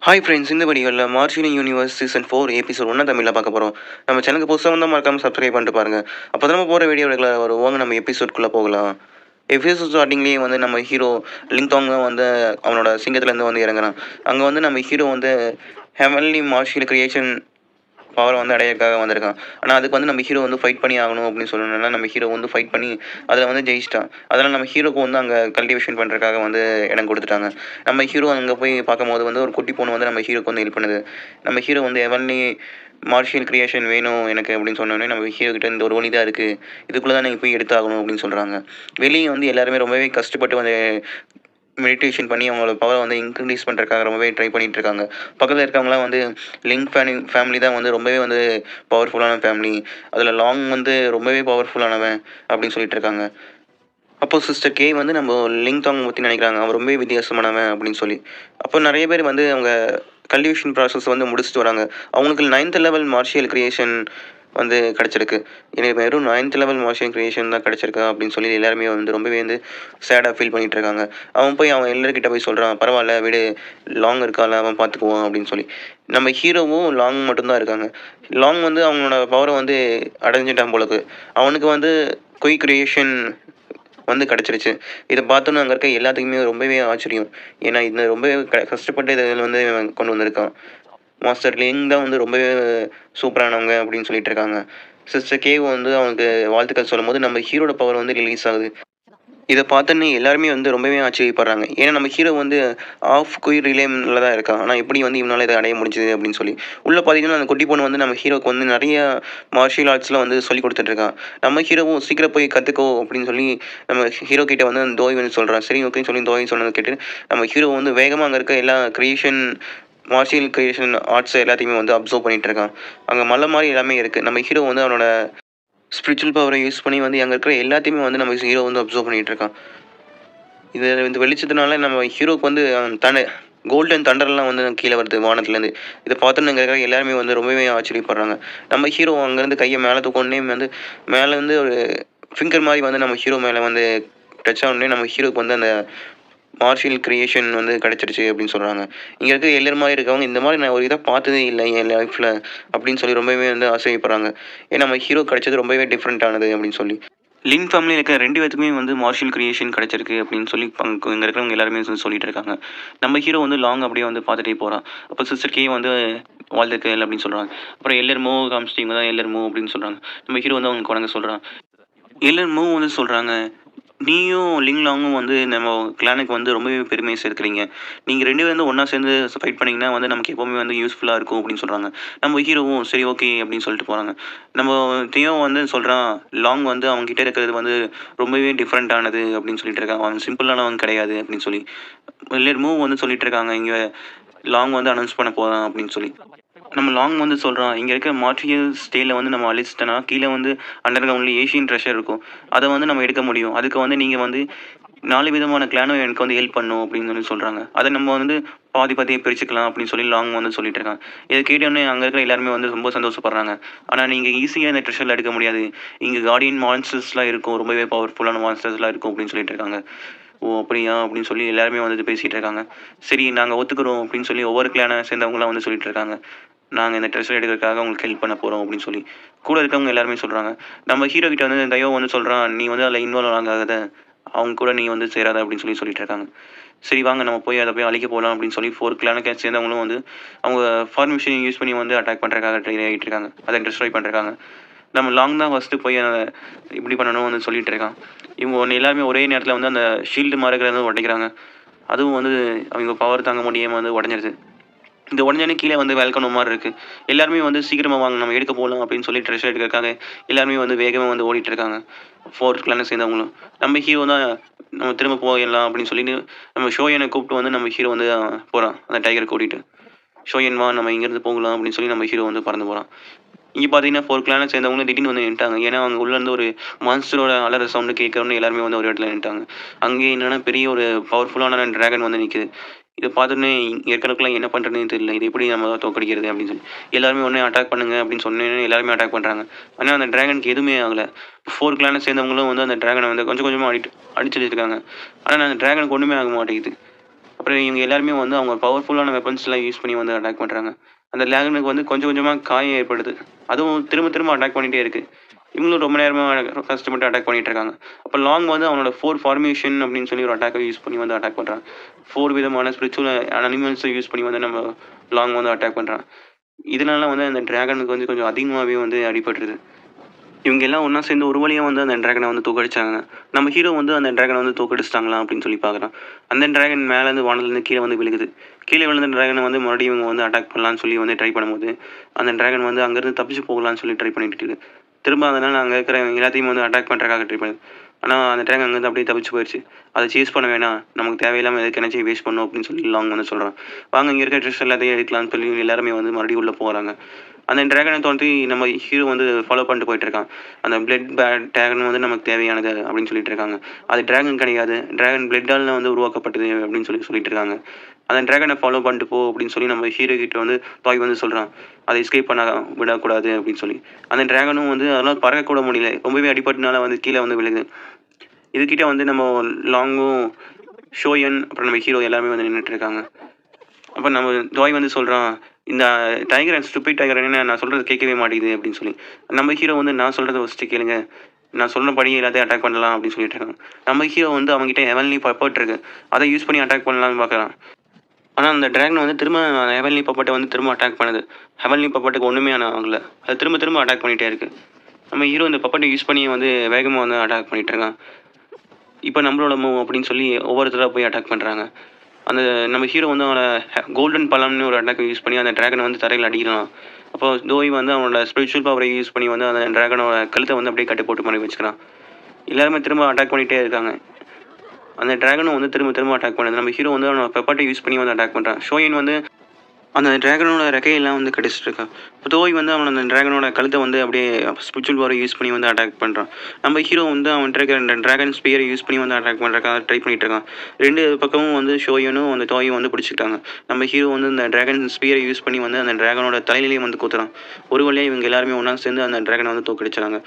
Hi friends, இந்த வீடியோவில் martial universe season 4 episode 1 தமிழில் பார்க்க போகிறோம். நம்ம சேனலுக்கு புதுசாக வந்தால் மறக்காமல் சப்ஸ்கிரைப் பண்ணிட்டு பாருங்கள். அப்போ தான் நம்ம போகிற வீடியோ ரெகுலராக வருவாங்க. நம்ம எபிசோட்குள்ளே போகலாம். எபிசோட் ஸ்டார்டிங்லேயே வந்து நம்ம ஹீரோ லிங்தாங் தான் வந்து அவனோட சிங்கத்துலேருந்து வந்து இறங்குறான். அங்கே வந்து நம்ம ஹீரோ வந்து ஹெவன்லி மார்ஷியல் கிரியேஷன் பவரை வந்து அடையறதுக்காக வந்திருக்கான். ஆனால் அதுக்கு வந்து நம்ம ஹீரோ வந்து ஃபைட் பண்ணி ஆகணும் அப்படின்னு சொல்லணும்னா நம்ம ஹீரோ வந்து ஃபைட் பண்ணி அதில் வந்து ஜெயிச்சிட்டான். அதனால் நம்ம ஹீரோக்கு வந்து அங்கே கல்டிவேஷன் பண்ணுறதுக்காக வந்து இடம் கொடுத்துட்டாங்க. நம்ம ஹீரோ அங்கே போய் பார்க்கும்போது வந்து ஒரு குட்டி பொண்ணு வந்து நம்ம ஹீரோக்கு வந்து ஹெல்ப் பண்ணுது. நம்ம ஹீரோ வந்து எவன்லி மார்ஷியல் கிரியேஷன் வேணும் எனக்கு அப்படின்னு சொன்னோடனே நம்ம ஹீரோ கிட்ட இந்த ஒரு வழி தான் இருக்குது, இதுக்குள்ளே தான் நீங்கள் போய் எடுத்தாகணும் அப்படின்னு சொல்கிறாங்க. வெளியே வந்து எல்லாருமே ரொம்பவே கஷ்டப்பட்டு வந்து மெடிடேஷன் பண்ணி அவங்களோட பவரை வந்து இன்க்ரீஸ் பண்ணுறதுக்காக ரொம்பவே ட்ரை பண்ணிகிட்டு இருக்காங்க. பக்கத்தில் இருக்கவங்களாம் வந்து லிங்க் ஃபேமிலி தான் வந்து ரொம்பவே வந்து பவர்ஃபுல்லான ஃபேமிலி, அதில் லாங் வந்து ரொம்பவே பவர்ஃபுல்லானவன் அப்படின்னு சொல்லிட்டு இருக்காங்க. அப்போ சிஸ்டர் கே வந்து நம்ம லிங்தாங் பற்றி நினைக்கிறாங்க, அவன் ரொம்பவே வித்தியாசமானவன் அப்படின்னு சொல்லி. அப்போ நிறைய பேர் வந்து அவங்க கல்டிவேஷன் ப்ராசஸ் வந்து முடிச்சுட்டு வராங்க. அவங்களுக்கு 9th லெவல் மார்ஷியல் கிரியேஷன் வந்து கிடச்சிருக்கு. எனக்கு வெறும் 9th லெவல் மார்ஷியல் கிரியேஷன் தான் கிடச்சிருக்கா அப்படின்னு சொல்லி எல்லாருமே வந்து ரொம்பவே வந்து சேடாக ஃபீல் பண்ணிகிட்டு இருக்காங்க. அவன் எல்லார்கிட்ட போய் சொல்கிறான், பரவாயில்ல விடு, லாங் இருக்கால அவன் பார்த்துக்குவான் அப்படின்னு சொல்லி. நம்ம ஹீரோவும் லாங் மட்டும்தான் இருக்காங்க. லாங் வந்து அவனோட பவரை வந்து அடைஞ்சிட்டான் போலக்கு. அவனுக்கு வந்து குயிக் கிரியேஷன் வந்து கிடச்சிருச்சு. இதை பார்த்தோன்னே அங்கே இருக்க எல்லாத்துக்குமே ரொம்பவே ஆச்சரியம். ஏன்னா இந்த ரொம்பவே கஷ்டப்பட்டு இதில் வந்து இவன் கொண்டு வந்திருக்கான். மாஸ்டர் லிங் தான் வந்து ரொம்பவே சூப்பரானவங்க அப்படின்னு சொல்லிட்டு இருக்காங்க. சிஸ்டர் கேவ் வந்து அவனுக்கு வாழ்த்துக்கள் சொல்லும்போது நம்ம ஹீரோட பவர் வந்து ரிலீஸ் ஆகுது. இதை பார்த்தோன்னே எல்லாருமே வந்து ரொம்பவே ஆச்சரியப்படுறாங்க. ஏன்னா நம்ம ஹீரோ வந்து ஆஃப் குயிர் ரிலேமில் தான் இருக்கான். ஆனால் எப்படி வந்து இவனால் இதை அடைய முடிஞ்சுது அப்படின்னு சொல்லி. உள்ளே பார்த்தீங்கன்னா அந்த குட்டி பொண்ணு வந்து நம்ம ஹீரோக்கு வந்து நிறைய மார்ஷியல் ஆர்ட்ஸ்லாம் வந்து சொல்லி கொடுத்துட்ருக்கான். நம்ம ஹீரோவும் சீக்கிரம் போய் கற்றுக்கோ அப்படின்னு சொல்லி நம்ம ஹீரோ கிட்ட வந்து அந்த தோய் வந்து சொல்கிறான். சரி ஓகேன்னு சொல்லி தோய் சொன்னதை கேட்டு நம்ம ஹீரோ வந்து வேகமாக அங்கே இருக்க எல்லா மார்ஷியல் கிரியேஷன் ஆர்ட்ஸ் எல்லாத்தையுமே வந்து அப்சர்வ் பண்ணிகிட்டு இருக்கான். அங்கே மலை மாதிரி எல்லாமே இருக்குது. நம்ம ஹீரோ வந்து அவனோட ஸ்பிரிச்சுவல் பவரை யூஸ் பண்ணி வந்து அங்கே இருக்கிற எல்லாத்தையுமே வந்து நம்ம ஹீரோ வந்து அப்சர்வ் பண்ணிகிட்டு இருக்கான். இது இந்த வெளிச்சத்தினால நம்ம ஹீரோக்கு வந்து கோல்டன் தண்டர்லாம் வந்து கீழே வருது வானத்துலேருந்து. இதை பார்த்தோன்னு இங்கே இருக்கிற எல்லாருமே வந்து ரொம்பவே ஆச்சரியப்படுறாங்க. நம்ம ஹீரோ அங்கேருந்து கையை மேலே தூக்கோன்னே வந்து மேலே வந்து ஒரு ஃபிங்கர் மாதிரி வந்து நம்ம ஹீரோ மேலே வந்து டச் ஆகணுன்னே நம்ம ஹீரோக்கு வந்து அந்த மார்ஷியல் கிரியேஷன் வந்து கிடச்சிருச்சு அப்படின்னு சொல்கிறாங்க. இங்கே இருக்க எல்லார் மாதிரி இருக்கவங்க இந்த மாதிரி நான் ஒரு இதை பார்த்ததே இல்லை என் லைஃப்பில் அப்படின்னு சொல்லி ரொம்பவே வந்து ஆச்சரியப்படுறாங்க. ஏன்னா நம்ம ஹீரோ கிடச்சது ரொம்பவே டிஃப்ரெண்ட்டானது அப்படின்னு சொல்லி. லின் ஃபேமிலியில் இருக்க 2 பேத்துக்குமே வந்து மார்ஷியல் கிரியேஷன் கிடச்சிருக்கு அப்படின்னு சொல்லி இங்கே இருக்கிறவங்க எல்லாருமே சொல்லிட்டு இருக்காங்க. நம்ம ஹீரோ வந்து லாங் அப்படியே வந்து பார்த்துட்டே போகிறான். அப்போ சிஸ்டர் கே வந்து வாழ்த்துக்கள் அப்படின்னு சொல்கிறாங்க. அப்புறம் எல்லர் மூவ் காமிச்சிட்டிங்க தான் எல்லர் மூவ் அப்படின்னு சொல்கிறாங்க. நம்ம ஹீரோ வந்து அவங்களுக்கு வணங்க சொல்கிறான். எல்லர் மூவ் வந்து சொல்கிறாங்க, நீயும் லிங் லாங்கும் வந்து நம்ம கிளானுக்கு வந்து ரொம்பவே பெருமையை சேர்க்குறீங்க. நீங்கள் 2 பேரும் வந்து ஒன்றா சேர்ந்து ஃபைட் பண்ணிங்கன்னா வந்து நமக்கு எப்போவுமே வந்து யூஸ்ஃபுல்லாக இருக்கும் அப்படின்னு சொல்கிறாங்க. நம்ம ஹீரோவும் சரி ஓகே அப்படின்னு சொல்லிட்டு போகிறாங்க. நம்ம தியோ வந்து சொல்கிறான், லாங் வந்து அவங்ககிட்ட இருக்கிறது வந்து ரொம்பவே டிஃப்ரெண்ட்டானது அப்படின்னு சொல்லிட்டு இருக்காங்க. அவன் சிம்பிளானவன் கிடையாது அப்படின்னு சொல்லி. எல்லாரும் மூவ் வந்து சொல்லிட்டு இருக்காங்க, இங்கே லாங் வந்து அனௌன்ஸ் பண்ண போகிறான் அப்படின்னு சொல்லி. நம்ம லாங் வந்து சொல்கிறான், இங்கே இருக்க மார்ஷியல் ஸ்டேல வந்து நம்ம அழிச்சிட்டோன்னா கீழே வந்து அண்டர் கிரவுண்டில் ஏஷியன் ட்ரெஷர் இருக்கும். அதை வந்து நம்ம எடுக்க முடியும். அதுக்கு வந்து நீங்கள் வந்து 4 விதமான கிளானும் எனக்கு வந்து ஹெல்ப் பண்ணும் அப்படின்னு சொல்லி சொல்கிறாங்க. அதை நம்ம வந்து பாதி பாதியாக பிரிச்சுக்கலாம் அப்படின்னு சொல்லி லாங் வந்து சொல்லிட்டு இருக்காங்க. இதை கேட்டோடனே அங்கே இருக்கிற எல்லாருமே வந்து ரொம்ப சந்தோஷப்படுறாங்க. ஆனால் நீங்கள் ஈஸியாக இந்த ட்ரெஷரில் எடுக்க முடியாது. இங்கே கார்டியன் மான்ஸ்டர்ஸ்லாம் இருக்கும், ரொம்பவே பவர்ஃபுல்லான மான்ஸ்டர்ஸ்லாம் இருக்கும் அப்படின்னு சொல்லிட்டு இருக்காங்க. ஓ அப்படியா அப்படின்னு சொல்லி எல்லாருமே வந்துட்டு பேசிகிட்டு இருக்காங்க. சரி நாங்கள் ஒத்துக்கிறோம் அப்படின்னு சொல்லி ஒவ்வொரு கிளானை சேர்ந்தவங்களாம் வந்து சொல்லிட்டு இருக்காங்க. நாங்கள் இந்த ட்ரெஷர் எடுக்கிறதுக்காக உங்களுக்கு ஹெல்ப் பண்ண போகிறோம் அப்படின்னு சொல்லி. கூட இருக்கவங்க எல்லாருமே சொல்கிறாங்க. நம்ம ஹீரோ கிட்ட வந்து தயோ வந்து சொல்கிறான், நீ வந்து அதில் இன்வால்வ் ஆகாத, அவங்க கூட நீ வந்து சேராத அப்படின்னு சொல்லிட்டு இருக்காங்க. சரி வாங்க நம்ம போய் அதை போய் அழிக்க போகலாம் அப்படின்னு சொல்லி 4 கிளானுக்கு சேர்ந்தவங்களும் வந்து அவங்க ஃபார்மேஷன் யூஸ் பண்ணி வந்து அட்டாக் பண்ணுறதுக்காக ட்ரை ஆகிட்டு இருக்காங்க. அதை டிஸ்ட்ராய் பண்ணுறாங்க. நம்ம லாங் தான் ஃபஸ்ட்டு போய் இப்படி பண்ணணும் வந்து சொல்லிட்டு இருக்கான். இவங்க ஒன்று எல்லாருமே ஒரே நேரத்தில் வந்து அந்த ஷீல்டு மாதிரி உடைக்கிறாங்க. அதுவும் வந்து அவங்க பவர் தாங்க முடியாமல் வந்து உடஞ்சிருது. இந்த உடனே கீழே வந்து வெல்கணும் மாதிரி இருக்குது. எல்லாருமே வந்து சீக்கிரமாக வாங்க நம்ம எடுக்க போகலாம் அப்படின்னு சொல்லி ட்ரெஷர் எடுக்கிறதுக்காக எல்லாருமே வந்து வேகமாக வந்து ஓடிட்டு இருக்காங்க. 4 கிளானை சேர்ந்தவங்களும். நம்ம ஹீரோ தான் நம்ம திரும்ப போயிடலாம் அப்படின்னு சொல்லிட்டு நம்ம ஷோயனை கூப்பிட்டு வந்து நம்ம ஹீரோ வந்து போகிறான் அந்த டைகரை கூட்டிகிட்டு. ஷோயன் வா நம்ம இங்கேருந்து போகலாம் அப்படின்னு சொல்லி நம்ம ஹீரோ வந்து பறந்து போகிறான். இங்கே பார்த்தீங்கன்னா 4 கிளானை சேர்ந்தவங்களும் திடீர்னு வந்து நின்ட்டாங்க. ஏன்னா அவங்க உள்ளேருந்து ஒரு மான்ஸ்டரோட அலற சவுண்டு கேட்கறோன்னு எல்லாருமே வந்து ஒரு இடத்துல நின்ட்டாங்க. அங்கே என்னென்னா பெரிய ஒரு பவர்ஃபுல்லான ட்ராகன் வந்து நிற்குது. இதை பார்த்தோன்னே ஏற்கனவே என்ன பண்ணுறதுன்னு தெரியல. இது எப்படி நம்ம தோற்கடிக்கிறது அப்படின்னு சொல்லி எல்லாருமே உடனே அட்டாக் பண்ணுங்க அப்படின்னு சொன்னேன்னு எல்லாருமே அட்டாக் பண்ணுறாங்க. ஆனால் அந்த ட்ராகனுக்கு எதுவுமே ஆகலை. 4 கிளானை சேர்ந்தவங்களும் வந்து அந்த ட்ராகனை வந்து கொஞ்சம் கொஞ்சமாக அடிச்சுட்டு இருக்காங்க. ஆனால் அந்த ட்ராகனுக்கு ஒன்றுமே ஆக மாட்டேங்குது. அப்புறம் இவங்க எல்லாருமே வந்து அவங்க பவர்ஃபுல்லான வெப்பன்ஸ்லாம் யூஸ் பண்ணி வந்து அட்டாக் பண்ணுறாங்க. அந்த டிராகனுக்கு வந்து கொஞ்சம் கொஞ்சமாக காயம் ஏற்படுது. அதுவும் திரும்ப திரும்ப அட்டாக் பண்ணிகிட்டே இருக்குது. இவங்களும் ரொம்ப நேரமாக கஷ்டப்பட்டு அட்டாக் பண்ணிட்டு இருக்காங்க. அப்போ லாங் வந்து அவனோட 4 ஃபார்மேஷன் அப்படின்னு சொல்லி ஒரு அட்டாக்கை யூஸ் பண்ணி வந்து அட்டாக் பண்ணுறான். 4 விதமான ஸ்பிரிச்சுவல் அனிமல்ஸை யூஸ் பண்ணி வந்து நம்ம லாங் வந்து அட்டாக் பண்ணுறான். இதனால வந்து அந்த டிராகனுக்கு வந்து கொஞ்சம் அதிகமாகவே வந்து அடிபட்டுருது. இவங்க எல்லாம் ஒன்றா சேர்ந்து ஒரு வழியாக வந்து அந்த டிராகனை வந்து தோக்கடிச்சாங்க. நம்ம ஹீரோ வந்து அந்த டிராகனை வந்து தோக்கடிச்சிட்டாங்களா அப்படின்னு சொல்லி பார்க்குறான். அந்த டிராகன் மேலேருந்து வானத்துலேருந்து கீழே வந்து விழுகுது. கீழே விழுந்த டிராகனை வந்து மறுபடியும் இவங்க வந்து அட்டாக் பண்ணலான்னு சொல்லி வந்து ட்ரை பண்ணும்போது அந்த டிராகன் வந்து அங்கேருந்து தப்பிச்சு போகலான்னு சொல்லி ட்ரை பண்ணிட்டு இருக்கு. திரும்ப அதனால் அங்கே இருக்கிற எல்லாத்தையும் வந்து அட்டாக் பண்ணுறதுக்காக ட்ரை பண்ணுது. ஆனால் அந்த டிராகன் அங்கேருந்து அப்படியே தப்பிச்சு போயிடுச்சு. அதை சேஸ் பண்ண வேணாம், நமக்கு தேவையில்லாமல் எதுக்கு எனர்ஜி வேஸ்ட் பண்ணணும் அப்படின்னு சொல்லி லாங் வந்து சொல்கிறான். வாங்க இங்கே இருக்கிற ட்ரெஸ் எல்லாத்தையும் எடுக்கலாம்னு சொல்லி எல்லாருமே வந்து மறுபடியும் உள்ளே போகிறாங்க. அந்த டிராகனை தோன்றி நம்ம ஹீரோ வந்து ஃபாலோ பண்ணிட்டு போயிட்டு இருக்கான். அந்த பிளட் டிராகன் வந்து நமக்கு தேவையானது அப்படின்னு சொல்லிட்டு இருக்காங்க. அது டிராகன் கிடையாது, டிராகன் பிளட்டால் வந்து உருவாக்கப்பட்டது அப்படின்னு சொல்லிட்டு இருக்காங்க. அந்த டிராகனை ஃபாலோ பண்ணிட்டு போ அப்படின்னு சொல்லி நம்ம ஹீரோ கிட்ட வந்து தாய் வந்து சொல்கிறான். அதை எஸ்கேப் பண்ண விடக்கூடாது அப்படின்னு சொல்லி. அந்த டிராகனும் வந்து அதெல்லாம் பறக்கக்கூட முடியல, ரொம்பவே அடிபட்டனால வந்து கீழே வந்து விழுது. இதுக்கிட்ட வந்து நம்ம லாங்கும் ஷோயன் அப்புறம் நம்ம ஹீரோ எல்லாருமே வந்து நின்றுட்டு இருக்காங்க. அப்போ நம்ம தாய் வந்து சொல்கிறான், இந்த டைகர் ஸ்டூபிட் டைகர் என்ன நான் சொல்கிறது கேட்கவே மாட்டேங்குது அப்படின்னு சொல்லி. நம்ம ஹீரோ வந்து நான் சொல்கிறத ஃபஸ்ட்டு கேளுங்க, நான் சொன்னபடி எல்லாத்தையும் அட்டாக் பண்ணலாம் அப்படின்னு சொல்லிட்டு இருக்காங்க. நம்ம ஹீரோ வந்து அவங்ககிட்ட ஹெவன்லி பப்பட் இருக்கு, அதை யூஸ் பண்ணி அட்டாக் பண்ணலாம்னு பார்க்குறான். ஆனால் அந்த டிராகன் வந்து திரும்ப ஹெவன்லி பப்பட்டை வந்து திரும்ப அட்டாக் பண்ணுது. ஹெவன்லி பப்பட்டுக்கு ஒன்றுமே ஆகல, அது திரும்ப திரும்ப அட்டாக் பண்ணிகிட்டே இருக்குது. நம்ம ஹீரோ இந்த பப்பட்டை யூஸ் பண்ணி வந்து வேகமாக வந்து அட்டாக் பண்ணிகிட்டு இருக்கான். இப்போ நம்மளோட மூவ் அப்படின்னு சொல்லி ஒவ்வொருத்தராக போய் அட்டாக் பண்ணுறாங்க. அந்த நம்ம ஹீரோ வந்து அவனை கோல்டன் பலம்னு ஒரு அட்டாக் யூஸ் பண்ணி அந்த டிராகனை வந்து தரையில் அடிக்கிறான். அப்போ தோய் வந்து அவனோட ஸ்பிரிச்சுவல் பவரை யூஸ் பண்ணி வந்து அந்த டிராகனோட கழுத்தை வந்து அப்படியே கட்டி போட்டு பண்ணி வச்சுக்கிறான். எல்லாருமே திரும்ப அட்டாக் பண்ணிகிட்டே இருக்காங்க. அந்த டிராகனும் வந்து திரும்ப திரும்ப அட்டாக் பண்ணுது. நம்ம ஹீரோ வந்து அவனோட பெப்பர்ட்டை யூஸ் பண்ணி வந்து அட்டாக் பண்ணுறான். ஷோயின் வந்து அந்த டிராகனோட ரெக்கையெல்லாம் வந்து கடிச்சிட்டு இருக்கான். இப்போ தோய் வந்து அவன் அந்த டிராகனோட கழுத்தை வந்து அப்படியே ஸ்பிரிச்சுவல் பவரை யூஸ் பண்ணி வந்து அட்டாக் பண்ணுறான். நம்ம ஹீரோ வந்து அவன்கிட்ட இருக்கிற அந்த டிராகன் ஸ்பியரை யூஸ் பண்ணி வந்து அட்டாக் பண்ணுறதுக்காக ட்ரை பண்ணிட்டு இருக்கான். 2 பக்கமும் வந்து ஷோயனும் அந்த தோயும் வந்து பிடிச்சிக்கிட்டாங்க. நம்ம ஹீரோ வந்து அந்த டிராகன் ஸ்பியரை யூஸ் பண்ணி வந்து அந்த டிராகனோட தலையிலேயே வந்து குத்துறான். ஒரு வழியாக இவங்க எல்லாருமே ஒன்றா சேர்ந்து அந்த டிராகனை வந்து தோக்கடிச்சாங்க.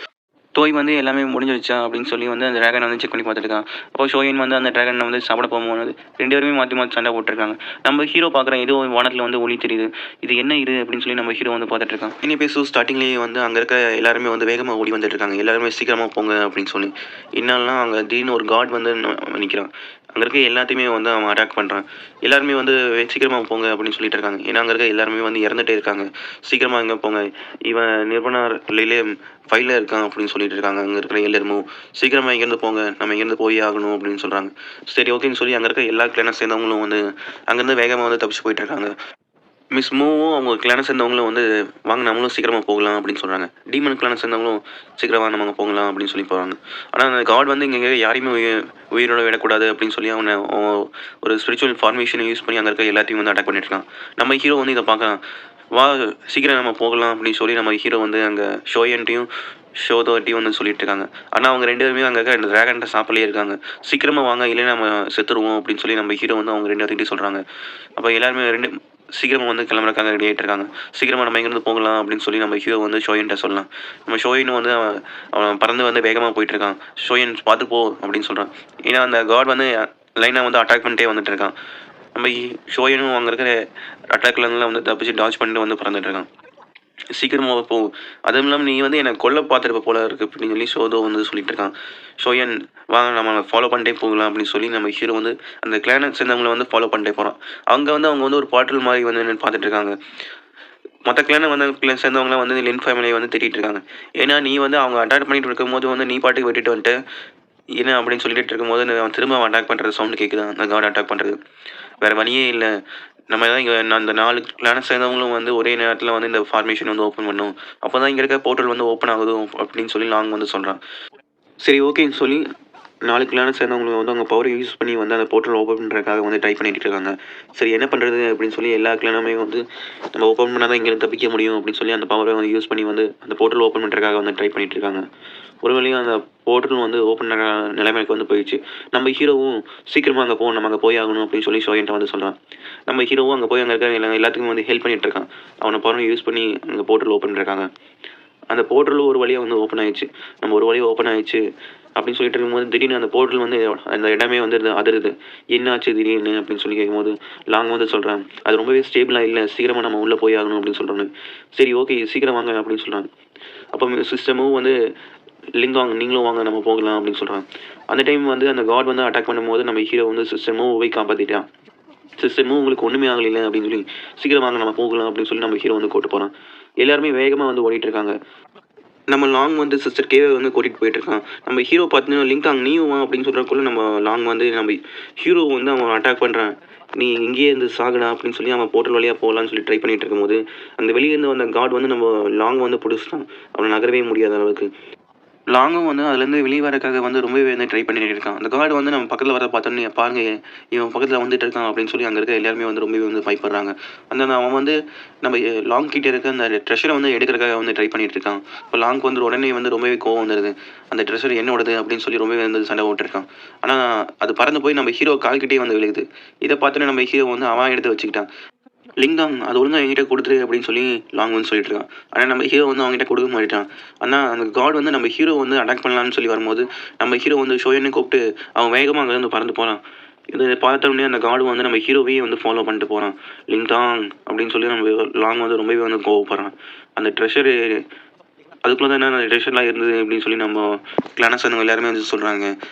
தோய் வந்து எல்லாமே முடிஞ்சிருச்சா அப்படின்னு சொல்லி வந்து அந்த டிராகனை வந்து செக் பண்ணி பார்த்துருக்கான். அப்போ ஷோயின் வந்து அந்த டிராகனை வந்து சாப்பிட போகும்போது 2 பேருமே மாற்றி மாற்றி சண்டை போட்டுருக்காங்க. நம்ம ஹீரோ பார்க்குறேன், ஏதோ வானத்தில் வந்து ஒளி தெரியுது, இது என்ன இது அப்படின்னு சொல்லி நம்ம ஹீரோ வந்து பார்த்துட்டு இருக்கான். இனி பேசும் ஸ்டார்டிங்லேயே வந்து அங்கே இருக்க எல்லாருமே வந்து வேகமாக ஓடி வந்துட்டு இருக்காங்க. எல்லாருமே சீக்கிரமாக போங்க அப்படின்னு சொல்லி. என்னன்னா அங்கே திடீர்னு ஒரு காட் வந்து நிற்கிறான். அங்கே இருக்க எல்லாத்தையுமே வந்து அவன் அட்டாக் பண்ணுறான். எல்லாருமே வந்து சீக்கிரமாக போங்க அப்படின்னு சொல்லிட்டு இருக்காங்க. ஏன்னா அங்கே இருக்க எல்லாருமே வந்து இறந்துட்டே இருக்காங்க. சீக்கிரமாக எங்கே போங்க, இவன் நிர்பனார் லிலே ஃபைலில் இருக்கான் அப்படின்னு சொல்லிட்டு இருக்காங்க. அங்கே இருக்கிற எல்லாருமும் சீக்கிரமாக இங்கேருந்து போங்க, நம்ம இங்கேருந்து போய் ஆகணும் அப்படின்னு சொல்கிறாங்க. சரி ஓகேன்னு சொல்லி அங்கே இருக்க எல்லா கிளானை சேர்ந்தவங்களும் வந்து அங்கேருந்து வேகமாக வந்து தப்பிச்சு போயிட்டு இருக்காங்க. மிஸ் மூவும் அவங்க கிளானை சேர்ந்தவங்களும் வந்து வாங்க நம்மளும் சீக்கிரமாக போகலாம் அப்படின்னு சொல்கிறாங்க. டீமன் கிளானை சேர்ந்தவங்களும் சீக்கிரமாக நம்ம போகலாம் அப்படின்னு சொல்லி போகிறாங்க. ஆனால் அந்த காட் வந்து இங்கே யாரையுமே உயிரோட விடக்கூடாது அப்படின்னு சொல்லி அவனை ஒரு ஸ்பிரிச்சுவல் ஃபார்மேஷனை யூஸ் பண்ணி அங்கே இருக்க எல்லாத்தையும் வந்து அட்டாக் பண்ணிட்டு இருக்கான். நம்ம ஹீரோ வந்து இதை பார்க்கலாம், வா சீக்கிரம் நம்ம போகலாம் அப்படின்னு சொல்லி நம்ம ஹீரோ வந்து அங்கே ஷோயன்ட்டையும் ஷோதோட்டையும் வந்து சொல்லிட்டு இருக்காங்க. ஆனால் அவங்க 2 பேருமே அங்கே இருக்க டிராகன்ட்ட சாப்பிட்லே இருக்காங்க. சீக்கிரமாக வாங்க இல்லைன்னா நம்ம செத்துருவோம் அப்படின்னு சொல்லி நம்ம ஹீரோ வந்து அவங்க 2 பேர்கிட்டையும் சொல்கிறாங்க. அப்போ எல்லாருமே சீக்கிரமாக வந்து கிளம்புறக்காக ரெடி ஆகிட்டு இருக்காங்க. சீக்கிரமாக நம்ம இங்கேருந்து போகலாம் அப்படின்னு சொல்லி நம்ம ஹீரோ வந்து ஷோயன்ட்ட சொல்லலாம். நம்ம ஷோயினும் வந்து அவன் பறந்து வந்து வேகமாக போயிட்டு இருக்கான். ஷோயன் பார்த்து போ அப்படின்னு சொல்கிறான். ஏன்னா அந்த காட் வந்து லைனாக வந்து அட்டாக் பண்ணிட்டே வந்துட்டு இருக்கான். நம்ம ஷோயனும் அங்கே இருக்கிற அட்டாக்லேருந்துலாம் வந்து தப்பிச்சு டாச் பண்ணிட்டு வந்து பறந்துட்டு இருக்கான். சீக்கிரமாக போ, அதுவும் இல்லாமல் நீ வந்து என்னை கொல்ல பார்த்துருப்ப போல இருக்குது அப்படின்னு சொல்லி ஷோதோ வந்து சொல்லிட்டு இருக்கான். ஷோயன் வாங்க நம்ம ஃபாலோ பண்ணிட்டே போகலாம் அப்படின்னு சொல்லி நம்ம ஹீரோ வந்து அந்த கிளானை சேர்ந்தவங்களை வந்து ஃபாலோ பண்ணிட்டே போகிறான். அவங்க வந்து ஒரு பாட்டில் மாதிரி வந்து பார்த்துட்டு இருக்காங்க. மற்ற கிளானை வந்து சேர்ந்தவங்களாம் வந்து லின் ஃபேமிலியை வந்து திட்டிகிட்டு இருக்காங்க. ஏன்னா நீ வந்து அவங்க அட்டாக் பண்ணிட்டு இருக்கும்போது வந்து நீ பாட்டுக்கு விட்டுட்டு வந்துட்டு என்ன அப்படின்னு சொல்லிட்டு இருக்கும்போது அவன் திரும்ப அட்டாக் பண்ணுறது சவுண்டு கேட்குதான், அந்த காட் அட்டாக் பண்ணுறது. வேறு வழியே இல்லை, நம்ம தான் இங்கே அந்த 4 கிளானை சேர்ந்தவங்களும் வந்து ஒரே நேரத்தில் வந்து இந்த ஃபார்மேஷன் வந்து ஓப்பன் பண்ணும், அப்போ தான் இங்கே இருக்க போர்ட்டல் வந்து ஓப்பன் ஆகுது அப்படின்னு சொல்லி லாங் வந்து சொல்கிறான். சரி ஓகேன்னு சொல்லி 4 கிளானை சேர்ந்தவங்களும் வந்து அவங்க பவரை யூஸ் பண்ணி வந்து அந்த போர்ட்டல் ஓப்பன் பண்ணுறதுக்காக வந்து ட்ரை பண்ணிட்டு இருக்காங்க. சரி என்ன பண்ணுறது அப்படின்னு சொல்லி எல்லா கிளானுமே வந்து நம்ம ஓப்பன் பண்ணால் தான் இங்கேருந்து தப்பிக்க முடியும் அப்படின்னு சொல்லி அந்த பவரை வந்து யூஸ் பண்ணி வந்து அந்த போர்ட்டல் ஓப்பன் பண்ணுறதுக்காக வந்து ட்ரை பண்ணிட்டு இருக்காங்க. ஒரு வழியாக அந்த போர்ட்டல் வந்து ஓப்பன் பண்ணுற நிலைமைக்கு வந்து போயிடுச்சு. நம்ம ஹீரோவும் சீக்கிரமாக அங்கே போகணும், நம்ம அங்கே போய் ஆகணும் அப்படின்னு சொல்லி ஷோயன்ட்ட வந்து சொல்கிறான். நம்ம ஹீரோவும் அங்கே போய் அங்கே இருக்க எல்லாத்துக்கும் வந்து ஹெல்ப் பண்ணிட்டு இருக்கான். அவனை பவரை யூஸ் பண்ணி அந்த போர்ட்டல் ஓப்பன் பண்ணிருக்காங்க. அந்த போர்ட்டலும் ஒரு வழியாக வந்து ஓப்பன் ஆயிடுச்சு. நம்ம ஒரு வழியாக ஓப்பன் ஆயிடுச்சு, அப்படின்னு சொல்லிட்டு இருக்கும்போது திடீர்னு அந்த போர்ட்டல் வந்து அந்த இடமே வந்து அதிருது. என்னாச்சு திடீர்னு அப்படின்னு சொல்லி கேட்கும்போது லாங் வந்து சொல்கிறான், அது ரொம்பவே ஸ்டேபிளாக இல்லை, சீக்கிரமாக நம்ம உள்ளே போய் ஆகணும் அப்படின்னு சொல்கிறாங்க. சரி ஓகே சீக்கிரம் வாங்க அப்படின்னு சொல்கிறாங்க. அப்போ சிஸ்டமும் வந்து லிங்காங் நீங்களும் வாங்க நம்ம போகலாம் அப்படின்னு சொல்கிறாங்க. அந்த டைம் வந்து அந்த காட் வந்து அட்டாக் பண்ணும்போது நம்ம ஹீரோ வந்து சிஸ்டமும் போய் காப்பாற்றிட்டான். சிஸ்டமும் உங்களுக்கு ஒன்றுமே ஆகலையில அப்படின்னு சொல்லி சீக்கிரம் வாங்க நம்ம போகலாம் அப்படின்னு சொல்லி நம்ம ஹீரோ வந்து கூட்டு போகிறான். எல்லாருமே வேகமாக வந்து ஓடிட்டு இருக்காங்க. நம்ம லாங் வந்து சிஸ்டர் கேவை வந்து கூட்டிகிட்டு போயிட்டுருக்கான். நம்ம ஹீரோ பார்த்தீங்கன்னா லிங்காங் நீயும் வா அப்படின்னு சொல்கிறக்குள்ள நம்ம லாங் வந்து நம்ம ஹீரோ வந்து அவன் அட்டாக் பண்ணுறான். நீ இங்கேயே இருந்து சாகுடா அப்படின்னு சொல்லி அவன் போர்ட்டல் வழியாக போகலான்னு சொல்லி ட்ரை பண்ணிட்டு இருக்கும்போது அந்த வெளியேருந்து வந்த காட் வந்து நம்ம லாங் வந்து பிடிச்சிட்டான். அவனை நகரவே முடியாத அளவுக்கு. லாங்கும் வந்து அதுலேருந்து வெளியே வரக்காக வந்து ரொம்பவே வந்து ட்ரை பண்ணிட்டு இருக்கான். அந்த கார்டு வந்து நம்ம பக்கத்தில் வர பார்த்தோன்னே பாருங்க இவன் பக்கத்தில் வந்துட்டு இருக்கான் அப்படின்னு சொல்லி அங்கே இருக்க எல்லாருமே வந்து ரொம்பவே வந்து பயப்படுறாங்க. அவன் வந்து நம்ம லாங் கிட்டே இருக்க அந்த ட்ரெஷரை வந்து எடுக்கிறக்காக வந்து ட்ரை பண்ணிட்டு இருக்கான். இப்போ லாங்க்கு வந்து உடனே வந்து ரொம்பவே கோவம் வந்துடுது. அந்த ட்ரெஷர் என்னோடது அப்படின்னு சொல்லி ரொம்பவே வந்து சண்டை போட்டுருக்கான். ஆனால் அது பறந்து போய் நம்ம ஹீரோ கால்கிட்டே வந்து விழுகுது. இதை பார்த்தோன்னே நம்ம ஹீரோ வந்து அவன் எடுத்து வச்சுக்கிட்டான். லிங்காங் அது ஒழுங்கா என்கிட்ட கொடுத்துரு அப்படின்னு சொல்லி லாங் வந்து சொல்லிட்டு இருக்கான். ஆனால் நம்ம ஹீரோ வந்து அவங்ககிட்ட கொடுக்க மாட்டான். ஆனால் அந்த காட் வந்து நம்ம ஹீரோ வந்து அட்டாக் பண்ணலான்னு சொல்லி வரும்போது நம்ம ஹீரோ வந்து ஷோயனை கூப்பிட்டு அவன் வேகமாக அங்கேருந்து பறந்து போகிறான். இதை பார்த்தோன்னே அந்த காடு வந்து நம்ம ஹீரோவையே வந்து ஃபாலோ பண்ணிட்டு போகிறான். லிங்காங் அப்படின்னு சொல்லி நம்ம லாங் வந்து ரொம்பவே வந்து கோவப்படுறான். அந்த ட்ரெஷரு அதுக்குள்ளே தான் என்ன ரிலேஷன்லாம் இருந்தது அப்படின்னு சொல்லி நம்ம கிளானசனுங்க எல்லாருமே வந்து சொல்கிறாங்க.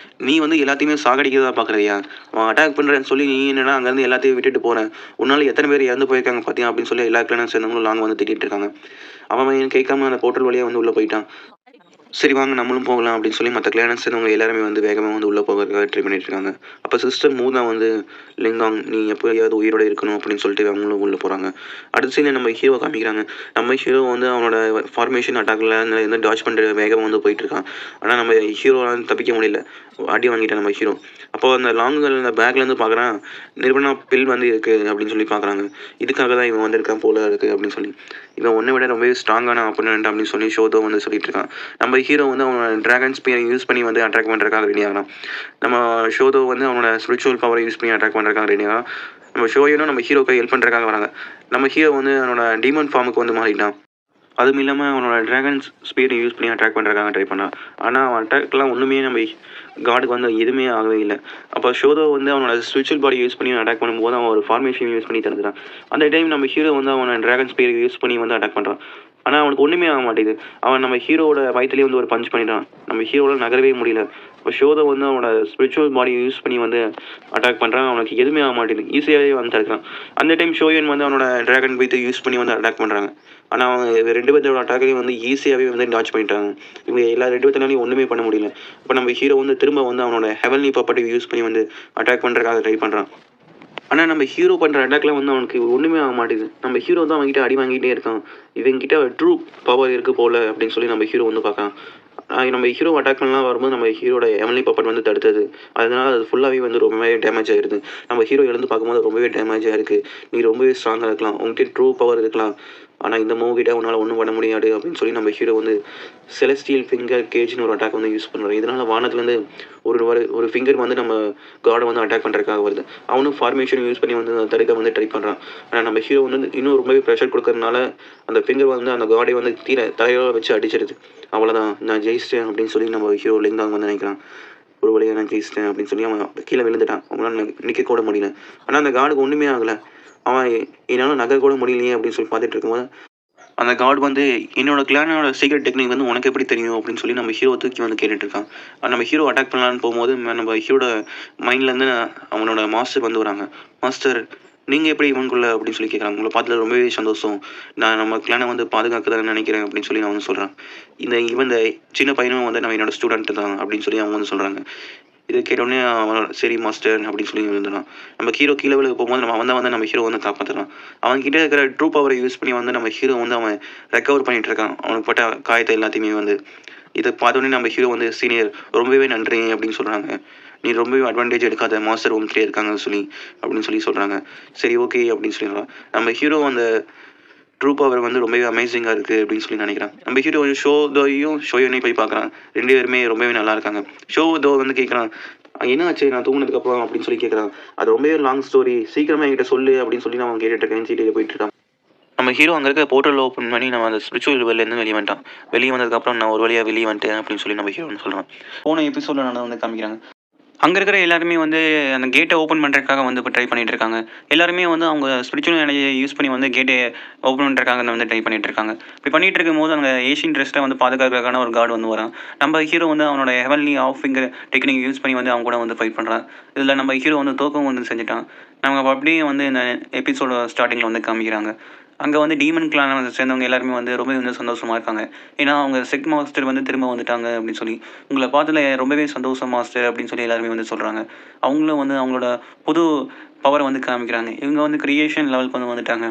நீ வந்து எல்லாத்தையுமே சாகடிக்கிறதா பார்க்குறியா? அவன் அட்டாக் பண்ணுறேன்னு சொல்லி நீ என்னன்னா அங்கேருந்து எல்லாத்தையும் விட்டுட்டு போகிறேன். உன்னால் எத்தனை பேர் இறந்து போயிருக்காங்க பார்த்தியா அப்படின்னு சொல்லி எல்லா கிளானசனுங்களும் லாங் வந்து திட்டிகிட்டு இருக்காங்க. அவன் கேட்காம அந்த போர்ட்டல் வழியாக வந்து உள்ளே போயிட்டான். சரி வாங்க நம்மளும் போகலாம் அப்படின்னு சொல்லி மற்ற கிளானஸ் அவங்க எல்லாருமே வந்து வேகமாக வந்து உள்ளே போகிறதுக்காக ட்ரை பண்ணிட்டு இருக்காங்க. அப்போ சிஸ்டர் மூதா வந்து லிங்காங் நீ எப்போயாவது உயிரோடு இருக்கணும் அப்படின்னு சொல்லிட்டு அவங்களும் உள்ளே போகிறாங்க. அடுத்த சீனை நம்ம ஹீரோ காமிக்கிறாங்க. நம்ம ஹீரோ வந்து அவனோட ஃபார்மேஷன் அட்டாக்ல வந்து டாச் பண்ணுற வேகமாக வந்து போயிட்டு இருக்கான். ஆனால் நம்ம ஹீரோவால் தப்பிக்க முடியல, அடி வாங்கிட்டான் நம்ம ஹீரோ. அப்போ அந்த லாங்குகள் அந்த பேக்லேருந்து பார்க்குறான், நிர்பனா பில் வந்து இருக்குது அப்படின்னு சொல்லி பார்க்குறாங்க. இதுக்காக தான் இவன் வந்திருக்கான் போல இருக்குது அப்படின்னு சொல்லி. இவன் ஒன்றை விட ரொம்பவே ஸ்ட்ராங்கான ஆப்போனன்ட் அப்படின்னு சொல்லி ஷோதோ வந்து சொல்லிட்டு இருக்கான். நம்ம ஹீரோ வந்து அவனோட ட்ராகன் ஸ்பியரை யூஸ் பண்ணி வந்து அட்டாக் பண்ணுறதுக்காக ரெடி ஆகலாம். நம்ம ஷோதோ வந்து அவனோட ஸ்பிரிச்சுவல் பவரை யூஸ் பண்ணி அட்டாக் பண்ணுறதுக்காக ரெடி ஆகலாம். நம்ம ஷோயனும் நம்ம ஹீரோக்கு ஹெல்ப் பண்ணுறதுக்காக வராங்க. நம்ம ஹீரோ வந்து அவனோட டீமன் ஃபார்முக்கு வந்து மாறிட்டான். அதுவும் இல்லாமல் அவனோட ட்ராகன்ஸ் ஸ்பீரை யூஸ் பண்ணி அட்டாக் பண்ணுறதுக்காக ட்ரை பண்ணான். ஆனால் அவன் அட்டாக்லாம் ஒன்றுமே நம்ம காடுக்கு வந்து எதுவுமே ஆகவே இல்லை. அப்போ ஷோதோ வந்து அவனோட ஸ்பிரிச்சுவல் பாடி யூஸ் பண்ணி அட்டாக் பண்ணும்போது அவன் ஒரு ஃபார்மேஷன் யூஸ் பண்ணி தந்துட்டான். அந்த டைம் நம்ம ஹீரோ வந்து அவனோட ட்ராகன் ஸ்பீரை யூஸ் பண்ணி வந்து அட்டாக் பண்ணுறான். ஆனால் அவனுக்கு ஒன்றுமே ஆக மாட்டேங்குது. அவன் நம்ம ஹீரோவோட வயிற்றுலேயே வந்து ஒரு பஞ்ச் பண்ணிட்டான். நம்ம ஹீரோவில் நகரவே முடியல. இப்போ ஷோதோ வந்து அவனோட ஸ்பிரிச்சுவல் பாடி யூஸ் பண்ணி வந்து அட்டாக் பண்ணுறான். அவனுக்கு எதுவுமே ஆக மாட்டேங்குது. ஈஸியாகவே வந்து தடுக்கிறான். அந்த டைம் ஷோயன் வந்து அவனோட ட்ராகன் பீத்தை யூஸ் பண்ணி வந்து அட்டாக் பண்ணுறாங்க. ஆனால் அவங்க 2 பேர்த்தோட அட்டாக்கையும் வந்து ஈஸியாகவே வந்து டாச் பண்ணிட்டாங்க. இவங்க எல்லா 2 பேர்த்தனாலையும் ஒன்றுமே பண்ண முடியல. இப்போ நம்ம ஹீரோ வந்து திரும்ப வந்து அவனோட ஹெவன்லி ப்ராப்பர்ட்டி யூஸ் பண்ணி வந்து அட்டாக் பண்ணுறதுக்காக ட்ரை பண்ணுறான். ஆனால் நம்ம ஹீரோ பண்ணுற அட்டாக்லாம் வந்து அவனுக்கு ஒன்றுமே ஆக மாட்டேங்குது. நம்ம ஹீரோ தான் அவன்கிட்ட அடி வாங்கிட்டே இருக்கான். இவங்கிட்ட ட்ரூ பவர் இருக்குது போல் அப்படின்னு சொல்லி நம்ம ஹீரோ வந்து பார்க்கலாம். நம்ம ஹீரோ அட்டாக் பண்ணலாம் வரும்போது நம்ம ஹீரோட எம்எல்ஏ பப்பட் வந்து தடுத்தது. அதனால அது ஃபுல்லாகவே வந்து ரொம்பவே டேமேஜ் ஆகிடுது. நம்ம ஹீரோ எழுந்து பார்க்கும்போது ரொம்பவே டேமேஜாக இருக்குது. நீ ரொம்பவே ஸ்ட்ராங்காக இருக்கலாம், உங்ககிட்ட ட்ரூ பவர் இருக்கலாம், ஆனால் இந்த மூவ் கிட்ட உன்னால் ஒன்றும் பண்ண முடியாது அப்படின்னு சொல்லி நம்ம ஹீரோ வந்து செலஸ்டியல் ஃபிங்கர் கேஜ்னு ஒரு அட்டாக் வந்து யூஸ் பண்ணுறாரு. இதனால் வானத்துலேருந்து ஒரு ஃபிங்கர் வந்து நம்ம காடை வந்து அட்டாக் பண்ணுறதுக்காக வருது. அவனும் ஃபார்மேஷன் யூஸ் பண்ணி வந்து தடுக்க வந்து ட்ரை பண்ணுறான். ஆனால் நம்ம ஹீரோ வந்து இன்னும் ரொம்பவே ப்ரெஷர் கொடுக்கறதுனால அந்த ஃபிங்கர் வந்து அந்த காடை வந்து தலையோட வச்சு அடிச்சிருது. அவ்வளோதான் நான் ஜெயிச்சிட்டேன் அப்படின்னு சொல்லி நம்ம ஹீரோ லிங்காங் வந்து நினைக்கிறான். ஒரு வழியாக நான் ஜெயிச்சிட்டேன் அப்படின்னு சொல்லி அவன் கீழே விழுந்துட்டான். அவனால் நிற்க கூட முடியல. ஆனால் அந்த காடுக்கு ஒன்றுமே ஆகலை. அவன் என்னால் நகர கூட முடியலையே அப்படின்னு சொல்லி பார்த்துட்டு இருக்கும்போது அந்த காட் வந்து என்னோட கிளானோட சீக்ரெட் டெக்னிக் வந்து உனக்கு எப்படி தெரியும் அப்படின்னு சொல்லி நம்ம ஹீரோ தூக்கி வந்து கேட்டுட்டு இருக்கான். நம்ம ஹீரோ அட்டாக் பண்ணலான்னு போகும்போது நம்ம ஹீரோட மைண்ட்லேருந்து அவனோட மாஸ்டர் வந்து வராங்க. மாஸ்டர் நீங்கள் எப்படி இவனுக்குள்ள அப்படின்னு சொல்லி கேட்குறாங்க. உங்களை பார்த்துல ரொம்பவே சந்தோஷம், நான் நம்ம கிளானை வந்து பாதுகாக்கதான் நினைக்கிறேன் அப்படின்னு சொல்லி நான் வந்து சொல்கிறேன். இந்த சின்ன பையனும் வந்து நம்ம என்னோட ஸ்டூடெண்ட் தான் அப்படின்னு சொல்லி அவங்க வந்து சொல்கிறாங்க. இது கேட்டோடனே அவன் சரி மாஸ்டர் அப்படின்னு சொல்லி இருந்தான். நம்ம ஹீரோ கீழே விழுக போகும்போது வந்து நம்ம ஹீரோ வந்து காப்பாற்றுறான். அவன்கிட்ட இருக்கிற ட்ரூ பவரை யூஸ் பண்ணி வந்து நம்ம ஹீரோ வந்து அவன் ரெக்கவர் பண்ணிட்டு இருக்கான். அவனுக்கு பட்ட காயத்தை எல்லாத்தையுமே வந்து இதை பார்த்தோன்னே நம்ம ஹீரோ வந்து சீனியர் ரொம்பவே நன்றி அப்படின்னு சொல்கிறாங்க. நீ ரொம்பவே அட்வான்டேஜ் எடுக்காத, மாஸ்டர் உங்ககிட்டே இருக்காங்க அப்படின்னு சொல்லி சொல்கிறாங்க. சரி ஓகே அப்படின்னு சொல்லிடுறான். நம்ம ஹீரோ அந்த ட்ரூ பவர் வந்து ரொம்பவே அமேசிங்காக இருக்குது அப்படின்னு சொல்லி நினைக்கிறான். நம்ம ஹீரோ ஷோயனையும் போய் பார்க்குறான். 2 பேருமே ரொம்பவே நல்லா இருக்காங்க. ஷோதோ வந்து கேட்குறான், என்ன ஆச்சு நான் தூங்கினதுக்கப்புறம் அப்படின்னு சொல்லி கேட்குறான். அது ரொம்பவே லாங் ஸ்டோரி, சீக்கிரமாக என்கிட்ட சொல்லு அப்படின்னு சொல்லி நான் அவன் கேட்டுட்டு இருக்கேன். சீட்டில் போயிட்டு இருக்கான். நம்ம ஹீரோ அங்கே இருக்க போர்ட்டல் ஓப்பன் பண்ணி நம்ம அந்த ஸ்பிரிச்சுவல் வேர்ல்ட்லேருந்து வெளியே வந்துட்டான். வெளியே வந்ததுக்கப்புறம் நான் ஒரு வழியாக வெளியே வந்துட்டேன் அப்படின்னு சொல்லி நம்ம ஹீரோ வந்து சொல்கிறான். போன எபிசோடில் நான் வந்து காமிக்கிறாங்க. அங்கே இருக்கிற எல்லாருமே வந்து அந்த கேட்டை ஓப்பன் பண்ணுறதுக்காக வந்து இப்போ ட்ரை பண்ணிகிட்டு இருக்காங்க. எல்லாருமே வந்து அவங்க ஸ்பிரிச்சுவல் எனர்ஜியை யூஸ் பண்ணி வந்து கேட்டை ஓப்பன் பண்ணுறதுக்காக வந்து ட்ரை பண்ணிகிட்டு இருக்காங்க. இப்படி பண்ணிகிட்டு இருக்கும்போது அங்கே ஏஷியன் ட்ரெஸ்ட்டை வந்து பாதுகாக்கிறதுக்கான ஒரு கார்டு வந்து வரான். நம்ம ஹீரோ வந்து அவனோட ஹெவன்லி ஆஃப்ங்கிற டெக்னிக் யூஸ் பண்ணி வந்து அவங்க கூட வந்து ஃபைட் பண்ணுறான். இதில் நம்ம ஹீரோ வந்து தோக்கம் வந்து செஞ்சுட்டான். நம்ம அப்படியே வந்து இந்த எபிசோட ஸ்டார்டிங்கில் வந்து காமிக்கிறாங்க. அங்கே வந்து டீமன் கிளானை வந்து சேர்ந்தவங்க எல்லாருமே வந்து ரொம்பவே வந்து சந்தோஷமாக இருக்காங்க. ஏன்னா அவங்க செக் மாஸ்டர் வந்து திரும்ப வந்துட்டாங்க அப்படின்னு சொல்லி. உங்களை பார்த்ததுல ரொம்பவே சந்தோஷம் மாஸ்டர் அப்படின்னு சொல்லி எல்லாருமே வந்து சொல்கிறாங்க. அவங்களும் வந்து அவங்களோட புது பவரை வந்து காமிக்கிறாங்க. இவங்க வந்து கிரியேஷன் லெவலுக்கு வந்து வந்துட்டாங்க.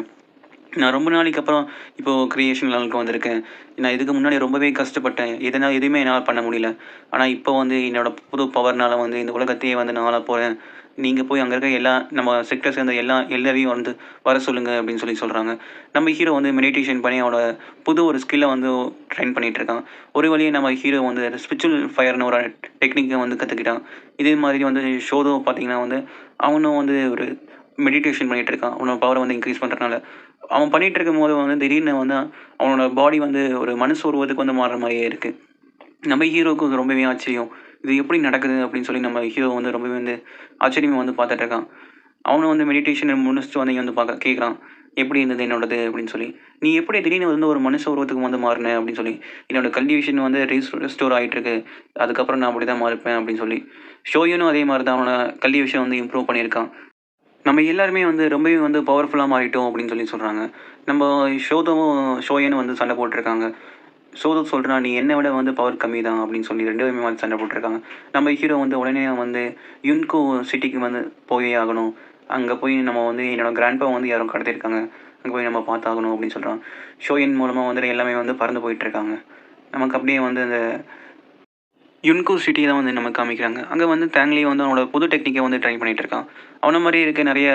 நான் ரொம்ப நாளைக்கு அப்புறம் இப்போது கிரியேஷன் லெவலுக்கு வந்திருக்கேன். நான் இதுக்கு முன்னாடி ரொம்பவே கஷ்டப்பட்டேன். எதுவுமே என்னால் பண்ண முடியல. ஆனால் இப்போ வந்து என்னோடய புது பவர்னால் வந்து இந்த உலகத்தையே வந்து நான் ஆளப் போகிறேன். நீங்கள் போய் அங்கே இருக்க எல்லா நம்ம செக்டர் சேர்ந்த எல்லாரையும் வந்து வர சொல்லுங்கள் அப்படின்னு சொல்லி சொல்கிறாங்க. நம்ம ஹீரோ வந்து மெடிடேஷன் பண்ணி அவனோட புது ஒரு ஸ்கில்லை வந்து ட்ரெயின் பண்ணிகிட்டு இருக்கான். ஒரு வழியை நம்ம ஹீரோ வந்து ஸ்பிரிச்சுவல் ஃபயர்னு ஒரு டெக்னிக்கை வந்து கற்றுக்கிட்டான். இதே மாதிரி வந்து ஷோதோ பார்த்தீங்கன்னா வந்து அவனும் வந்து ஒரு மெடிடேஷன் பண்ணிகிட்டு இருக்கான். அவனோட பவரை வந்து இன்க்ரீஸ் பண்ணுறதுனால. அவன் பண்ணிகிட்டு இருக்கும்போது வந்து திடீர்னு வந்து அவனோட பாடி வந்து ஒரு மனுஷ உருவத்துக்கு வந்து மாறுற மாதிரியே இருக்குது. நம்ம ஹீரோவுக்கு ரொம்பவே ஆச்சரியம். இது எப்படி நடக்குது அப்படின்னு சொல்லி நம்ம ஹீரோ வந்து ரொம்பவே வந்து ஆச்சரியமாக வந்து பார்த்துட்டு இருக்கான். அவனும் வந்து மெடிடேஷனை முடிச்சுட்டு வந்து இங்கே வந்து கேட்குறான். எப்படி இருந்தது என்னோடது அப்படின்னு சொல்லி. நீ எப்படி திடீர்னு வந்து ஒரு மனுஷ உருவத்துக்கு வந்து மாறின அப்படின்னு சொல்லி. என்னோட கல்டிவேஷன் வந்து ரெஸ்டோர் ஆகிட்டு இருக்கு. அதுக்கப்புறம் நான் அப்படி தான் மாறிப்பேன் அப்படின்னு சொல்லி. ஷோயனும் அதே மாதிரி தான் அவனோட கல்டிவேஷன் வந்து இம்ப்ரூவ் பண்ணியிருக்கான். நம்ம எல்லாருமே வந்து ரொம்பவே வந்து பவர்ஃபுல்லாக மாறிட்டோம் அப்படின்னு சொல்லி சொல்கிறாங்க. நம்ம ஷோயனும் வந்து சண்டை போட்டிருக்காங்க. ஷோதோ சொல்கிறான், நீ என்னை விட வந்து பவர் கம்மி தான் அப்படின்னு சொல்லி 2 பேருமே வந்து சண்டை போட்டிருக்காங்க. நம்ம ஹீரோ வந்து உடனே வந்து யுன்கோ சிட்டிக்கு வந்து போயே ஆகணும். அங்கே போய் நம்ம வந்து என்னோடய கிராண்ட்பா வந்து யாரும் கடத்திருக்காங்க. அங்கே போய் நம்ம பார்த்தாகணும் அப்படின்னு சொல்கிறான். ஷோயன் மூலமாக வந்து எல்லாமே வந்து பறந்து போயிட்டுருக்காங்க. நமக்கு அப்படியே வந்து அந்த யுன்கோ சிட்டி தான் வந்து நமக்கு காமிக்கிறாங்க. அங்கே வந்து டேங்லி வந்து அவனோட புது டெக்னிக்கை வந்து ட்ரை பண்ணிகிட்டு இருக்கான். அவனை மாதிரி இருக்க நிறைய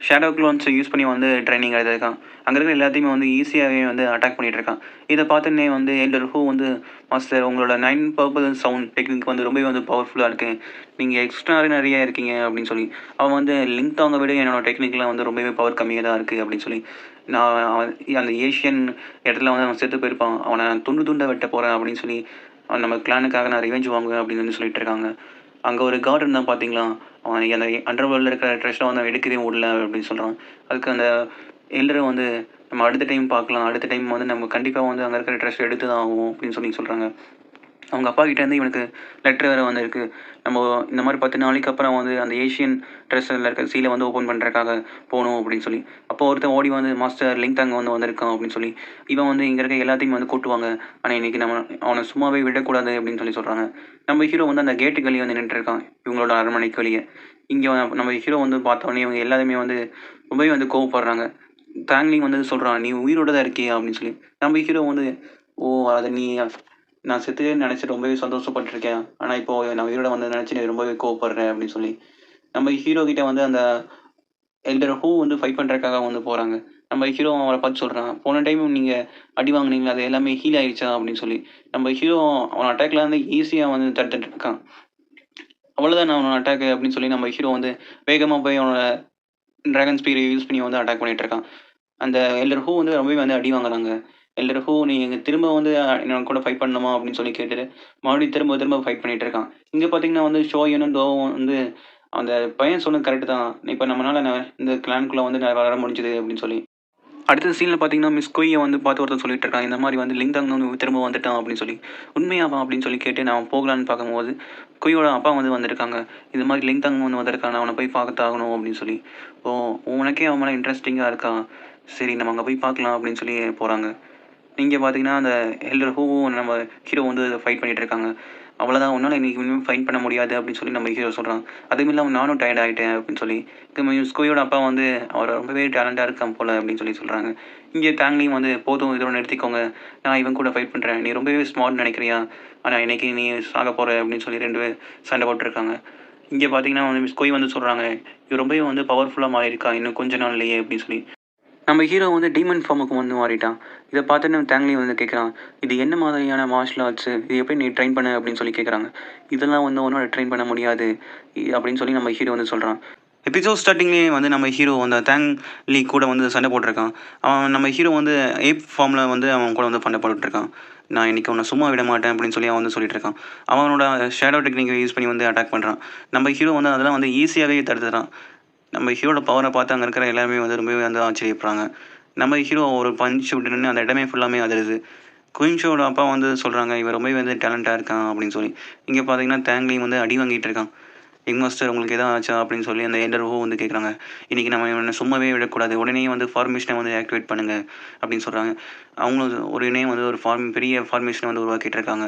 ஷேடோ க்ளோன்ஸை யூஸ் பண்ணி வந்து ட்ரைனிங் எடுத்திருக்கான். அங்கே இருக்கிற எல்லாத்தையுமே வந்து ஈஸியாகவே வந்து அட்டாக் பண்ணிகிட்டு இருக்கான். இதை பார்த்துன்னே வந்து எல்டர் ஹூ வந்து மாஸ்டர் உங்களோட 9 பர்பிள் சவுண்ட் டெக்னிக் வந்து ரொம்பவே வந்து பவர்ஃபுல்லாக இருக்குது. நீங்கள் எக்ஸ்ட்ராடினரியாக இருக்கீங்க அப்படின்னு சொல்லி. அவன் வந்து லிங்க் தாங்க விட என்னோட டெக்னிக்லாம் வந்து ரொம்பவே பவர் கம்மியாக தான் இருக்குது அப்படின்னு சொல்லி. நான் அந்த ஏஷியன் இடத்துல வந்து அவன் செத்து போயிருப்பான். அவனை துண்டு துண்டை வெட்ட போகிறேன் அப்படின்னு சொல்லி நம்ம கிளானுக்காக நான் ரிவெஞ்ச் வாங்குவேன் அப்படின்னு வந்து சொல்லிட்டு இருக்காங்க. அங்கே ஒரு கார்டு இருந்தால் பார்த்தீங்களா, அவன் அந்த அண்டர் வேர்ல்டில் இருக்கிற ட்ரெஸ்ஸை வந்து அவன் எடுக்கவே விடல அப்படின்னு சொல்கிறான். அதுக்கு அந்த எல்லரை வந்து நம்ம அடுத்த டைம் பார்க்கலாம், அடுத்த டைம் வந்து நம்ம கண்டிப்பாக வந்து அங்கே இருக்கிற ட்ரெஸ் எடுத்து தான் ஆகும் அப்படின்னு சொல்லி சொல்கிறாங்க. அவங்க அப்பா கிட்டேருந்து இவனுக்கு லெட்டர் வேறு வந்திருக்கு. நம்ம இந்த மாதிரி 10 நாளைக்கு அப்புறம் வந்து அந்த ஏஷியன் ட்ரெஸ்ஸில் இருக்க சீலை வந்து ஓப்பன் பண்ணுறதுக்காக போகணும் அப்படின்னு சொல்லி. அப்போ ஒருத்தன் ஓடி வந்து மாஸ்டர் லிங்க் தாங்க வந்து வந்திருக்கான் அப்படின்னு சொல்லி. இவன் வந்து இங்கே இருக்க எல்லாத்தையும் வந்து கூட்டுவாங்க. ஆனால் இன்றைக்கி நம்ம அவனை சும்மாவே விடக்கூடாது அப்படின்னு சொல்லி சொல்கிறாங்க. நம்ம ஹீரோ வந்து அந்த கேட்டுக்கு வெளியே வந்து நின்றுருக்கான். இவங்களோட அரண்மனைக்கு வெளியே. இங்கே நம்ம ஹீரோ வந்து பார்த்தோன்னே இவங்க எல்லாருமே வந்து ரொம்பவே வந்து கோவப்படுறாங்க. தேங்லிங் வந்து சொல்கிறான், நீ உயிரோட தான் இருக்கியா அப்படின்னு சொல்லி. நம்ம ஹீரோ வந்து ஓ அதை நீ நான் செத்துட்டேன்னு நினச்சி ரொம்பவே சந்தோஷப்பட்டுருக்கேன். ஆனால் இப்போது நான் உயிரோட வந்து நினச்சி நீ ரொம்பவே கோவப்படுறேன் அப்படின்னு சொல்லி. நம்ம ஹீரோ கிட்ட வந்து அந்த எல்டர் ஹூ வந்து ஃபைட் பண்ணுறதுக்காக வந்து போகிறாங்க. நம்ம ஹீரோ அவரை பார்த்து சொல்கிறான், போன டைம் நீங்கள் அடி வாங்குனீங்களா அது எல்லாமே ஹீல் ஆகிடுச்சா அப்படின்னு சொல்லி. நம்ம ஹீரோ அவன் அட்டாக்ல வந்து ஈஸியாக வந்து தடுத்துட்டு இருக்கான். அவ்வளோதான் அவனோட அட்டாக்கு அப்படின்னு சொல்லி நம்ம ஹீரோ வந்து வேகமாக போய் அவனோட ட்ராகன் ஸ்பீரை யூஸ் பண்ணி வந்து அட்டாக் பண்ணிகிட்டு இருக்கான். அந்த எல்டர் ஹூ வந்து ரொம்பவே வந்து அடி வாங்குறாங்க. எல்டர் ஹூ நீங்கள் திரும்ப வந்து என்னோட கூட ஃபைட் பண்ணணுமா அப்படின்னு சொல்லி கேட்டுட்டு மறுபடியும் திரும்ப திரும்ப ஃபைட் பண்ணிகிட்டு இருக்கான். இங்கே பார்த்தீங்கன்னா வந்து ஷோயனும் தோவும் வந்து அந்த பையன் சொன்னது கரெக்டு தான். இப்போ நம்மளால் இந்த கிளானுக்குள்ளே வந்து வர முடிஞ்சுது அப்படின்னு சொல்லி. அடுத்த சீனில் பார்த்தீங்கன்னா மிஸ் கொய்யை வந்து பார்த்து ஒருத்தர் சொல்லிட்டு இருக்கான், இந்த மாதிரி வந்து லிங்க் தாங்க வந்து திரும்ப வந்துட்டான் அப்படின்னு சொல்லி. உண்மையாவா அப்படின்னு சொல்லி கேட்டு நான் போகலான்னு பார்க்கும்போது கொய்யோட அப்பா வந்து வந்திருக்காங்க. இது மாதிரி லிங்க் தாங்க வந்து வந்திருக்கான், அவனை போய் பார்த்தாகணும் அப்படின்னு சொல்லி. ஓ உனக்கே அவன் மேலே இன்ட்ரெஸ்டிங்காக இருக்கா, சரி நம்ம அங்கே போய் பார்க்கலாம் அப்படின்னு சொல்லி போகிறாங்க. இங்கே பார்த்தீங்கன்னா அந்த எல்டர் ஹூவும் நம்ம ஹீரோ வந்து ஃபைட் பண்ணிகிட்டு இருக்காங்க. அவ்வளோதான் உன்னால் இன்றைக்கி இன்னும் ஃபைட் பண்ண முடியாது அப்படின்னு சொல்லி நம்ம ஹீரோ சொல்கிறான். அதுவும் இல்லாமல் நானும் டயர்ட் ஆகிட்டேன் அப்படின்னு சொல்லி. ஸ்கோயோட அப்பா வந்து அவர் ரொம்பவே டேலண்டாக இருக்கான் போல் அப்படின்னு சொல்லி சொல்கிறாங்க. இங்கே டேங்லையும் வந்து போதும் இதோட நிறுத்திக்கோங்க, நான் இவன் கூட ஃபைட் பண்ணுறேன், நீ ரொம்பவே ஸ்மார்ட் நினைக்கிறியா, ஆனால் இன்றைக்கி நீ சாக போகிற அப்படின்னு சொல்லி 2 பேர் சண்டை போட்டுருக்காங்க. இங்கே பார்த்தீங்கன்னா வந்து மிஸ் கொய் வந்து சொல்கிறாங்க, இது ரொம்பவே வந்து பவர்ஃபுல்லாக மாறியிருக்கா இன்னும் கொஞ்ச நாள்லையே அப்படின்னு சொல்லி. நம்ம ஹீரோ வந்து டீமன் ஃபார்முக்கு வந்து மாறிட்டான். இதை பார்த்துட்டு டேங்லி வந்து கேட்குறான், இது என்ன மாதிரியான மார்ஷல் ஆர்ட்ஸு, இது எப்படி நீ ட்ரெயின் பண்ண அப்படின்னு சொல்லி கேட்குறாங்க. இதெல்லாம் வந்து ஒன்றும் ட்ரெயின் பண்ண முடியாது அப்படின்னு சொல்லி நம்ம ஹீரோ வந்து சொல்கிறான். எபிசோட் ஸ்டார்டிங்லேயே வந்து நம்ம ஹீரோ அந்த தேங் லீ கூட வந்து சண்டை போட்டிருக்கான். அவன் நம்ம ஹீரோ வந்து ஏப் ஃபார்மில் வந்து அவன் கூட வந்து சண்டை போட்டுட்ருக்கான். நான் இன்றைக்கி அவனை சும்மா விட மாட்டேன் அப்படின்னு சொல்லி அவன் வந்து சொல்லிட்டு இருக்கான். அவனோட ஷேடோ டெக்னிக்கை யூஸ் பண்ணி வந்து அட்டாக் பண்ணுறான். நம்ம ஹீரோ வந்து அதெல்லாம் வந்து ஈஸியாகவே தடுத்துறான். நம்ம ஹீரோட பவரை பார்த்து அங்கே இருக்கிற எல்லாருமே வந்து ரொம்பவே வந்து ஆச்சரியப்படுறாங்க. நம்ம ஹீரோ ஒரு பஞ்ச் விட்டுன்னு அந்த இடமே ஃபுல்லாமே அதிருது. குயின்ஷோட அப்பா வந்து சொல்கிறாங்க, இவன் ரொம்பவே வந்து டேலண்டாக இருக்கான் அப்படின்னு சொல்லி. இங்கே பார்த்தீங்கன்னா தேங்க்லியும் வந்து அடி வாங்கிட்டு இருக்கான். யங் மாஸ்டர் உங்களுக்கு எதாவது ஆச்சா அப்படின்னு சொல்லி அந்த எல்டர் ஹூ வந்து கேட்குறாங்க. இன்றைக்கி நம்ம இவனை சும்மாவே விடக்கூடாது, உடனே வந்து ஃபார்மேஷனை வந்து ஆக்டிவேட் பண்ணுங்கள் அப்படின்னு சொல்கிறாங்க. அவங்களும் உடனே வந்து ஒரு பெரிய ஃபார்மேஷனை வந்து உருவாக்கிட்டு இருக்காங்க.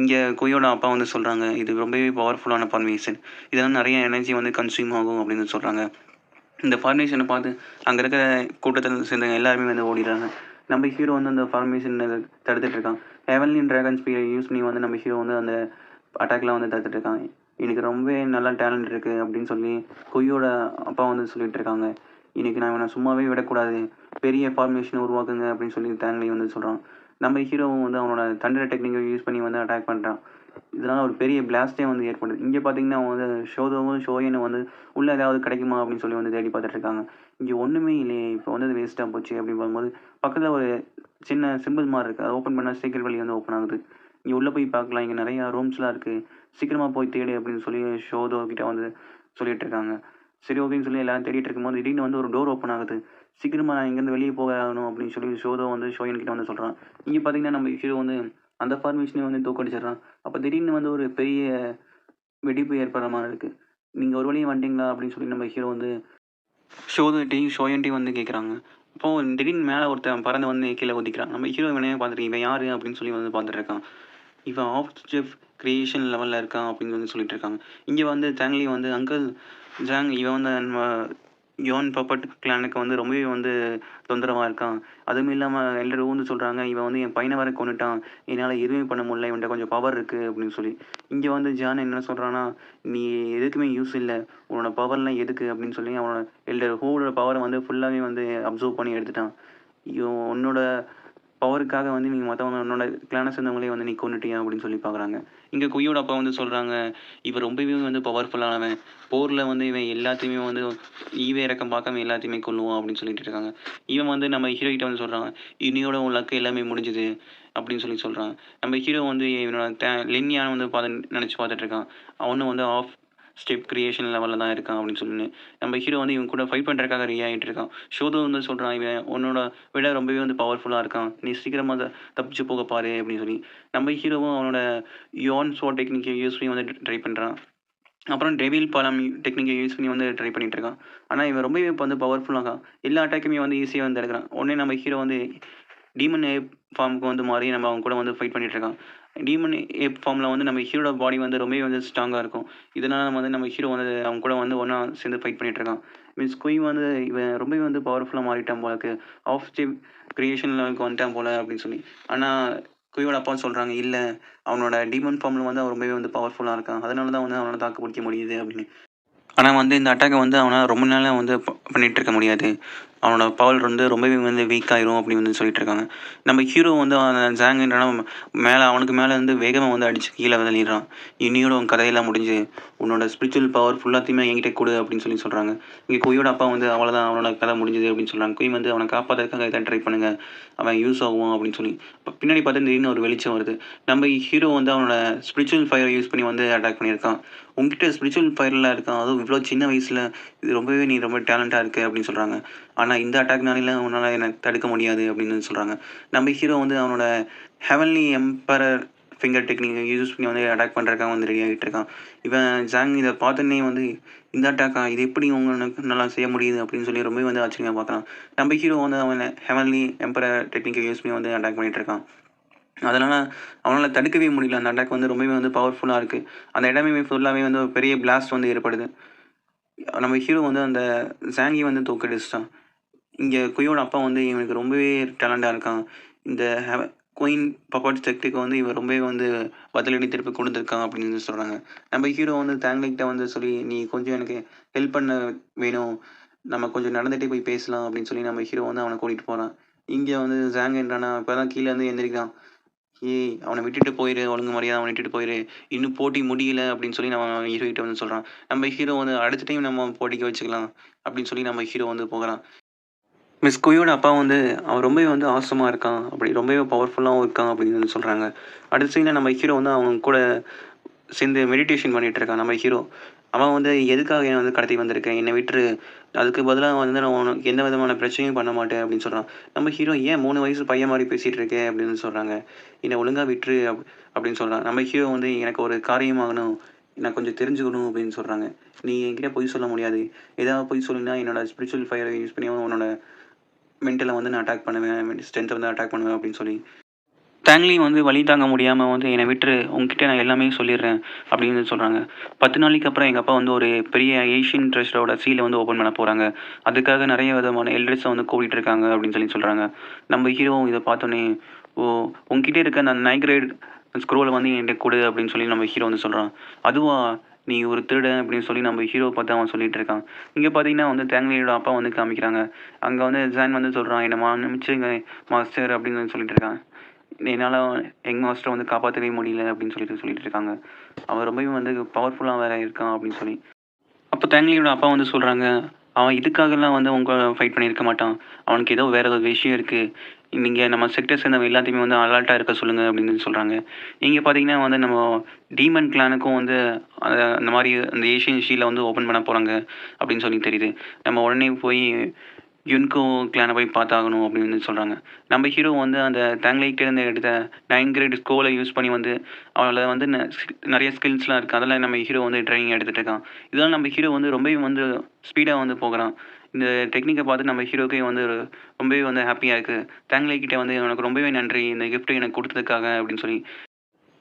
இங்கே குயோட அப்பா வந்து சொல்கிறாங்க, இது ரொம்பவே பவர்ஃபுல்லான ஃபார்மேஷன், இதெல்லாம் நிறைய எனர்ஜி வந்து கன்சியூம் ஆகும் அப்படின்னு சொல்கிறாங்க. இந்த ஃபார்மேஷனை பார்த்து அங்கே இருக்கிற கூட்டத்தில் சேர்ந்த எல்லாருமே வந்து ஓடிடுறாங்க. நம்ம ஹீரோ வந்து அந்த ஃபார்மேஷனை தடுத்துட்டு இருக்கான். ஹெவன்லி ட்ராகன் ஸ்பீரை யூஸ் பண்ணி வந்து நம்ம ஹீரோ வந்து அந்த அட்டாக்லாம் வந்து தடுத்துட்டு இருக்கான். எனக்கு ரொம்பவே நல்லா டேலண்ட் இருக்குது அப்படின்னு சொல்லி கொய்யோட அப்பா வந்து சொல்லிட்டு இருக்காங்க. இன்றைக்கி நான் இவனை சும்மாவே விடக்கூடாது, பெரிய ஃபார்மேஷனை உருவாக்குங்க அப்படின்னு சொல்லி தேங்க்லி வந்து சொல்கிறான். நம்ம ஹீரோவும் வந்து அவனோட தண்டர் டெக்னிக்கை யூஸ் பண்ணி வந்து அட்டாக் பண்ணுறான். இதனால் ஒரு பெரிய பிளாஸ்டே வந்து ஏற்படுது. இங்கே பார்த்தீங்கன்னா அவங்க வந்து ஷோதோவும் ஷோயனும் வந்து உள்ளே ஏதாவது கிடைக்குமா அப்படின்னு சொல்லி வந்து தேடி பார்த்துட்ருக்காங்க. இங்கே ஒன்றுமே இல்லையே, இப்போ வந்து அது வேஸ்ட்டாக போச்சு அப்படின்னு பார்க்கும்போது பக்கத்தில் ஒரு சின்ன சிம்பிள் மாதிரி இருக்குது. அதை ஓப்பன் பண்ணால் சீக்கிரம் வழி வந்து ஓப்பன் ஆகுது. இங்கே உள்ளே போய் பார்க்கலாம், இங்கே நிறையா ரூம்ஸ்லாம் இருக்குது, சீக்கிரமாக போய் தேடு அப்படின்னு சொல்லி ஷோதோ கிட்ட வந்து சொல்லிட்டு இருக்காங்க. சரி ஓகேன்னு சொல்லி எல்லாம் தேடிட்டு இருக்கும்போது திடீர்னு வந்து ஒரு டோர் ஓப்பன் ஆகுது. சீக்கிரமாக நான் இங்கேருந்து வெளியே போக ஆகணும் அப்படின்னு சொல்லி ஷோதோ வந்து ஷோயன் கிட்ட வந்து சொல்கிறான். இங்கே பார்த்தீங்கன்னா நம்ம ஹீரோ வந்து அந்த ஃபார்மேஷனையும் வந்து தோக்கடிச்சிடுறான். அப்போ திடீர்னு வந்து ஒரு பெரிய வெடிப்பு ஏற்படுற மாதிரி இருக்குது. நீங்கள் ஒரு வழியாக வந்துட்டீங்களா அப்படின்னு சொல்லி நம்ம ஹீரோ வந்து ஷோதோட்டையும் ஷோயன்ட்டையும் வந்து கேட்குறாங்க. அப்போது திடீர்னு மேலே ஒருத்தன் பறந்து வந்து கீழே ஒதிக்கிறான். நம்ம ஹீரோ இவனே பார்த்துட்டு இவன் யார் அப்படின்னு சொல்லி வந்து பார்த்துட்டு இருக்கான். இவன் ஆஃப் ஸ்டெப் கிரியேஷன் லெவலில் இருக்கான் அப்படின்னு வந்து சொல்லிட்டு இருக்காங்க. இங்கே வந்து தேங்லி வந்து அங்கிள் ஜாங் இவன் வந்து நம்ம யோன் பப்பட் கிளானுக்கு வந்து ரொம்பவே வந்து தொந்தரவாக இருக்கான். அதுவும் இல்லாமல் எல்லோரும் வந்து சொல்கிறாங்க, இவன் வந்து என் பையனை வரை கொண்டுட்டான், என்னால் எதுவுமே பண்ண முடியல, இவன்கிட்ட கொஞ்சம் பவர் இருக்குது அப்படின்னு சொல்லி. இங்கே வந்து ஜான் என்ன சொல்கிறான்னா, நீ எதுக்குமே யூஸ் இல்லை, உன்னோட பவர்லாம் எதுக்கு அப்படின்னு சொல்லி அவனோட எல்டர் ஹூவோட பவரை வந்து ஃபுல்லாகவே வந்து அப்சர்வ் பண்ணி எடுத்துட்டான். உன்னோட பவருக்காக வந்து நீ மற்றவங்க உன்னோட கிளானை சேர்ந்தவங்களே வந்து நீ கொண்டுட்டியா அப்படின்னு சொல்லி பார்க்குறாங்க. இங்கே குய்யோட அப்பா வந்து சொல்கிறாங்க, இவன் ரொம்பவே வந்து பவர்ஃபுல்லானவன், போரில் வந்து இவன் எல்லாத்தையுமே வந்து ஈவே இறக்கம் பார்க்காம எல்லாத்தையுமே கொல்லுவான் அப்படின்னு சொல்லிட்டு இருக்காங்க. இவன் வந்து நம்ம ஹீரோ கிட்ட வந்து சொல்கிறாங்க, இன்னையோட உன் லக்கு எல்லாமே முடிஞ்சுது அப்படின்னு சொல்லி சொல்கிறான். நம்ம ஹீரோ வந்து இவனோட லின்யான்னு வந்து நினச்சி பார்த்துட்டு இருக்கான். அவனும் வந்து ஆஃப் ஸ்டெப் கிரியேஷன் லெவலில் தான் இருக்கான் அப்படின்னு சொல்லி நம்ம ஹீரோ வந்து இவன் கூட ஃபைட் பண்ணுறதுக்காக ரெடி ஆகிட்டு இருக்கான். ஷோதோ வந்து சொல்கிறான், இவன் உன்னோட விட ரொம்பவே வந்து பவர்ஃபுல்லாக இருக்கான், நீ சீக்கிரமாக தப்பிச்சு போக பாரு அப்படின்னு சொல்லி. நம்ம ஹீரோவும் அவனோட யோன் ஸ்வோ டெக்னிக்கை யூஸ் பண்ணி வந்து ட்ரை பண்ணுறான். அப்புறம் டெவில் பாலம் டெக்னிக்கை யூஸ் பண்ணி வந்து ட்ரை பண்ணிட்டு இருக்கான். ஆனால் இவன் ரொம்பவே இப்போ வந்து பவர்ஃபுல்லாக எல்லா அட்டாக்குமே வந்து ஈஸியாக வந்து எடுக்கிறான். உடனே நம்ம ஹீரோ வந்து டீமன் ஏப் ஃபார்முக்கு வந்து மாறி நம்ம அவங்க கூட வந்து ஃபைட் பண்ணிட்டு இருக்கான். டீமன் ஏப் ஃபார்மில் வந்து நம்ம ஹீரோட பாடி வந்து ரொம்பவே வந்து ஸ்ட்ராங்காக இருக்கும். இதனால் வந்து நம்ம ஹீரோ வந்து அவங்க கூட வந்து ஒன்றா சேர்ந்து ஃபைட் பண்ணிட்டு இருக்கான். மீன்ஸ் குயின் வந்து இவன் ரொம்பவே வந்து பவர்ஃபுல்லாக மாறிட்டான் போலக்கு, ஆஃப் ஸ்டெப் கிரியேஷன் லெவலுக்கு வந்துட்டான் போல அப்படின்னு சொல்லி. ஆனால் குயோட அப்பா சொல்கிறாங்க, இல்லை அவனோட டீமன் ஃபார்மில் வந்து அவன் ரொம்பவே வந்து பவர்ஃபுல்லாக இருக்கான், அதனால தான் வந்து அவனை தாக்கு பிடிக்க முடியுது அப்படின்னு. ஆனால் வந்து இந்த அட்டாக்கை வந்து அவனால் ரொம்ப நாளாக வந்து பண்ணிகிட்டு இருக்க முடியாது, அவனோட பவர் வந்து ரொம்பவே வந்து வீக் ஆயிரும் அப்படின்னு வந்து சொல்லிட்டு இருக்காங்க. நம்ம ஹீரோ வந்து அவன் ஜாங்குன்றனா மேலே அவனுக்கு மேலே வந்து வேகமாக வந்து அடித்து கீழே தள்ளிடுறான். இன்னியோட உன் கதையெல்லாம் முடிஞ்சு, உன்னோட ஸ்பிரிச்சுவல் பவர் ஃபுல்லாத்தையுமே என்கிட்ட கொடு அப்படின்னு சொல்லி சொல்கிறாங்க. இங்கே குயோட அப்பா வந்து அவ்வளோதான், அவனோட கதை முடிஞ்சது அப்படின்னு சொல்கிறாங்க. குயின் வந்து அவனை காப்பாற்றுறதுக்காக எதாவது ட்ரை பண்ணுங்கள், அவன் யூஸ் ஆகும் அப்படின்னு சொல்லி. இப்போ பின்னாடி பார்த்தா திடீர்னு ஒரு வெளிச்சம் வருது. நம்ம ஹீரோ வந்து அவனோட ஸ்பிரிச்சுவல் ஃபயரை யூஸ் பண்ணி வந்து அட்டாக் பண்ணியிருக்கான். உங்ககிட்ட ஸ்பிரிச்சுவல் ஃபயர்லாம் இருக்கான், அதுவும் இவ்வளோ சின்ன வயசில், இது ரொம்பவே நீ ரொம்ப டேலண்ட்டாக இருக்குது அப்படின்னு சொல்கிறாங்க. ஆனால் இந்த அட்டாக்னால அவனால் என்னை தடுக்க முடியாது அப்படின்னு சொல்கிறாங்க. நம்ம ஹீரோ வந்து அவனோட ஹெவன்லி எம்பரர் ஃபிங்கர் டெக்னிக்கை யூஸ் பண்ணி வந்து அட்டாக் பண்ணுறதுக்காக வந்து ரெடி ஆகிட்டு இருக்கான். இவன் ஜாங் இதை பார்த்தோன்னே வந்து இந்த அட்டாக்கா, இது எப்படி உங்களுக்கு நல்லா செய்ய முடியுது அப்படின்னு சொல்லி ரொம்பவே வந்து ஆச்சரியமாக பார்க்குறான். நம்ம ஹீரோ வந்து அவன் ஹெவன்லி எம்பரர் டெக்னிக்கை யூஸ் பண்ணி வந்து அட்டாக் பண்ணிகிட்டு இருக்கான். அதனால் அவனால் தடுக்கவே முடியல. அந்த அட்டாக் வந்து ரொம்பவே வந்து பவர்ஃபுல்லாக இருக்குது. அந்த இடமே ஃபுல்லாகவே வந்து ஒரு பெரிய பிளாஸ்ட் வந்து ஏற்படுது. நம்ம ஹீரோ வந்து அந்த ஜாங்கி வந்து தோக்கடிச்சிட்டான். இங்கே குயினோட அப்பா வந்து இவனுக்கு ரொம்பவே டேலண்டாக இருக்கான், இந்த குயின் பப்பாட் டெக்னிக்கை வந்து இவன் ரொம்பவே வந்து பதிலடி திருப்பி கொடுத்துருக்கான் அப்படின்னு சொல்கிறாங்க. நம்ம ஹீரோ வந்து தேங்க்லிக்கிட்ட வந்து சொல்லி, நீ கொஞ்சம் எனக்கு ஹெல்ப் பண்ண வேணும், நம்ம கொஞ்சம் நடந்துகிட்டே போய் பேசலாம் அப்படின்னு சொல்லி நம்ம ஹீரோ வந்து அவனை கூட்டிகிட்டு போகிறான். இங்கே வந்து ஜாங் என்றானா இப்போ தான் கீழே வந்து எந்திரிக்கான். "ஏய் அவன விட்டுட்டு போயிரு, ஒழுங்கு மரியாதை அவன விட்டுட்டு போயிரு. இன்னும் போட்டி முடியல" அப்படின்னு சொல்லி நம்ம ஹீரோ கிட்ட வந்து சொல்றான். நம்ம ஹீரோ வந்து அடுத்த டைம் நம்ம போட்டிக்கு வச்சுக்கலாம் அப்படின்னு சொல்லி நம்ம ஹீரோ வந்து போகறான். மிஸ் குயியோட அப்பா வந்து அவன் ரொம்பவே வந்து ஆசமா இருக்கான். அப்படி ரொம்பவே பவர்ஃபுல்லாவும் இருக்கான் அப்படின்னு வந்து சொல்றாங்க. அடுத்த சீன்ல நம்ம ஹீரோ வந்து அவங்க கூட சேர்ந்து மெடிடேஷன் பண்ணிட்டு இருக்கான் நம்ம ஹீரோ. அவன் வந்து எதுக்காக என்ன வந்து கடத்தி வந்திருக்க? என்ன விட்டுரு. அதுக்கு பதிலா வந்து நான் உனக்கு எந்த விதமான பிரச்சனையும் பண்ண மாட்டேன் அப்படின்னு சொல்றான். நம்ம ஹீரோ ஏன் 3 வயசு பையன் மாரி பேசிட்டு இருக்க? அப்படின்னு சொல்றாங்க. என்ன ஒழுங்கா விட்டுரு அப்படின்னு சொல்றான். நம்ம ஹீரோ வந்து எனக்கு ஒரு காரியம் ஆகணும். நான் கொஞ்சம் தெரிஞ்சுக்கணும் அப்படின்னு சொல்றாங்க. நீ என்கிட்ட பொய் சொல்ல முடியாது. ஏதாவது பொய் சொல்லினா என்னோட ஸ்பிரிச்சுவல் ஃபயரை யூஸ் பண்ணி உன்னோட மென்டல வந்து நான் அட்டாக் பண்ணுவேன். ஸ்ட்ரென்த்த வந்து அட்டாக் பண்ணுவேன் அப்படின்னு சொல்லி. ஸ்டான்லி வந்து வலி தாங்க முடியாம வந்து என்னை விட்டுரு. உன்கிட்ட நான் எல்லாமே சொல்லிடுறேன் அப்படின்னு சொல்றாங்க. 10 நாளைக்கு அப்புறம் எங்க அப்பா வந்து ஒரு பெரிய ஏஷியன் ட்ரெஷரோட சீல வந்து ஓப்பன் பண்ண போறாங்க. அதுக்காக நிறைய விதமான எல்டர்ஸ வந்து கூட்டிட்டு இருக்காங்க அப்படின்னு சொல்லி சொல்றாங்க. நம்ம ஹீரோவும் இத பார்த்தோனே, "ஓ! உன்கிட்ட இருக்க அந்த நைக்ரேட் ஸ்க்ரோல வந்து என்கிட்ட குடு" அப்படின்னு சொல்லி நம்ம ஹீரோ வந்து சொல்றான். "அதுவா? நீ ஒரு திருடன்" அப்படின்னு சொல்லி நம்ம ஹீரோவ பார்த்து அவன் சொல்லிட்டு இருக்கான். இங்க பார்த்தீங்கன்னா வந்து தேங்லியோட அப்பா வந்து காமிக்கிறாங்க. அங்க வந்து ஜான் வந்து சொல்றான், "என்ன மன்னிச்சிடுங்க மாஸ்டர்" அப்படின்னு வந்து சொல்லிட்டு இருக்கான். என்னால யங் மாஸ்டர வந்து காப்பாத்தவே முடியல அப்படின்னு சொல்லிட்டு இருக்காங்க. அவன் ரொம்பவே வந்து பவர்ஃபுல்லா வேற இருக்கான் அப்படின்னு சொல்லி. அப்ப தேங்லியோட அப்பா வந்து சொல்றாங்க, "அவன் இதுக்காகலாம் வந்து உங்க ஃபைட் பண்ணியிருக்க மாட்டான். அவனுக்கு ஏதோ வேற ஒரு விஷயம் இருக்கு. நீங்க நம்ம செக்டர் சேர்ந்தவங்க எல்லாத்தையுமே வந்து அலர்ட்டா இருக்க சொல்லுங்க" அப்படின்னு சொல்றாங்க. இங்க பார்த்தீங்கன்னா வந்து நம்ம டீமன் கிளானுக்கும் வந்து அந்த மாரி அந்த ஏஷியன் ஷீல்ட வந்து ஓப்பன் பண்ண போறாங்க அப்படின்னு சொல்லி தெரியுது. நம்ம உடனே போய் யுன்கோ கிளான போய் பார்த்தாகணும் அப்படின்னு சொல்றாங்க. நம்ம ஹீரோ வந்து அந்த தேங்லைக்கிட்டேருந்து எடுத்த 9 கிரேட் ஸ்கோல யூஸ் பண்ணி வந்து அவல வந்து நெறைய ஸ்கில்ஸ்லாம் இருக்கு. அதெல்லாம் நம்ம ஹீரோ வந்து ட்ரெய்னிங் எடுத்துட்டு இருக்கான். இதெல்லாம் நம்ம ஹீரோ வந்து ரொம்பவே வந்து ஸ்பீடா வந்து போகுறான். இந்த டெக்னிக்க பார்த்து நம்ம ஹீரோக்கே வந்து ரொம்பவே வந்து ஹேப்பியா இருக்கு. தேங்லை கிட்ட வந்து "உனக்கு ரொம்பவே நன்றி. இந்த கிஃப்ட்ட எனக்கு குடுத்ததுக்காக" அப்படின்னு சொல்லி.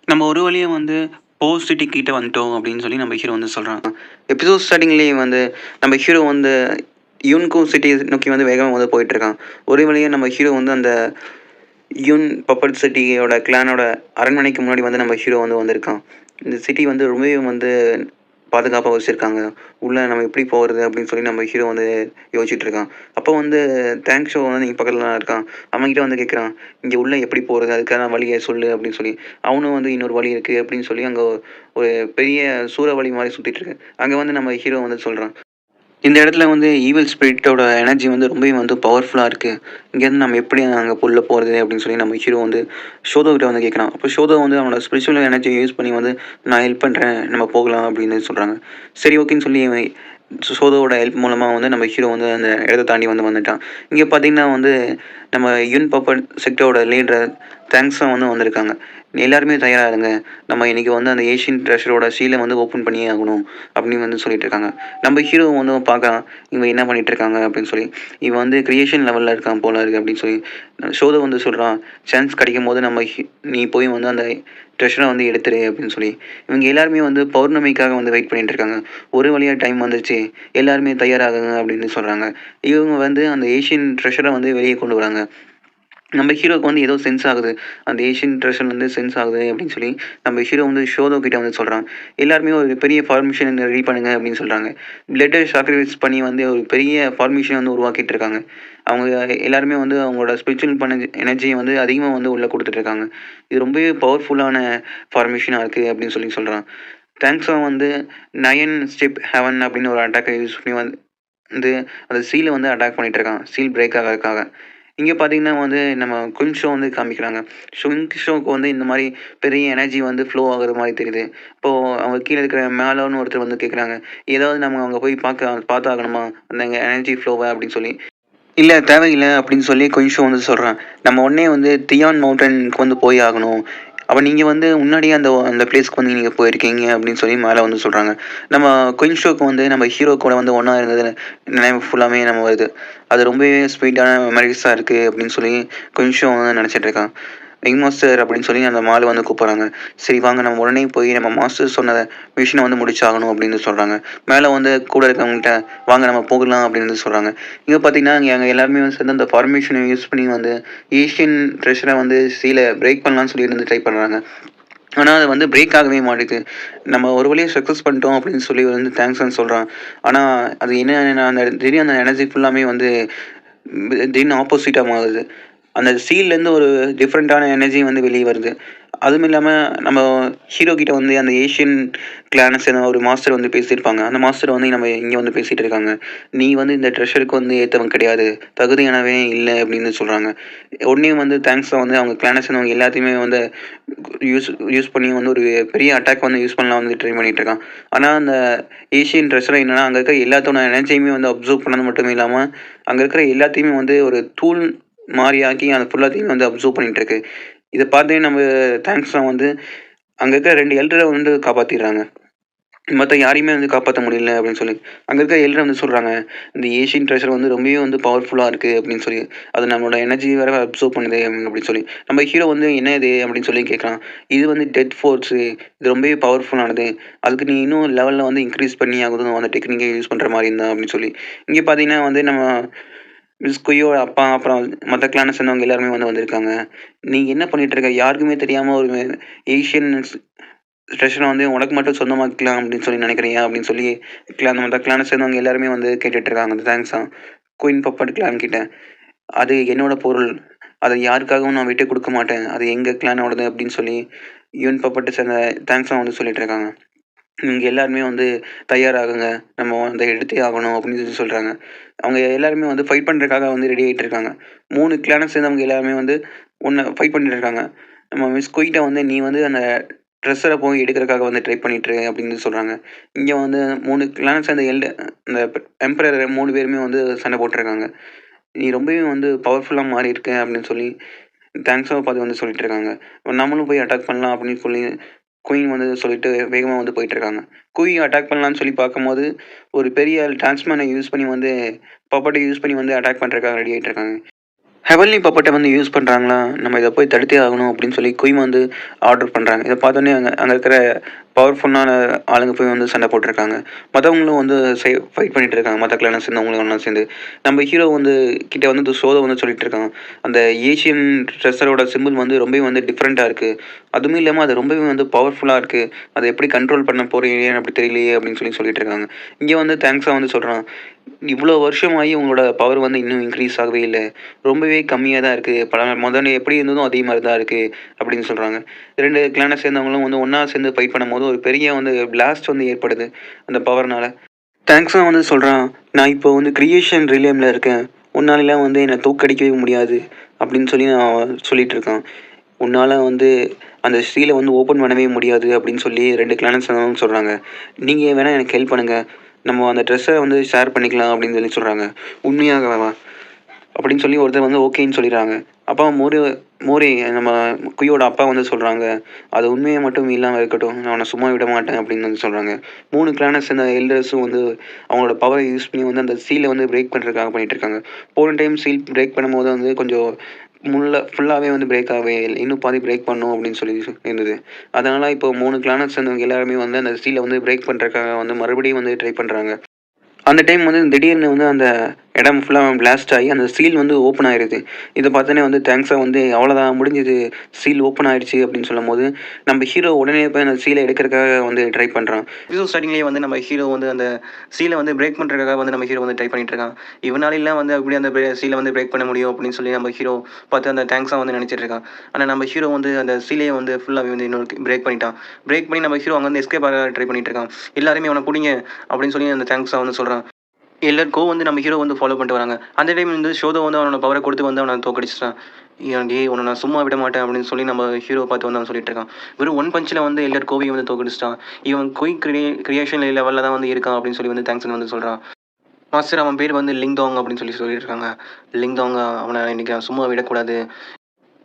நம்ம ஒரு வழியா வந்து போஸ்ட் சிட்டி கிட்ட வந்துட்டோம் அப்படின்னு சொல்லி நம்ம ஹீரோ வந்து சொல்றான். எபிசோட் ஸ்டார்ட்டிங்லேயே வந்து நம்ம ஹீரோ வந்து யூன்கோ சிட்டி நோக்கி வந்து வேகமா வந்து போயிட்டுருக்கான். ஒரே வழியா நம்ம ஹீரோ வந்து அந்த யூன் பப்பட் சிட்டியோட கிளானோட அரண்மனைக்கு முன்னாடி வந்து நம்ம ஹீரோ வந்து வந்திருக்கான். இந்த சிட்டி வந்து ரொம்பவே வந்து பாதுகாப்பா வச்சிருக்காங்க. உள்ள நம்ம எப்படி போறது அப்படின்னு சொல்லி நம்ம ஹீரோ வந்து யோசிச்சுட்டு இருக்கான். அப்போ வந்து தேங்க் ஷோ வந்து இங்க பக்கத்துல தான் இருக்கான். அவன்கிட்ட வந்து கேட்குறான், "இங்க உள்ள எப்படி போறது? அதுக்கான வழிய சொல்லு" அப்படின்னு சொல்லி. அவனும் வந்து இன்னொரு வழி இருக்கு அப்படின்னு சொல்லி அங்க ஒரு பெரிய சூறாவளி மாரி சுத்திட்டு இருக்கு. அங்க வந்து நம்ம ஹீரோ வந்து சொல்றான். இந்த இடத்துல வந்து ஈவில் ஸ்பிரிட்டோட எனர்ஜி வந்து ரொம்பவே வந்து பவர்ஃபுல்லா இருக்கு. இங்கேருந்து நம்ம எப்படி அங்க உள்ள போறது அப்படின்னு சொல்லி நம்ம ஹீரோ வந்து ஷோதோ கிட்ட வந்து கேட்குறான். அப்போ ஷோதோ வந்து அவனோட ஸ்பிரிச்சுவல் எனர்ஜிய யூஸ் பண்ணி வந்து நான் ஹெல்ப் பண்றேன். நம்ம போகலாம் அப்படின்னு சொல்றாங்க. சரி ஓகேன்னு சொல்லி இவன் சோதோவோட ஹெல்ப் மூலமா வந்து நம்ம ஹீரோ வந்து அந்த இடத்த தாண்டி வந்து வந்துட்டான். இங்க பார்த்தீங்கன்னா வந்து நம்ம யுன் பப்பட் செக்டரோட லீடர் தேங்க்ஸும் வந்து வந்திருக்காங்க. எல்லாருமே தயாரா இருங்க. நம்ம இன்னைக்கு வந்து அந்த ஏஷியன் ட்ரெஷரோட சீல வந்து ஓப்பன் பண்ணியே ஆகணும் அப்படின்னு வந்து சொல்லிட்டு இருக்காங்க. நம்ம ஹீரோ வந்து பார்க்குறான். இவன் என்ன பண்ணிட்டு இருக்காங்க அப்படின்னு சொல்லி. இவன் வந்து கிரியேஷன் லெவல்ல இருக்கான் போல இருக்கு அப்படின்னு சொல்லி. ஷோதோ வந்து சொல்றான், சான்ஸ் கிடைக்கும்போது நம்ம நீ போய் வந்து அந்த ட்ரெஷரை வந்து எடுத்துரு அப்படின்னு சொல்லி. இவங்க எல்லாருமே வந்து பௌர்ணமிக்காக வந்து வெயிட் பண்ணிட்டு இருக்காங்க. ஒரு வழியா டைம் வந்துருச்சு. எல்லாருமே தயாராகுங்க அப்படின்னு சொல்றாங்க. இவங்க வந்து அந்த ஏஷியன் ட்ரெஷரை வந்து வெளியே கொண்டு வராங்க. நம்ம ஹீரோக்கு வந்து ஏதோ சென்ஸ் ஆகுது. அந்த ஏஷியன் ட்ரெஷர் வந்து சென்ஸ் ஆகுது அப்படின்னு சொல்லி நம்ம ஹீரோ வந்து ஷோதோ கிட்ட வந்து சொல்றான். எல்லாருமே ஒரு பெரிய ஃபார்மேஷன் ரெடி பண்ணுங்க அப்படின்னு சொல்றாங்க. பிளட்ட சாக்ரிஃபைஸ் பண்ணி வந்து ஒரு பெரிய ஃபார்மேஷன் வந்து உருவாக்கிட்டு இருக்காங்க. அவங்க எல்லாருமே வந்து அவங்களோட ஸ்பிரிச்சுவல் எனர்ஜியை வந்து அதிகமாக வந்து உள்ள கொடுத்துட்டு இருக்காங்க. இது ரொம்பவே பவர்ஃபுல்லான ஃபார்மேஷனாக இருக்கு அப்படின்னு சொல்லி சொல்றான். தேங்க்ஸா வந்து 9 ஸ்டெப் ஹெவன் அப்படின்னு ஒரு அட்டாக்கை யூஸ் பண்ணி வந்து அந்த சீலை வந்து அட்டாக் பண்ணிட்டு இருக்கான். சீல் பிரேக் ஆகறதுக்காக. இங்க பார்த்தீங்கன்னா வந்து நம்ம குயின் ஷோ வந்து காமிக்கிறாங்க. குயின் ஷோக்கு வந்து இந்த மாரி பெரிய எனர்ஜி வந்து ஃப்ளோ ஆகுற மாரி தெரியுது. இப்போ அவங்க கீழ இருக்கிற மேலோன்னு ஒருத்தர் வந்து கேட்குறாங்க. ஏதாவது நம்ம அங்க போய் பார்த்தாகணுமா? அந்த எனர்ஜி ஃப்ளோவ அப்படின்னு சொல்லி. இல்ல தேவையில்ல அப்படின்னு சொல்லி குயின் ஷோ வந்து சொல்றான். நம்ம உடனே வந்து தியான் மவுண்டனுக்கு வந்து போய் ஆகணும். அப்ப நீங்க வந்து முன்னாடியே அந்த அந்த பிளேஸ்க்கு வந்து நீங்க போயிருக்கீங்க அப்படின்னு சொல்லி மேல வந்து சொல்றாங்க. நம்ம குயின் ஷோக்கு வந்து நம்ம ஹீரோ கூட வந்து ஒண்ணா இருந்தது நினைவு ஃபுல்லாமே நம்ம வருது. அது ரொம்பவே ஸ்வீட்டான மெமரீஸா இருக்கு அப்படின்னு சொல்லி குயின் ஷோ வந்து நினைச்சிட்டு இருக்கான். ரிங் மாஸ்டர் அப்படின்னு சொல்லி அந்த மாலை வந்து கூப்பிடுறாங்க. சரி வாங்க நம்ம உடனே போய் நம்ம மாஸ்டர் சொன்ன மிஷினை வந்து முடிச்சாகணும் அப்படின்னு சொல்றாங்க. மேலே வந்து கூட இருக்கவங்ககிட்ட வாங்க நம்ம போகலாம் அப்படின்னு சொல்றாங்க. இங்கே பார்த்தீங்கன்னா அங்கே எல்லாருமே வந்து சேர்ந்து அந்த ஃபார்மேஷனை யூஸ் பண்ணி வந்து ஏஷியன் ட்ரெஷரை வந்து சீலை பிரேக் பண்ணலாம்னு சொல்லி வந்து ட்ரை பண்ணுறாங்க. ஆனால் அது வந்து பிரேக் ஆகவே மாட்டேங்குது. நம்ம ஒரு வழியாக சக்ஸஸ் பண்ணிட்டோம் அப்படின்னு சொல்லி வந்து தேங்க்ஸ்ன்னு சொல்கிறான். ஆனால் அது என்ன அந்த திடீர்னு அந்த எனர்ஜி ஃபுல்லாமே வந்து திடீர்னு ஆப்போசிட்டாக மாறுது. அந்த சீல்லேருந்து ஒரு டிஃப்ரெண்ட்டான எனர்ஜி வந்து வெளியே வருது. அதுவும் இல்லாமல் நம்ம ஹீரோ கிட்ட வந்து அந்த ஏஷியன் கிளானை சேர்ந்த ஒரு மாஸ்டர் வந்து பேசியிருப்பாங்க. அந்த மாஸ்டர் வந்து நம்ம இங்கே வந்து பேசிகிட்டு இருக்காங்க. நீ வந்து இந்த ட்ரெஷருக்கு வந்து ஏற்றவன் கிடையாது, தகுதியானவே இல்லை அப்படின்னு சொல்கிறாங்க. உடனே வந்து தேங்க்ஸாக வந்து அவங்க கிளானை சேர்ந்தவங்க எல்லாத்தையுமே வந்து யூஸ் யூஸ் பண்ணி வந்து ஒரு பெரிய அட்டாக் வந்து யூஸ் பண்ணலாம் வந்து ட்ரை பண்ணிகிட்டு இருக்கான். ஆனால் அந்த ஏஷியன் ட்ரெஷர் என்னென்னா அங்கே இருக்கிற எல்லாத்தோட எனர்ஜியுமே வந்து அப்சர்வ் பண்ணது மட்டும் இல்லாமல் அங்கே இருக்கிற எல்லாத்தையுமே வந்து ஒரு தூள் மாறியாக்கி அந்த ஃபுல்லாத்தையும் வந்து அப்சர்வ் பண்ணிகிட்டு இருக்கு. இதை பார்த்தே நம்ம தேங்க்ஸாக வந்து அங்கே இருக்கிற 2 எல்டரை வந்து காப்பாற்றிடுறாங்க. மற்ற யாரையுமே வந்து காப்பாற்ற முடியல அப்படின்னு சொல்லி அங்கே இருக்க எல்டர் வந்து சொல்கிறாங்க, இந்த ஏஷியன் ட்ரெஷர் வந்து ரொம்பவே வந்து பவர்ஃபுல்லாக இருக்குது அப்படின்னு சொல்லி, அது நம்மளோட எனர்ஜி வேறு அப்சர்வ் பண்ணுது அப்படின்னு சொல்லி. நம்ம ஹீரோ வந்து என்ன இது அப்படின்னு சொல்லி கேட்குறான். இது வந்து டெத் ஃபோர்ஸு, இது ரொம்பவே பவர்ஃபுல்லானது, அதுக்கு நீ இன்னும் லெவலில் வந்து இன்க்ரீஸ் பண்ணி ஆகுதும் அந்த டெக்னிக்கை யூஸ் பண்ணுற மாதிரி இருந்தா அப்படின்னு சொல்லி. இங்கே பார்த்தீங்கன்னா வந்து நம்ம மிஸ் குய்யோட அப்பா அப்புறம் மற்ற கிளானை சேர்ந்தவங்க எல்லாருமே வந்து வந்திருக்காங்க. நீ என்ன பண்ணிட்டு இருக்க, யாருக்குமே தெரியாமல் ஒரு ஏஷியன் ட்ரெஷரை வந்து உனக்கு மட்டும் சொந்தமாக்கலாம் அப்படின்னு சொல்லி நினைக்கிறியா அப்படின்னு சொல்லி மற்ற கிளானை சேர்ந்தவங்க எல்லாருமே வந்து கேட்டுட்டு இருக்காங்க. அந்த தேங்க்ஸா குயின் பப்பட் கிளான் கிட்ட, அது என்னோட பொருள், அதை யாருக்காகவும் நான் விட்டு கொடுக்க மாட்டேன், அது எங்கள் கிளானோடது அப்படின்னு சொல்லி யூன் பப்பட்டு சேர்ந்த தேங்க்ஸா வந்து சொல்லிட்டு இருக்காங்க. இங்கே எல்லாருமே வந்து தயாராகுங்க, நம்ம வந்து எடுத்தே ஆகணும் அப்படின்னு சொல்லி சொல்கிறாங்க. அவங்க எல்லாருமே வந்து ஃபைட் பண்ணுறதுக்காக வந்து ரெடி ஆகிட்டு இருக்காங்க. 3 கிளானை சேர்ந்தவங்க எல்லாருமே வந்து ஒன்று ஃபைட் பண்ணிட்டு இருக்காங்க. நம்ம மிஸ் குயிட்ட வந்து நீ வந்து அந்த ட்ரெஸ்ஸரை போய் எடுக்கிறதுக்காக வந்து ட்ரை பண்ணிட்டு அப்படின்னு சொல்கிறாங்க. இங்கே வந்து 3 கிளானை சேர்ந்த இந்த எம்பரர் 3 பேருமே வந்து சண்டை போட்டிருக்காங்க. நீ ரொம்பவே வந்து பவர்ஃபுல்லாக மாறி இருக்க அப்படின்னு சொல்லி தேங்க்ஸாக பார்த்து வந்து சொல்லிட்டு இருக்காங்க. நம்மளும் போய் அட்டாக் பண்ணலாம் அப்படின்னு சொல்லி குயின் வந்து சொல்லிட்டு வேகமாக வந்து போயிட்டுருக்காங்க. குயின் அட்டாக் பண்ணலான்னு சொல்லி பார்க்கும்போது, ஒரு பெரிய டிரான்ஸ்மேனை யூஸ் பண்ணி வந்து பப்பட்டை யூஸ் பண்ணி வந்து அட்டாக் பண்ணுறதுக்காக ரெடி ஆகிட்டு இருக்காங்க. ஹெவன்லி பப்பட்டை வந்து யூஸ் பண்ணுறாங்களா, நம்ம இதை போய் தடுத்தே ஆகணும் அப்படின்னு சொல்லி குயின் வந்து ஆர்டர் பண்ணுறாங்க. இதை பார்த்தோன்னே அங்கே அங்கே இருக்கிற பவர்ஃபுல்லான ஆளுங்க போய் வந்து சண்டை போட்டிருக்காங்க. மற்றவங்களும் வந்து ஃபைட் பண்ணிட்டு இருக்காங்க. மற்ற கிளானை சேர்ந்தவங்களும் ஒன்றா சேர்ந்து நம்ம ஹீரோ வந்து கிட்ட வந்து சோதை வந்து சொல்லிட்டு இருக்காங்க. அந்த ஏஷியன் ட்ரெஸ்ஸரோட சிம்பிள் வந்து ரொம்பவே வந்து டிஃப்ரெண்ட்டாக இருக்குது, அதுவும் இல்லாமல் அது ரொம்பவே வந்து பவர்ஃபுல்லாக இருக்குது, அதை எப்படி கண்ட்ரோல் பண்ண போகிறீங்க அப்படி தெரியலையே அப்படின்னு சொல்லிட்டு இருக்காங்க. இங்கே வந்து தேங்க்ஸாக வந்து சொல்கிறான், இவ்வளோ வருஷமாகி உங்களோட பவர் வந்து இன்னும் இன்க்ரீஸ் ஆகவே இல்லை, ரொம்பவே கம்மியாக தான் இருக்குது, முதல்ல எப்படி இருந்ததும் அதே மாதிரி தான் இருக்குது அப்படின்னு சொல்கிறாங்க. 2 கிளானை சேர்ந்தவங்களும் வந்து ஒன்றா சேர்ந்து ஃபைட் பண்ணும்போது ஒரு பெரிய வந்து பிளாஸ்ட் வந்து ஏற்படுது அந்த பவர்னால். தேங்க்ஸாக வந்து சொல்கிறான், நான் இப்போ வந்து கிரியேஷன் ரிலேமில் இருக்கேன், உன்னாலலாம் வந்து என்னை தோக்கடிக்கவே முடியாது அப்படின்னு சொல்லி நான் சொல்லிகிட்டு இருக்கான். உன்னால் வந்து அந்த ஸ்டீலை வந்து ஓப்பன் பண்ணவே முடியாது அப்படின்னு சொல்லி 2 கிளானை சேர்ந்தவங்க சொல்கிறாங்க. நீங்கள் வேணால் எனக்கு ஹெல்ப் பண்ணுங்கள், நம்ம அந்த ட்ரெஸ்ஸை வந்து ஷேர் பண்ணிக்கலாம் அப்படின்னு சொல்லி சொல்கிறாங்க. உண்மையாகவா அப்படின்னு சொல்லி ஒருத்தர் வந்து ஓகேன்னு சொல்லிடுறாங்க. அப்பா மோரி நம்ம குய்யோட அப்பா வந்து சொல்கிறாங்க, அது உண்மையை மட்டும் இல்லாமல் இருக்கட்டும், நான் அவனை சும்மா விட மாட்டேன் அப்படின்னு வந்து சொல்கிறாங்க. 3 கிளானை சேர்ந்த எல்டர்ஸும் வந்து அவங்களோட பவரை யூஸ் பண்ணி வந்து அந்த சீலை வந்து பிரேக் பண்ணுறதுக்காக பண்ணிகிட்டு இருக்காங்க. போன டைம் சீல் பிரேக் பண்ணும்போது வந்து கொஞ்சம் ஃபுல்லாகவே வந்து பிரேக் ஆகவே இல்லை, இன்னும் பாதி பிரேக் பண்ணணும் அப்படின்னு சொல்லி இருந்தது. அதனால் இப்போ 3 கிளானை சேர்ந்தவங்க எல்லாருமே வந்து அந்த சீலை வந்து பிரேக் பண்ணுறதுக்காக வந்து மறுபடியும் வந்து ட்ரை பண்ணுறாங்க. அந்த டைம் வந்து திடீர்னு வந்து அந்த இடம் ஃபுல்லாக பிளாஸ்ட் ஆகி அந்த சீல் வந்து ஓப்பன் ஆயிடுது. இதை பார்த்தோன்னே வந்து தேங்க்ஸாக வந்து அவ்வளோதான் முடிஞ்சுது, சீல் ஓப்பன் ஆயிடுச்சு அப்படின்னு சொல்லும்போது நம்ம ஹீரோ உடனே போய் அந்த சீலை எடுக்கிறதுக்காக வந்து ட்ரை பண்ணுறான். எபிசோட் ஸ்டார்டிங்லேயே வந்து நம்ம ஹீரோ வந்து அந்த சீலை வந்து பிரேக் பண்ணுறதுக்காக வந்து நம்ம ஹீரோ வந்து ட்ரை பண்ணிட்டு இருக்கான். இவனாலாம் வந்து அப்படி அந்த சீலை வந்து பிரேக் பண்ண முடியும் அப்படின்னு சொல்லி நம்ம ஹீரோ பார்த்து அந்த தேங்க்ஸாக வந்து நினச்சிட்டு இருக்கான். ஆனால் நம்ம ஹீரோ வந்து அந்த சீலையை வந்து ஃபுல்லாகவே வந்து இன்னொரு பிரேக் பண்ணிட்டான். பிரேக் பண்ணி நம்ம ஹீரோ அங்கே வந்து எஸ்கேப் ஆக ட்ரை பண்ணிட்டு இருக்கான். எல்லாருமே அவனை பிடிங்க அப்படின்னு சொல்லி அந்த தேங்க்ஸாக வந்து சொல்கிறான். எல்லாருக்கும் வந்து நம்ம ஹீரோ வந்து ஃபாலோ பண்ணிட்டு வராங்க. அந்த டைம் வந்து ஷோதோ வந்து அவனோட பவரை கொடுத்து வந்து அவனை தோக்கடிச்சிட்டான். டேய் உன்னை நான் சும்மா விட மாட்டேன் அப்படின்னு சொல்லி நம்ம ஹீரோ பார்த்து வந்து அவன் சொல்லிட்டு இருக்கான். வெறும் 1 பஞ்சில் வந்து எல்லார் கோவையும் வந்து தோக்கடிச்சிட்டான். இவன் கிரியேஷன் லெவலில் தான் வந்து இருக்கான் அப்படின்னு சொல்லி வந்து தேங்க்ஸ் வந்து சொல்கிறான். மாஸ்டர் அவன் பேர் வந்து லிங்தாங் அப்படின்னு சொல்லி சொல்லிட்டு இருக்காங்க. லிங்தாங் அவனை இன்னைக்கு சும்மா விடக்கூடாது,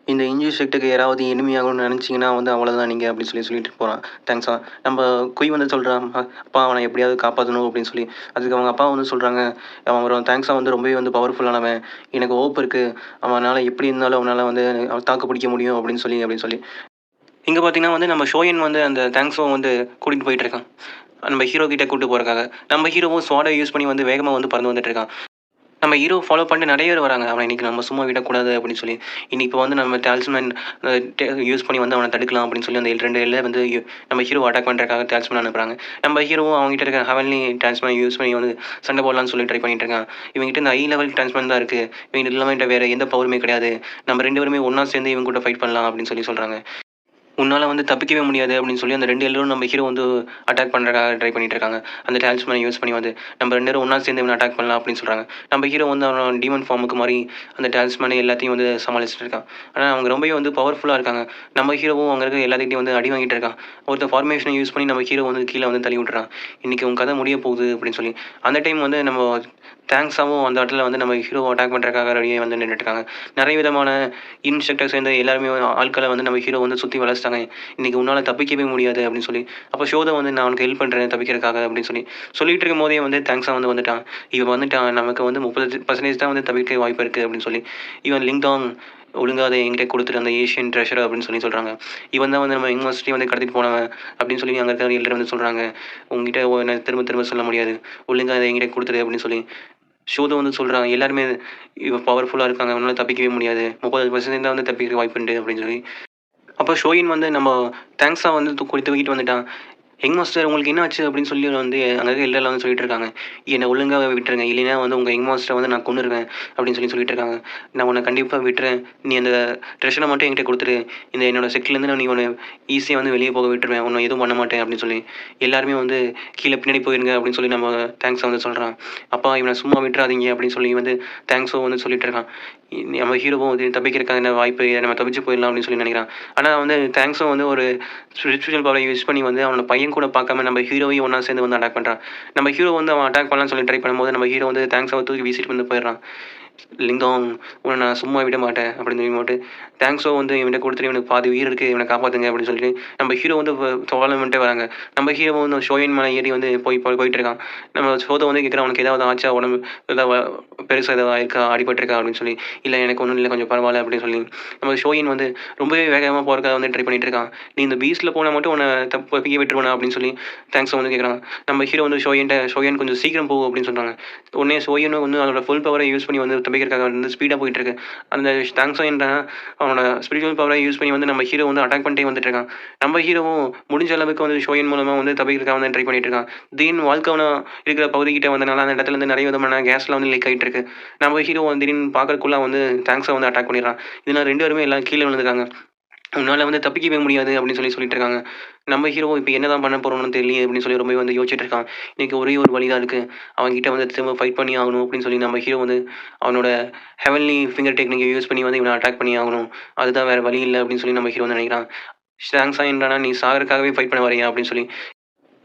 இந்த இஞ்சி செக்ட்டுக்கு யாராவது எனிமையாகணும்னு நினச்சிங்கன்னா வந்து அவ்வளோதான் நீங்கள் அப்படின்னு சொல்லிட்டு போகிறான் தேங்க்ஸா. நம்ம குய் வந்து சொல்கிறான், அப்பா அவனை எப்படியாவது காப்பாற்றணும் அப்படின்னு சொல்லி. அதுக்கு அவங்க அப்பா வந்து சொல்கிறாங்க, அவன் தேங்க்ஸா வந்து ரொம்பவே வந்து பவர்ஃபுல்லானவன், எனக்கு ஹோப் இருக்குது, அவனால் எப்படி இருந்தாலும் அவனால் வந்து தாக்கு பிடிக்க முடியும் அப்படின்னு சொல்லி. இங்கே பார்த்தீங்கன்னா வந்து நம்ம ஷோயன் வந்து அந்த தேங்க்ஸும் வந்து கூட்டிகிட்டு போயிட்டு இருக்கான் நம்ம ஹீரோ கிட்டே கூப்பிட்டு போகிறக்காக. நம்ம ஹீரோவும் ஸ்வாடை யூஸ் பண்ணி வந்து வேகமாக வந்து பறந்து வந்துட்டு இருக்கான். நம்ம ஹீரோ ஃபாலோ பண்ணிட்டு நிறைய பேர் வராங்க. அவன இன்னைக்கு நம்ம சும்மா விடக்கூடாது அப்படின்னு சொல்லி. இன்னைக்கு இப்போ வந்து நம்ம டாலிஸ்மேன் யூஸ் பண்ணி வந்து அவன தடுக்கலாம் அப்படின்னு சொல்லி அந்த 2 எல்ல வந்து நம்ம ஹீரோவ அட்டாக் பண்றதுக்காக டாலிஸ்மேன் அனுப்புறாங்க. நம்ம ஹீரோவும் அவங்ககிட்ட இருக்க ஹெவன்லி டாலிஸ்மேன் யூஸ் பண்ணி வந்து சண்டை போடலாம்னு சொல்லி ட்ரை பண்ணிட்டு இருக்கான். இவங்ககிட்ட இந்த ஹை லெவல் டாலிஸ்மேன் தான் இருக்கு. இவங்க இல்லாம வேற எந்த பவருமே கிடையாது. நம்ம 2 பேருமே ஒண்ணா சேர்ந்து இவங்க கூட ஃபைட் பண்ணலாம் அப்படின்னு சொல்லி சொல்றாங்க. உன்னால வந்து தப்பிக்கவே முடியாது அப்படின்னு சொல்லி அந்த 2 எல்லோரும் நம்ம ஹீரோ வந்து அட்டாக் பண்றதுக்காக ட்ரை பண்ணிட்டு இருக்காங்க. அந்த டாலிஸ்மேன யூஸ் பண்ணி வந்து நம்ம 2 பேரும் ஒண்ணா சேர்ந்து இவன அட்டாக் பண்ணலாம் அப்படின்னு சொல்றாங்க. நம்ம ஹீரோ வந்து அவன் டீமன் ஃபார்முக்கு மாறி அந்த டாலிஸ்மேன எல்லாத்தையும் வந்து சமாளிச்சுட்டு இருக்கான். ஆனா அவங்க ரொம்பவே வந்து பவர்ஃபுல்லா இருக்காங்க. நம்ம ஹீரோவும் அங்க இருக்க எல்லாத்துக்கிட்டையும் வந்து அடி வாங்கிட்டு இருக்கான். ஒருத்தன் ஃபார்மேஷனை யூஸ் பண்ணி நம்ம ஹீரோ வந்து கீழ வந்து தள்ளி விட்டுறான். இன்னைக்கு உன் கதை முடிய போகுது அப்படின்னு சொல்லி. அந்த டைம் வந்து நம்ம தேங்க்ஸாவும் அந்த இடத்துல வந்து நம்ம ஹீரோவ அட்டாக் பண்றதுக்காக ரெடியா வந்து நின்னுட்டு இருக்காங்க. நிறைய விதமான இன்ஸ்ட்ரக்டர்ஸ் சேர்ந்து எல்லாருமே ஆட்கள வந்து நம்ம ஹீரோ வந்து சுத்தி வளைச்சிட்டாங்க. இன்னைக்கு உன்னால தப்பிக்கவே முடியாது அப்படின்னு சொல்லி. அப்போ ஷோத வந்து நான் உனக்கு ஹெல்ப் பண்றேன் தப்பிக்கிறதுக்காக அப்படின்னு சொல்லி சொல்லிட்டு இருக்கும்போதே வந்து தேங்க்ஸா வந்து வந்துட்டான். இவன் வந்துட்டான் நமக்கு வந்து 30% தான் வந்து தப்பிக்க வாய்ப்பு இருக்கு அப்படின்னு சொல்லி. இவன் லிங்டாங் ஒழுங்கா அதை என்கிட்ட கொடுத்துட்டு அந்த ஏஷியன் ட்ரெஷர் அப்படின்னு சொல்லி சொல்றாங்க. இவன் தான் வந்து நம்ம யூனிவர்சிட்டி வந்து கடத்திட்டு போனவன் அப்படின்னு சொல்லி அங்க இருக்க எல்லாரும் வந்து சொல்றாங்க. உங்ககிட்ட நான் திரும்ப திரும்ப சொல்ல முடியாது. ஒழுங்கா அதை என்கிட்ட கொடுத்துரு அப்படின்னு சொல்லி ஷோத வந்து சொல்றாங்க. எல்லாருமே இவன் பவர்ஃபுல்லா இருக்காங்க. உன்னால தப்பிக்கவே முடியாது. 30% தான் வந்து தப்பிக்க வாய்ப்புண்டு அப்படின்னு சொல்லி. அப்போ ஷோயின் வந்து நம்ம தேங்க்ஸா வந்து தூக்கிட்டு வந்துட்டான். "யங் மாஸ்டர் உங்களுக்கு என்ன ஆச்சு?" அப்படின்னு சொல்லி வந்து அங்க இருக்க எல்லாரும் வந்து சொல்லிட்டு இருக்காங்க. "என்ன ஒழுங்கா விட்டுருங்க. இல்லைன்னா வந்து உங்க யங் மாஸ்டர வந்து நான் கொன்னுருவேன்." அப்படின்னு சொல்லிட்டு இருக்காங்க. "நான் உன்ன கண்டிப்பா விட்டுறேன். நீ அந்த ட்ரெஷர மட்டும் என்கிட்ட குடுத்துரு. இந்த என்னோட செட்லேருந்து நான் நீ உன்ன ஈஸியா வந்து வெளிய போக விட்டுருவேன். உன்ன எதுவும் பண்ண மாட்டேன்." அப்படின்னு சொல்லி எல்லாருமே வந்து "கீழ பின்னாடி போயிருங்க." அப்படின்னு சொல்லி நம்ம தேங்க்ஸா வந்து சொல்றான். "அப்பா இவன சும்மா விட்டுறாதீங்க." அப்படின்னு சொல்லி வந்து தேங்க்ஸும் வந்து சொல்லிட்டு இருக்கான். நம்ம ஹீரோவும் வந்து தப்பிக்கிறதுக்கான வாய்ப்பு நம்ம தப்பிச்சு போயிடலாம் அப்படின்னு சொல்லி நினைக்கிறான். ஆனா வந்து தேங்க்ஸும் வந்து ஒரு ஸ்பிரிச்சுவல் பவரை யூஸ் பண்ணி வந்து அவனோட பையன் கூட பார்க்காம நம்ம ஹீரோவையும் ஒன்றா சேர்ந்து வந்து அட்டாக் பண்ணுறான். நம்ம ஹீரோ வந்து அவன் அட்டாக் பண்ணலாம்னு சொல்லி ட்ரை பண்ணும்போது நம்ம ஹீரோ வந்து தேங்க்ஸை தூக்கி வீசிட்டு வந்து போயிடுறான். லிங்காங் உன்னை நான் சும்மா விட மாட்டேன் அப்படின்னு சொல்லி தேங்க்ஸோ வந்து இவன்கிட்ட கொடுத்துட்டு இவனுக்கு பாதி உயிர் இருக்குது இவனை காப்பாற்றுங்க அப்படின்னு சொல்லிட்டு நம்ம ஹீரோ வந்து டோர்னமெண்ட்டே வராங்க. நம்ம ஹீரோ வந்து ஷோயின் மேலே ஏறி வந்து போயிட்டு இருக்கான். நம்ம ஷோதை வந்து கேட்குறான் உனக்கு ஏதாவது ஆச்சா உடம்பு ஏதாவது பெருசாக ஏதாவது ஆயிருக்கா அடிபட்டிருக்கா அப்படின்னு சொல்லி. இல்லை எனக்கு ஒன்றும் இல்லை கொஞ்சம் பரவாயில்ல அப்படின்னு சொல்லி நம்ம ஷோயின் வந்து ரொம்பவே வேகமாக போகிறக்காக வந்து ட்ரை பண்ணிட்டு இருக்கான். நீ இந்த பீச்சில் போனால் மட்டும் உன்னை தப்பிக்க விட்டுருவேனா அப்படின்னு சொல்லி தேங்க்ஸோ வந்து கேட்குறான். நம்ம ஹீரோ வந்து ஷோயன் கொஞ்சம் சீக்கிரம் போகும் அப்படின்னு சொல்கிறாங்க. உடனே ஷோயனும் வந்து அதோட ஃபுல் பவரை யூஸ் பண்ணி வந்து தப்பிக்கிறதுக்காக வந்து ஸ்பீடாக போயிட்டு இருக்கு. அந்த தேங்க்ஸோ என்ற அவனோட ஸ்பிரிச்சுவல் பவரை யூஸ் பண்ணி வந்து நம்ம ஹீரோ வந்து அட்டாக் பண்ணிட்டே வந்துட்டு இருக்கான். நம்ம ஹீரோவும் முடிஞ்ச அளவுக்கு வந்து ஷோயன் மூலமாக வந்து தப்பிக்கிறதுக்காக வந்து ட்ரை பண்ணிட்டு இருக்கான். திடீர்னு வாழ்க்கை இருக்கிற பகுதிக்கிட்ட வந்தனால அந்த இடத்துல இருந்து நிறைய விதமான கேஸ்லாம் வந்து லீக் ஆகிட்டு இருக்கு. நம்ம ஹீரோ திடீர்னு பார்க்கறதுக்குள்ள வந்து தேங்க்ஸை வந்து அட்டாக் பண்ணிடுறான். இதனால் 2 பேருமே எல்லாம் கீழே விழுந்துருக்காங்க. உன்னால வந்து தப்பிக்கவே முடியாது அப்படின்னு சொல்லிட்டு இருக்காங்க. நம்ம ஹீரோ இப்போ என்னதான் பண்ண போறோம்னு தெரியலையே அப்படின்னு சொல்லி ரொம்ப வந்து யோசிச்சுட்டு இருக்கான். இன்னைக்கு ஒரே ஒரு வழி தான் இருக்கு. அவன்கிட்ட வந்து திரும்ப ஃபைட் பண்ணி ஆகணும் அப்படின்னு சொல்லி நம்ம ஹீரோ வந்து அவனோட ஹெவன்லி ஃபிங்கர் டெக்னிக்கை யூஸ் பண்ணி வந்து இவனை அட்டாக் பண்ணி ஆகணும். அதுதான் வேற வழி இல்லை அப்படின்னு சொல்லி நம்ம ஹீரோ வந்து நினைக்கிறான். ஷாங்ஸா என்றானா நீ சாகறதுக்காகவே ஃபைட் பண்ண வரியா அப்படின்னு சொல்லி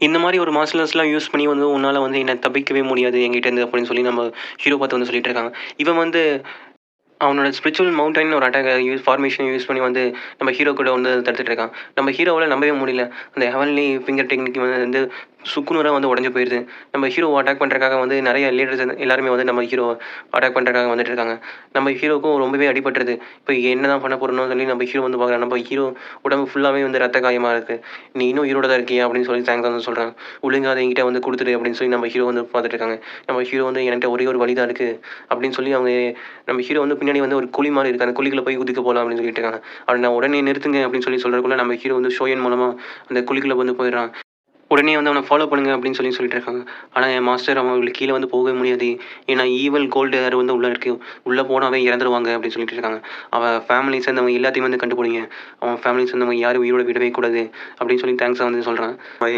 இந்த மாதிரி ஒரு மார்ஷல் யூஸ் பண்ணி வந்து உன்னால வந்து என்ன தப்பிக்கவே முடியாது என்கிட்ட இருந்து அப்படின்னு சொல்லி நம்ம ஹீரோ பார்த்து வந்து சொல்லிட்டு இருக்காங்க. இவன் வந்து அவனோட ஸ்பிரிச்சுவல் மவுண்டன் ஒரு அட்டாக் ஃபார்மேஷனை யூஸ் பண்ணி வந்து நம்ம ஹீரோ கூட வந்து தடுத்துட்டு இருக்கான். நம்ம ஹீரோவால் நம்பவே முடியல. அந்த ஹெவன்லி ஃபிங்கர் டெக்னிக் வந்து சுக்குநூறாக வந்து உடஞ்சு போயிடுது. நம்ம ஹீரோவை அட்டாக் பண்ணுறதுக்காக வந்து நிறைய லீடர்ஸ் எல்லாருமே வந்து நம்ம ஹீரோ அட்டாக் பண்ணுறதுக்காக வந்துட்டு இருக்காங்க. நம்ம ஹீரோக்கும் ரொம்பவே அடிபட்டுருது. இப்போ என்ன தான் பண்ண போகிறோம்னு சொல்லி நம்ம ஹீரோ வந்து பார்க்குறான். நம்ம ஹீரோ உடம்பு ஃபுல்லாகவே வந்து ரத்த காயமாக இருக்குது. நீ இன்னும் ஹீரோட தான் இருக்கியா அப்படின்னு சொல்லி தேங்க்ஸ் வந்து சொல்கிறாங்க. ஒழுங்காக அதை என்கிட்ட வந்து கொடுத்துரு அப்படின்னு சொல்லி நம்ம ஹீரோ வந்து பார்த்துட்டு இருக்காங்க. நம்ம ஹீரோ வந்து என்கிட்ட ஒரே ஒரு வழி தான் இருக்குது அப்படின்னு சொல்லி அவங்க நம்ம ஹீரோ வந்து பின்னாடி வந்து ஒரு குழி மாதிரி இருக்குது. அந்த குழிக்குள்ள போய் குதிக்க போகலாம் அப்படின்னு சொல்லிட்டு இருக்காங்க. அவனை நான் உடனே நிறுத்துங்க அப்படின்னு சொல்கிறதுக்குள்ள நம்ம ஹீரோ வந்து ஷோயன் மூலமாக அந்த குழிக்குள்ள வந்து போயிடுறான். உடனே வந்து அவனை ஃபாலோ பண்ணுங்க அப்படின்னு சொல்லிட்டு இருக்காங்க. ஆனால் என் மாஸ்டர் அவங்களுக்கு கீழே வந்து போகவே முடியாது. ஏன்னா ஈவல் கோல்டு ஏர் வந்து உள்ளே இருக்கு. உள்ளே போனாவே இறந்துருவாங்க அப்படின்னு சொல்லிட்டு இருக்காங்க. அவன் ஃபேமிலி சேர்ந்தவங்க எல்லாத்தையும் வந்து கண்டுபிடிங்க. அவன் ஃபேமிலி சேர்ந்தவங்க யாரும் உயிரோட விடவே கூடாது அப்படின்னு சொல்லி தேங்க்ஸாக வந்து சொல்கிறான்.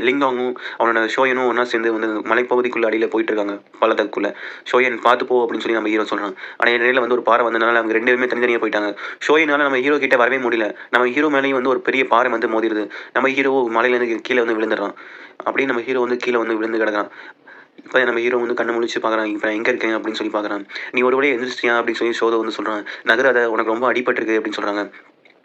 லிங்காங்கும் அவனோட ஷோயனும் ஒன்றா சேர்ந்து வந்து மலைப்பகுதிக்குள்ள அடியில் போயிட்டு இருக்காங்க பள்ளத்துக்குள்ள. ஷோயன் பார்த்து போ அப்படின்னு சொல்லி நம்ம ஹீரோ சொல்கிறான். ஆனால் இடையில வந்து ஒரு பாறை வந்தனால அவங்க 2 பேருமே தனித்தனியாக போயிட்டாங்க. ஷோயினால நம்ம ஹீரோ கிட்ட வரவே முடியல. நம்ம ஹீரோ மேலேயும் வந்து ஒரு பெரிய பாறை வந்து மோதிடுது. நம்ம ஹீரோ மலையிலேருந்து கீழே வந்து விழுந்துடுறான். அப்படியே நம்ம ஹீரோ வந்து கீழே வந்து விழுந்து கிடக்குறான். இப்போ நம்ம ஹீரோ வந்து கண்ணை முழிச்சு பார்க்குறான். இப்போ எங்கே இருக்கேன் அப்படின்னு சொல்லி பார்க்குறான். நீ ஒரு வழியாக எந்திரிச்சிட்டியா அப்படின்னு சொல்லி ஷோதை வந்து சொல்கிறான். நகராத உனக்கு ரொம்ப அடிபட்டிருக்கு அப்படின்னு சொல்கிறாங்க.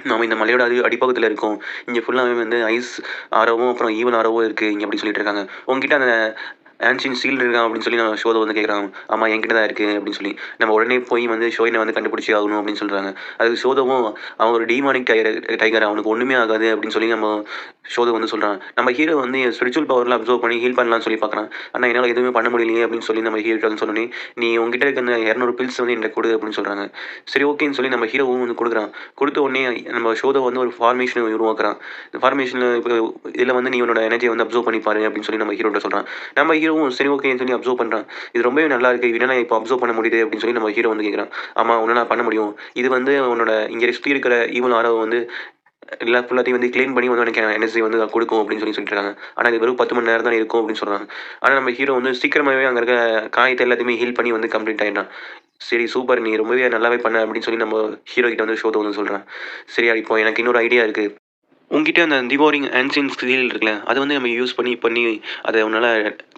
நம்ம இந்த மலையோட அடிப்பகுதியில் இருக்கோம். இங்கே ஃபுல்லாகவே வந்து ஐஸ் ஆரோவும் அப்புறம் ஈவல் ஆரோவும் இருக்குது இங்கே அப்படி சொல்லிட்டு இருக்காங்க. உங்ககிட்ட அந்த ஆன்ஷியன் சீல் இருக்கான் அப்படின்னு சொல்லி நம்ம ஷோதை வந்து கேட்குறாங்க. ஆமாம் என்கிட்ட தான் இருக்குது அப்படின்னு சொல்லி நம்ம உடனே போய் வந்து ஷோயினை வந்து கண்டுபிடிச்சி ஆகணும் அப்படின்னு சொல்கிறாங்க. அதுக்கு ஷோதவும் அவன் ஒரு டீமானிக் டைகர் அவனுக்கு ஒன்றுமே ஆகாது அப்படின்னு சொல்லி நம்ம ஷோதை வந்து சொல்கிறான். நம்ம ஹீரோ வந்து ஸ்பிரிச்சுவல் பவரில் அப்சர்வ் பண்ணி ஹீல் பண்ணலாம்னு சொல்லி பார்க்குறான். ஆனால் என்னால் எதுவுமே பண்ண முடியலையே அப்படின்னு சொல்லி நம்ம ஹீரோ வந்து சொன்னோன்னே நீ உங்ககிட்ட இருக்க அந்த 200 பில்ஸ் வந்து எனக்கு கொடு அப்படின்னு சொல்கிறாங்க. சரி ஓகேன்னு சொல்லி நம்ம ஹீரோவும் வந்து கொடுக்குறான். கொடுத்த உடனே நம்ம ஷோதை வந்து ஒரு ஃபார்மேஷன் உருவாக்குறான். இந்த ஃபார்மேஷனில் இப்போ இதில் வந்து நீ உன்னோட எனர்ஜியை வந்து அப்சர்வ் பண்ணி பாரு அப்படின்னு சொல்லி நம்ம ஹீரோட்ட சொல்கிறான். நம்ம ஹீரோவும் சரி ஓகேன்னு சொல்லி அப்சர்வ் பண்ணுறான். இது ரொம்பவே நல்லா இருக்குது, இதனால் இப்போ அப்சர்வ் பண்ண முடியுது அப்படின்னு சொல்லி நம்ம ஹீரோ வந்து கேட்குறான். ஆமாம் உன்னால் பண்ண முடியும், இது வந்து உன்னோட இங்கே சுற்றி இருக்கிற ஈவல் ஆரோ வந்து எல்லா ஃபுல்லாத்தையும் வந்து க்ளீன் பண்ணி வந்து எனக்கு எனர்ஜி வந்து கொடுக்கும் அப்படின்னு சொல்லிட்டு இருக்காங்க. ஆனால் இது வெறும் 10 மணி நேரம் தான் இருக்கும் அப்படின்னு சொல்கிறாங்க. ஆனால் நம்ம ஹீரோ வந்து சீக்கிரமாகவே அங்கே இருக்க காயத்தை எல்லாத்தையுமே ஹீல் பண்ணி வந்து கம்ப்ளீட் ஆகிட்டான். சரி சூப்பர், நீ ரொம்பவே நல்லாவே பண்ண அப்படின்னு சொல்லி நம்ம ஹீரோ கிட்ட வந்து ஷோதை வந்து சொல்கிறான். சரியா இப்போ எனக்கு இன்னொரு ஐடியா இருக்குது. உங்ககிட்ட அந்த டிவோரிங் ஆன்சியன் ஸ்கில் இருக்குல்ல, அதை வந்து நம்ம யூஸ் பண்ணி அதை உன்னால்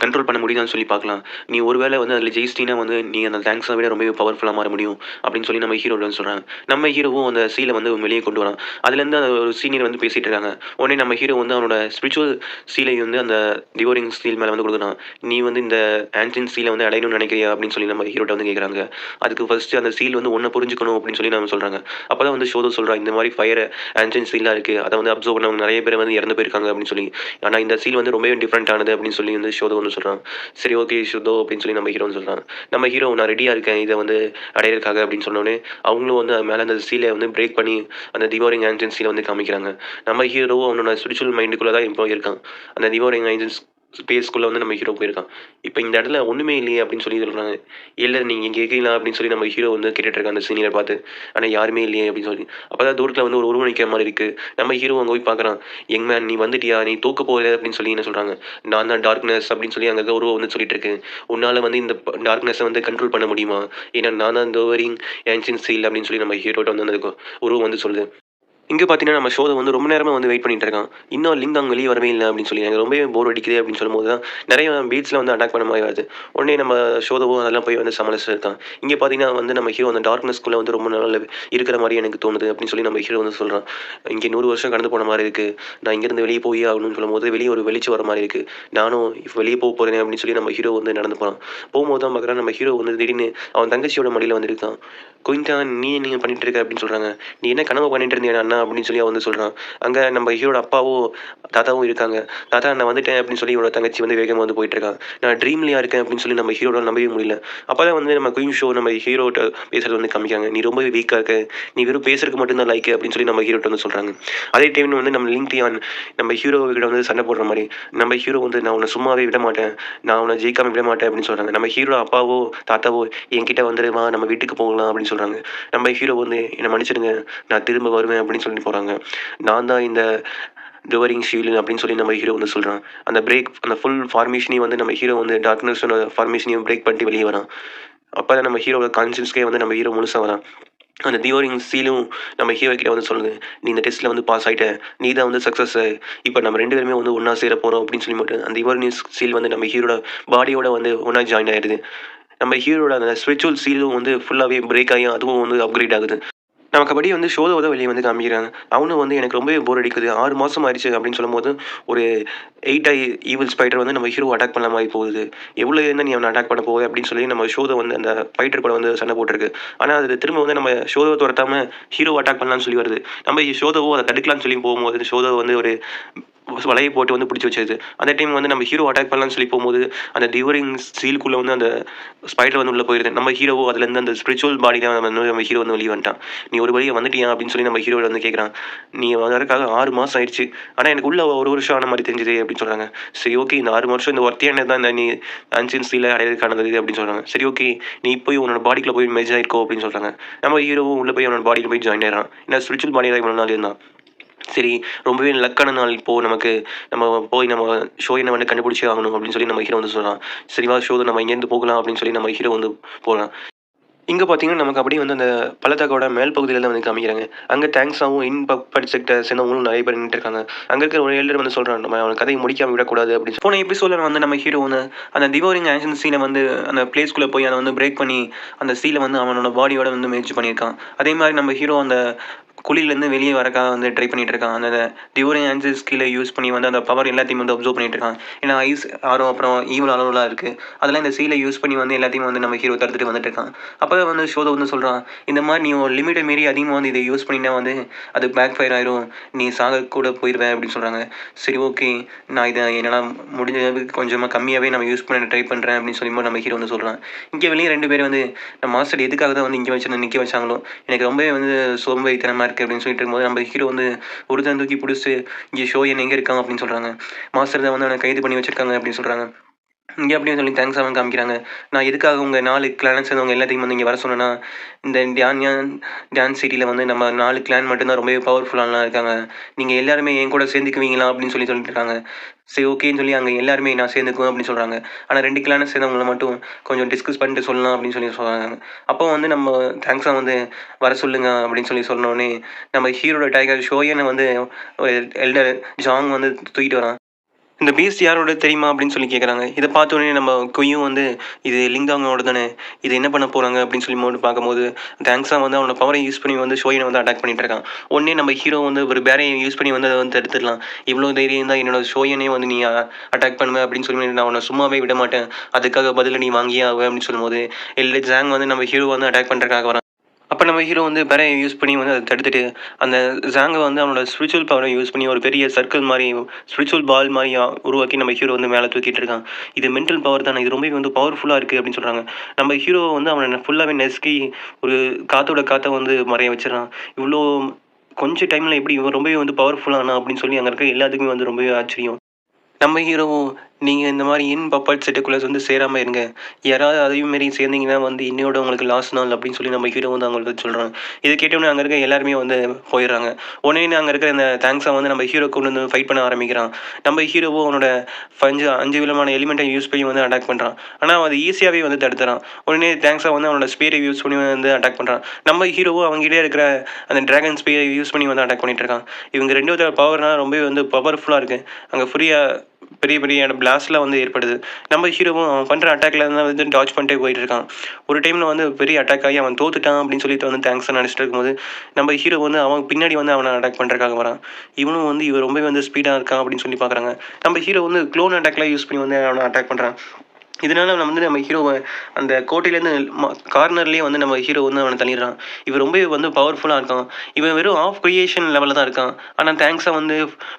கண்ட்ரோல் பண்ண முடியுதான்னு சொல்லி பார்க்கலாம். நீ ஒருவேளை வந்து அதில் ஜெயிச்சிட்டினா வந்து நீ அந்த தேங்க்ஸை விட ரொம்பவே பவர்ஃபுல்லாக மாற முடியும் அப்படின்னு சொல்லி நம்ம ஹீரோட வந்து சொல்கிறாங்க. நம்ம ஹீரோவும் அந்த சீலை வந்து வெளியே கொண்டு வரான். அதுலேருந்து அந்த ஒரு சீனியர் வந்து பேசிகிட்டு இருக்காங்க. உடனே நம்ம ஹீரோ வந்து அவனோட ஸ்பிரிச்சுவல் சீலை வந்து அந்த டிவோரிங் சீல் மேலே வந்து கொடுக்குறான். நீ வந்து இந்த ஆன்சியன் சீலை வந்து அடையணும்னு நினைக்கிறியா அப்படின்னு சொல்லி நம்ம ஹீரோட்ட வந்து கேட்குறாங்க. அதுக்கு ஃபஸ்ட்டு அந்த சீல் வந்து ஒன்றை புரிஞ்சுக்கணும் அப்படின்னு சொல்லி நம்ம சொல்கிறாங்க. அப்போ தான் வந்து ஷோதோ சொல்கிறான், இந்த மாதிரி ஃபயர் ஆன்சியன் சீலாக இருக்குது, அதை வந்து அப்சர்வ் பண்ணவங்க நிறைய பேர் வந்து இறந்து போயிருக்காங்க அப்படின்னு சொல்லி. ஆனால் இந்த சீல் வந்து ரொம்பவே டிஃப்ரெண்ட் ஆனது அப்படின்னு சொல்லி வந்து ஷோதோ வந்து சொல்கிறான். சரி ஓகே ஷோதோ அப்படின்னு சொல்லி நம்ம ஹீரோ வந்து சொல்கிறான். நம்ம ஹீரோ நான் ரெடியாக இருக்கேன் இதை வந்து அடையிறதுக்காக அப்படின்னு சொன்னோடனே அவங்களும் வந்து மேலே அந்த சீலை வந்து பிரேக் பண்ணி அந்த டிவோரிங் ஆன்ஜன் சீலை வந்து காமிக்கிறாங்க. நம்ம ஹீரோ அவனோட ஸ்பிரிச்சுவல் மைண்டுக்குள்ளே தான் இப்போ இருக்கான். அந்த டிவோரிங் ஆன்ஜன்ஸ் ஸ்பேஸ்க்குள்ளே வந்து நம்ம ஹீரோ போயிருக்கான். இப்போ இந்த இடத்துல ஒன்றுமே இல்லையே அப்படின்னு சொல்லி சொல்கிறாங்க. இல்லை நீங்கள் இங்கே இருக்கீங்களா அப்படின்னு சொல்லி நம்ம ஹீரோ வந்து கேட்டுட்ருக்கான் அந்த சீனியரை பார்த்து. ஆனால் யாருமே இல்லையே அப்படின்னு சொல்லி. அப்போ தான் தூரத்தில் வந்து ஒரு உருவம் நிற்கிற மாதிரி இருக்குது. நம்ம ஹீரோ அங்கே போய் பார்க்குறான். யங் மேன் நீ வந்துட்டியா, நீ தூக்க போகிற அப்படின்னு சொல்லி என்ன சொல்கிறாங்க. நான் தான் டார்க்னஸ் அப்படின்னு சொல்லி அங்கே இருக்க உருவம் வந்து சொல்லிட்டு இருக்கு. உன்னால் வந்து இந்த டார்க்னஸை வந்து கண்ட்ரோல் பண்ண முடியுமா, ஏன்னா நான் தான் டிவோரிங் ஆன்சியன் சீல் அப்படின்னு சொல்லி நம்ம ஹீரோட்ட வந்து அந்த உருவம் வந்து சொல்லுது. இங்கே பார்த்தீங்கன்னா நம்ம ஷோதை வந்து ரொம்ப நேரமாக வந்து வெயிட் பண்ணிட்டு இருக்கான். இன்னும் லிங்க் வெளியே வரவே இல்லை அப்படின்னு சொல்லி எனக்கு ரொம்பவே போர் அடிக்குது அப்படின்னு சொல்லும்போது தான் நிறைய பீட்ஸில் வந்து அட்டாக் பண்ண மாதிரி வருது. உடனே நம்ம ஷோதவும் அதெல்லாம் போய் வந்து சமாளிச்சு இருக்கான். இங்கே பார்த்தீங்கன்னா வந்து நம்ம ஹீரோ அந்த டார்க்னஸ்குள்ளே வந்து ரொம்ப நாள் இருக்கிற மாதிரி எனக்கு தோணுது அப்படின்னு சொல்லி நம்ம ஹீரோ வந்து சொல்கிறான். இங்கே 100 வருஷம் கடந்து போன மாதிரி இருக்குது, நான் இங்கேருந்து வெளியே போய் ஆகணும்னு சொல்லும்போது வெளியே ஒரு வெளிச்சம் வர மாதிரி இருக்குது, நானும் இப்போ வெளியே போக போகிறேன் அப்படின்னு சொல்லி நம்ம ஹீரோ வந்து நடந்து போகிறான். போகும்போது தான் பார்க்குறான் நம்ம ஹீரோ வந்து திடீர்னு அவன் தங்கச்சியோட மடியில் வந்து இருக்கான். குயின்டான் நீ நீங்கள் பண்ணிட்டு இருக்க அப்படின்னு சொல்கிறாங்க. நீ என்ன கனவு பண்ணிட்டு இருந்தியா அண்ணா அப்படின்னு சொல்லி அவன் வந்து சொல்கிறான். அங்கே நம்ம ஹீரோட அப்பாவும் தாத்தாவும் இருக்காங்க. தாத்தா நான் வந்துட்டேன் அப்படின்னு சொல்லி இவனோட தங்கச்சி வந்து வேகமாக வந்து போயிட்டுருக்கான். நான் ட்ரீம்லையாக இருக்கேன் அப்படின்னு சொல்லி நம்ம ஹீரோட நம்பவே முடியல. அப்போ தான் வந்து நம்ம குயின் ஷோ நம்ம ஹீரோட்ட பேசுகிறது வந்து காமிக்காங்க. நீ ரொம்பவே வீக்காக இருக்க, நீ வெறும் பேசுறதுக்கு மட்டும்தான் லைக் அப்படின்னு சொல்லி நம்ம ஹீரோட்ட வந்து சொல்கிறாங்க. அதே டைமில் வந்து நம்ம லிங்க்டியான் நம்ம ஹீரோ கிட்ட வந்து சண்டை போடுற மாதிரி நம்ம ஹீரோ வந்து நான் உன்னை சும்மாவே விட மாட்டேன், நான் உன்னை ஜெயிக்காமல் விட மாட்டேன் அப்படின்னு சொல்கிறாங்க. நம்ம ஹீரோ அப்பாவோ தாத்தாவோ என்கிட்ட வந்துடுமா நம்ம வீட்டுக்கு போகலாம் அப்படின்னு சொல்கிறாங்க. நம்ம ஹீரோ வந்து என்னை மன்னிச்சிடுங்க, நான் திரும்ப வருவேன் அப்படின்னு சொல்லி போகிறாங்க. நான் தான் இந்த டிவோரிங் ஷீல்டு அப்படின்னு சொல்லி நம்ம ஹீரோ வந்து சொல்கிறான். அந்த ஃபுல் ஃபார்மேஷனையும் வந்து நம்ம ஹீரோ வந்து டார்க்னஸோட ஃபார்மேஷனையும் பிரேக் பண்ணிட்டு வெளியே வரான். அப்போ தான் நம்ம ஹீரோட கான்சியன்ஸ்க்கே வந்து நம்ம ஹீரோ முழுசாக வரான். அந்த டிவோரிங் சீலும் நம்ம ஹீரோ கிட்ட வந்து சொல்லுது, நீ இந்த டெஸ்ட்டில் வந்து பாஸ் ஆகிட்ட, நீ தான் வந்து சக்ஸஸ், இப்போ நம்ம 2 பேருமே வந்து ஒன்றா சேர போகிறோம் அப்படின்னு சொல்லி மட்டும் அந்த டிவோரிங் சீல் வந்து நம்ம ஹீரோட பாடியோட வந்து ஒன்றா ஜாயின் ஆகிடுது. நம்ம ஹீரோட அந்த ஸ்பிரிச்சுவல் சீலும் வந்து ஃபுல்லாகவே பிரேக் ஆகி அதுவும் வந்து அப்கிரேட் ஆகுது. நமக்கு அப்படியே வந்து ஷோதோவை தான் வெளியே வந்து காமிக்கிறாங்க. அவனும் வந்து எனக்கு ரொம்பவே போர் அடிக்குது, 6 மாதம் ஆயிடுச்சு அப்படின்னு சொல்லும்போது ஒரு 8 ஐ ஈவில் ஸ்பைடர் வந்து நம்ம ஹீரோ அட்டாக் பண்ண மாதிரி போகுது. எவ்வளோ இருந்தால் நீ அவனை அட்டாக் பண்ண போகுது அப்படின்னு சொல்லி நம்ம ஷோதோ வந்து அந்த ஃபைட்டர் கூட வந்து சண்டை போட்டிருக்கு. ஆனால் அது திரும்ப வந்து நம்ம ஷோதோவை துரத்தாமல் ஹீரோ அட்டாக் பண்ணலான்னு சொல்லி வருது. நம்ம ஷோதோவோ அதை தடுக்கலான்னு சொல்லி போகும்போது ஷோதோ வந்து ஒரு வலையை போட்டு வந்து பிடிச்சி வச்சது. அந்த டைம் வந்து நம்ம ஹீரோ அட்டாக் பண்ணலான்னு சொல்லி போகும்போது அந்த டிவோரிங் சீலுக்குள்ளே வந்து அந்த ஸ்பைடர் வந்து உள்ளே போயிருது. நம்ம ஹீரோவோ அதுலேருந்து அந்த ஸ்பிரிச்சுவல் பாடியில் நம்ம ஹீரோ வந்து வெளியே வந்துட்டான். நீ ஒரு வழியை வந்துட்டியா அப்படின்னு சொல்லி நம்ம ஹீரோ வந்து கேட்குறான். நீ வரதுக்காக 6 மாதம் ஆயிடுச்சு, ஆனால் எனக்கு உள்ள 1 வருஷம் ஆன மாதிரி தெரிஞ்சுது அப்படின்னு சொல்கிறாங்க. சரி ஓகே, இந்த 6 வருஷம் இந்த ஒர்த்தியானது தான் இந்த நீ ஆன்சியன் சீலை அடையிறதுக்கானது அப்படின்னு சொல்கிறாங்க. சரி ஓகே, நீ போய் உன்னோட பாடிக்குள்ளே போய் மெர்ஜ் ஆயிருக்கோ அப்படின்னு சொல்கிறாங்க. நம்ம ஹீரோவும் உள்ளே போய் அவனோட பாடியில் போய் ஜாயின் ஆயிடறான். ஏன்னா ஸ்பிரிச்சுவல் பாடியில் இவ்வளோ நாள் இருந்தான். சரி ரொம்பவே லக்கான நாள் இப்போது நமக்கு, நம்ம போய் நம்ம ஷோயினை வந்து கண்டுபிடிச்சே ஆகணும் அப்படின்னு சொல்லி நம்ம ஹீரோ வந்து சொல்கிறான். சரிவா ஷோ நம்ம இங்கேருந்து போகலாம் அப்படின்னு சொல்லி நம்ம ஹீரோ வந்து போகலாம். இங்கே பார்த்தீங்கன்னா நமக்கு அப்படியே வந்து அந்த பள்ளத்தாக்கோட மேல் பகுதியில் தான் வந்து காமிக்கிறாங்க. அங்கே தேங்க்ஸாகவும் இன்பட் செக்டர் சேர்ந்தவங்களும் நிறைய பேர் நின்றுருக்காங்க. அங்கே இருக்கிற ஒரு எல்டர் வந்து சொல்கிறான், நம்ம அவன் கதையை முடிக்காமல் விடக்கூடாது அப்படின்னு போன எபிசோடில் வந்து நம்ம ஹீரோ வந்து அந்த டிவோரிங் ஆன்ஷன் சீனை வந்து அந்த பிளேஸ்க்குள்ளே போய் அதை வந்து பிரேக் பண்ணி அந்த சீலை வந்து அவனோட பாடியோட வந்து முயற்சி பண்ணியிருக்கான். அதே மாதிரி நம்ம ஹீரோ அந்த குழியிலேருந்து வெளியே வரக்காக வந்து ட்ரை பண்ணிட்டு இருக்கான். அந்த டியூரிங் ஆன்சர் ஸ்கில்லை யூஸ் பண்ணி வந்து அந்த பவர் எல்லாத்தையும் வந்து அப்சர்வ் பண்ணிட்டு இருக்கான். ஏன்னா ஐஸ் ஆரோ அப்புறம் ஈவல் ஆரோலாம் இருக்குது. அதெல்லாம் இந்த சீலை யூஸ் பண்ணி வந்து எல்லாத்தையும் வந்து நம்ம ஹீரோ தடுத்துட்டு வந்துட்டு இருக்கான். அப்போ தான் வந்து ஷோதை வந்து சொல்கிறான், இந்த மாதிரி நீ ஒரு லிமிட்டை மீறி அதிகமாக வந்து இதை யூஸ் பண்ணினா வந்து அது பேக் ஃபயர் ஆயிரும், நீ சாக கூட போயிடுவேன் அப்படின்னு சொல்கிறாங்க. சரி ஓகே, நான் இதை என்னால் முடிஞ்ச அளவுக்கு கொஞ்சமாக கம்மியாகவே நம்ம யூஸ் பண்ண ட்ரை பண்ணுறேன் அப்படின்னு சொல்லி நம்ம ஹீரோ வந்து சொல்கிறான். இங்கே வெளியே 2 பேர் வந்து நம்ம மாஸ்டர் எதுக்காக தான் வந்து இங்கே வச்சு நிற்க வச்சாங்களோ, எனக்கு ரொம்பவே வந்து சோம்பேறித்தனமாக இருக்குது அப்படின்னு சொல்லிட்டு இருக்கும்போது நம்ம ஹீரோ வந்து ஒருத்தன் தூக்கி பிடிச்சி இங்கே ஷோயன் எங்கே இருக்கான் அப்படின்னு சொல்கிறாங்க. மாஸ்டர் தான் வந்து அவனை கைது பண்ணி வச்சிருக்காங்க அப்படின்னு சொல்கிறாங்க. இங்கே அப்படின்னு சொல்லி தேங்க்ஸ் அவன் காமிக்கிறாங்க. நான் எதுக்காக உங்கள் 4 கிளான்ஸ் அவங்க எல்லாத்தையும் வந்து இங்கே வர சொன்னேன்னா, இந்த டான்ஸ் சிட்டியில் வந்து நம்ம 4 கிளான் மட்டும்தான் ரொம்பவே பவர்ஃபுல்லாலாம் இருக்காங்க. நீங்கள் எல்லாருமே என் கூட சேர்ந்துக்குவீங்களா அப்படின்னு சொல்லிட்டு இருக்காங்க. சரி ஓகேன்னு சொல்லி அங்கே எல்லாருமே நான் சேர்ந்துக்குவேன் அப்படின்னு சொல்கிறாங்க. ஆனால் 2 கிளானை சேர்ந்தவங்கள மட்டும் கொஞ்சம் டிஸ்கஸ் பண்ணிட்டு சொல்லலாம் அப்படின்னு சொல்லி சொல்கிறாங்க. அப்போ வந்து நம்ம தேங்க்ஸாக வந்து வர சொல்லுங்க அப்படின்னு சொல்லி சொன்னோடனே நம்ம ஹீரோட டைகர் ஷோயனை வந்து எல்டர் ஜாங் வந்து தூக்கிட்டு வரான். இந்த பீஸ்ட் யாரோட தெரியுமா அப்படின்னு சொல்லி கேட்குறாங்க. இதை பார்த்தோன்னே நம்ம கொய்யும் வந்து இது லிங்காங்கோட தானே, இது என்ன பண்ண போகிறாங்க அப்படின்னு சொல்லி மோடு பார்க்கும்போது தேங்க்ஸாக வந்து அவனோட பவரை யூஸ் பண்ணி வந்து ஷோயனை வந்து அட்டாக் பண்ணிட்டு இருக்கான். உடனே நம்ம ஹீரோ வந்து ஒரு பேரையை யூஸ் பண்ணி வந்து அதை வந்து தடுத்துடலாம். இவ்வளோ தைரியம் தான் என்னோட ஷோயனே வந்து நீ அட்டாக் பண்ணுவேன் அப்படின்னு சொல்லி நான் உன்னை சும்மாவே விட மாட்டேன், அதுக்காக பதில் நீ வாங்கியே ஆகுவேன் அப்படின்னு சொல்லும்போது ஜாங் வந்து நம்ம ஹீரோ வந்து அட்டாக் பண்ணுறதுக்காக வரான். அப்போ நம்ம ஹீரோ வந்து பெரையை யூஸ் பண்ணி வந்து அதை தடுத்துட்டு அந்த ஜாங்கை வந்து அவனோட ஸ்பிரிச்சுவல் பவரை யூஸ் பண்ணி ஒரு பெரிய சர்க்கிள் மாதிரி ஸ்பிரிச்சுவல் பால் மாதிரி உருவாக்கி நம்ம ஹீரோ வந்து மேலே தூக்கிட்டு இருக்கான். இது மென்டல் பவர் தானே, இது ரொம்பவே வந்து பவர்ஃபுல்லாக இருக்குது அப்படின்னு சொல்கிறாங்க. நம்ம ஹீரோ வந்து அவனை ஃபுல்லாகவே நெசுக்கி ஒரு காற்றை வந்து மறைய வச்சிடறான். இவ்வளோ கொஞ்சம் டைமில் எப்படி இவன் ரொம்பவே வந்து பவர்ஃபுல்லானா அப்படின்னு சொல்லி அங்கே இருக்க எல்லாத்துக்குமே வந்து ரொம்பவே ஆச்சரியம். நம்ம ஹீரோவும் நீங்கள் இந்த மாதிரி பப்பட் செட்டுக்குள்ளே வந்து சேராமல் இருங்க, யாராவது அதையும் மாரி சேர்ந்தீங்கன்னா வந்து இன்னையோட உங்களுக்கு லாஸ்ட் நாள் அப்படின்னு சொல்லி நம்ம ஹீரோ வந்து அவங்களுக்கு சொல்கிறாங்க. இதை கேட்டோன்னே அங்கே இருக்க எல்லாருமே வந்து போயிடுறாங்க. உடனே அங்கே இருக்கிற இந்த தேங்க்ஸை வந்து நம்ம ஹீரோ கொண்டு வந்து ஃபைட் பண்ண ஆரம்பிக்கிறான். நம்ம ஹீரோவும் அவனோட 5 விதமான எலிமெண்ட்டை யூஸ் பண்ணி வந்து அட்டாக் பண்ணுறான். ஆனால் அது ஈஸியாகவே வந்து தடுத்துறான். உடனே தேங்க்ஸை வந்து அவனோட ஸ்பீரை யூஸ் பண்ணி வந்து அட்டாக் பண்ணுறான். நம்ம ஹீரோவும் அவங்ககிட்டே இருக்கிற அந்த டிராகன் ஸ்பீரை யூஸ் பண்ணி வந்து அட்டாக் பண்ணிட்டு இருக்கான். இவங்க 2 வித பவர்னால் ரொம்பவே வந்து பவர்ஃபுல்லாக இருக்குது. அங்கே ஃப்ரீயாக பெரிய பெரிய பிளாஸ்ட்லாம் வந்து ஏற்படுது. நம்ம ஹீரோவும் அவன் பண்ணுற அட்டாக்ல வந்து டாச் பண்ணிட்டே போயிட்டு இருக்கான். ஒரு டைமில் வந்து பெரிய அட்டாக் ஆகி அவன் தோத்துட்டான் அப்படின்னு சொல்லிட்டு வந்து தேங்க்ஸ் நினச்சிட்டு இருக்கும்போது நம்ம ஹீரோ வந்து அவன் பின்னாடி வந்து அவனை அட்டாக் பண்ணுறதுக்காக வரான். இவனும் வந்து இவன் ரொம்பவே வந்து ஸ்பீடாக இருக்கான் அப்படின்னு சொல்லி பார்க்குறாங்க. நம்ம ஹீரோ வந்து க்ளோன் அட்டாக்லாம் யூஸ் பண்ணி வந்து அவனை அட்டாக் பண்ணுறான். இதனால நம்ம ஹீரோவை அந்த கோட்டையிலேருந்து கார்னர்லேயே வந்து நம்ம ஹீரோ வந்து அவனை தள்ளிடுறான். இவன் ரொம்பவே வந்து பவர்ஃபுல்லாக இருக்கான். இவன் வெறும் ஆஃப் கிரியேஷன் லெவலில் தான் இருக்கான். ஆனால் தேங்க்ஸாக வந்து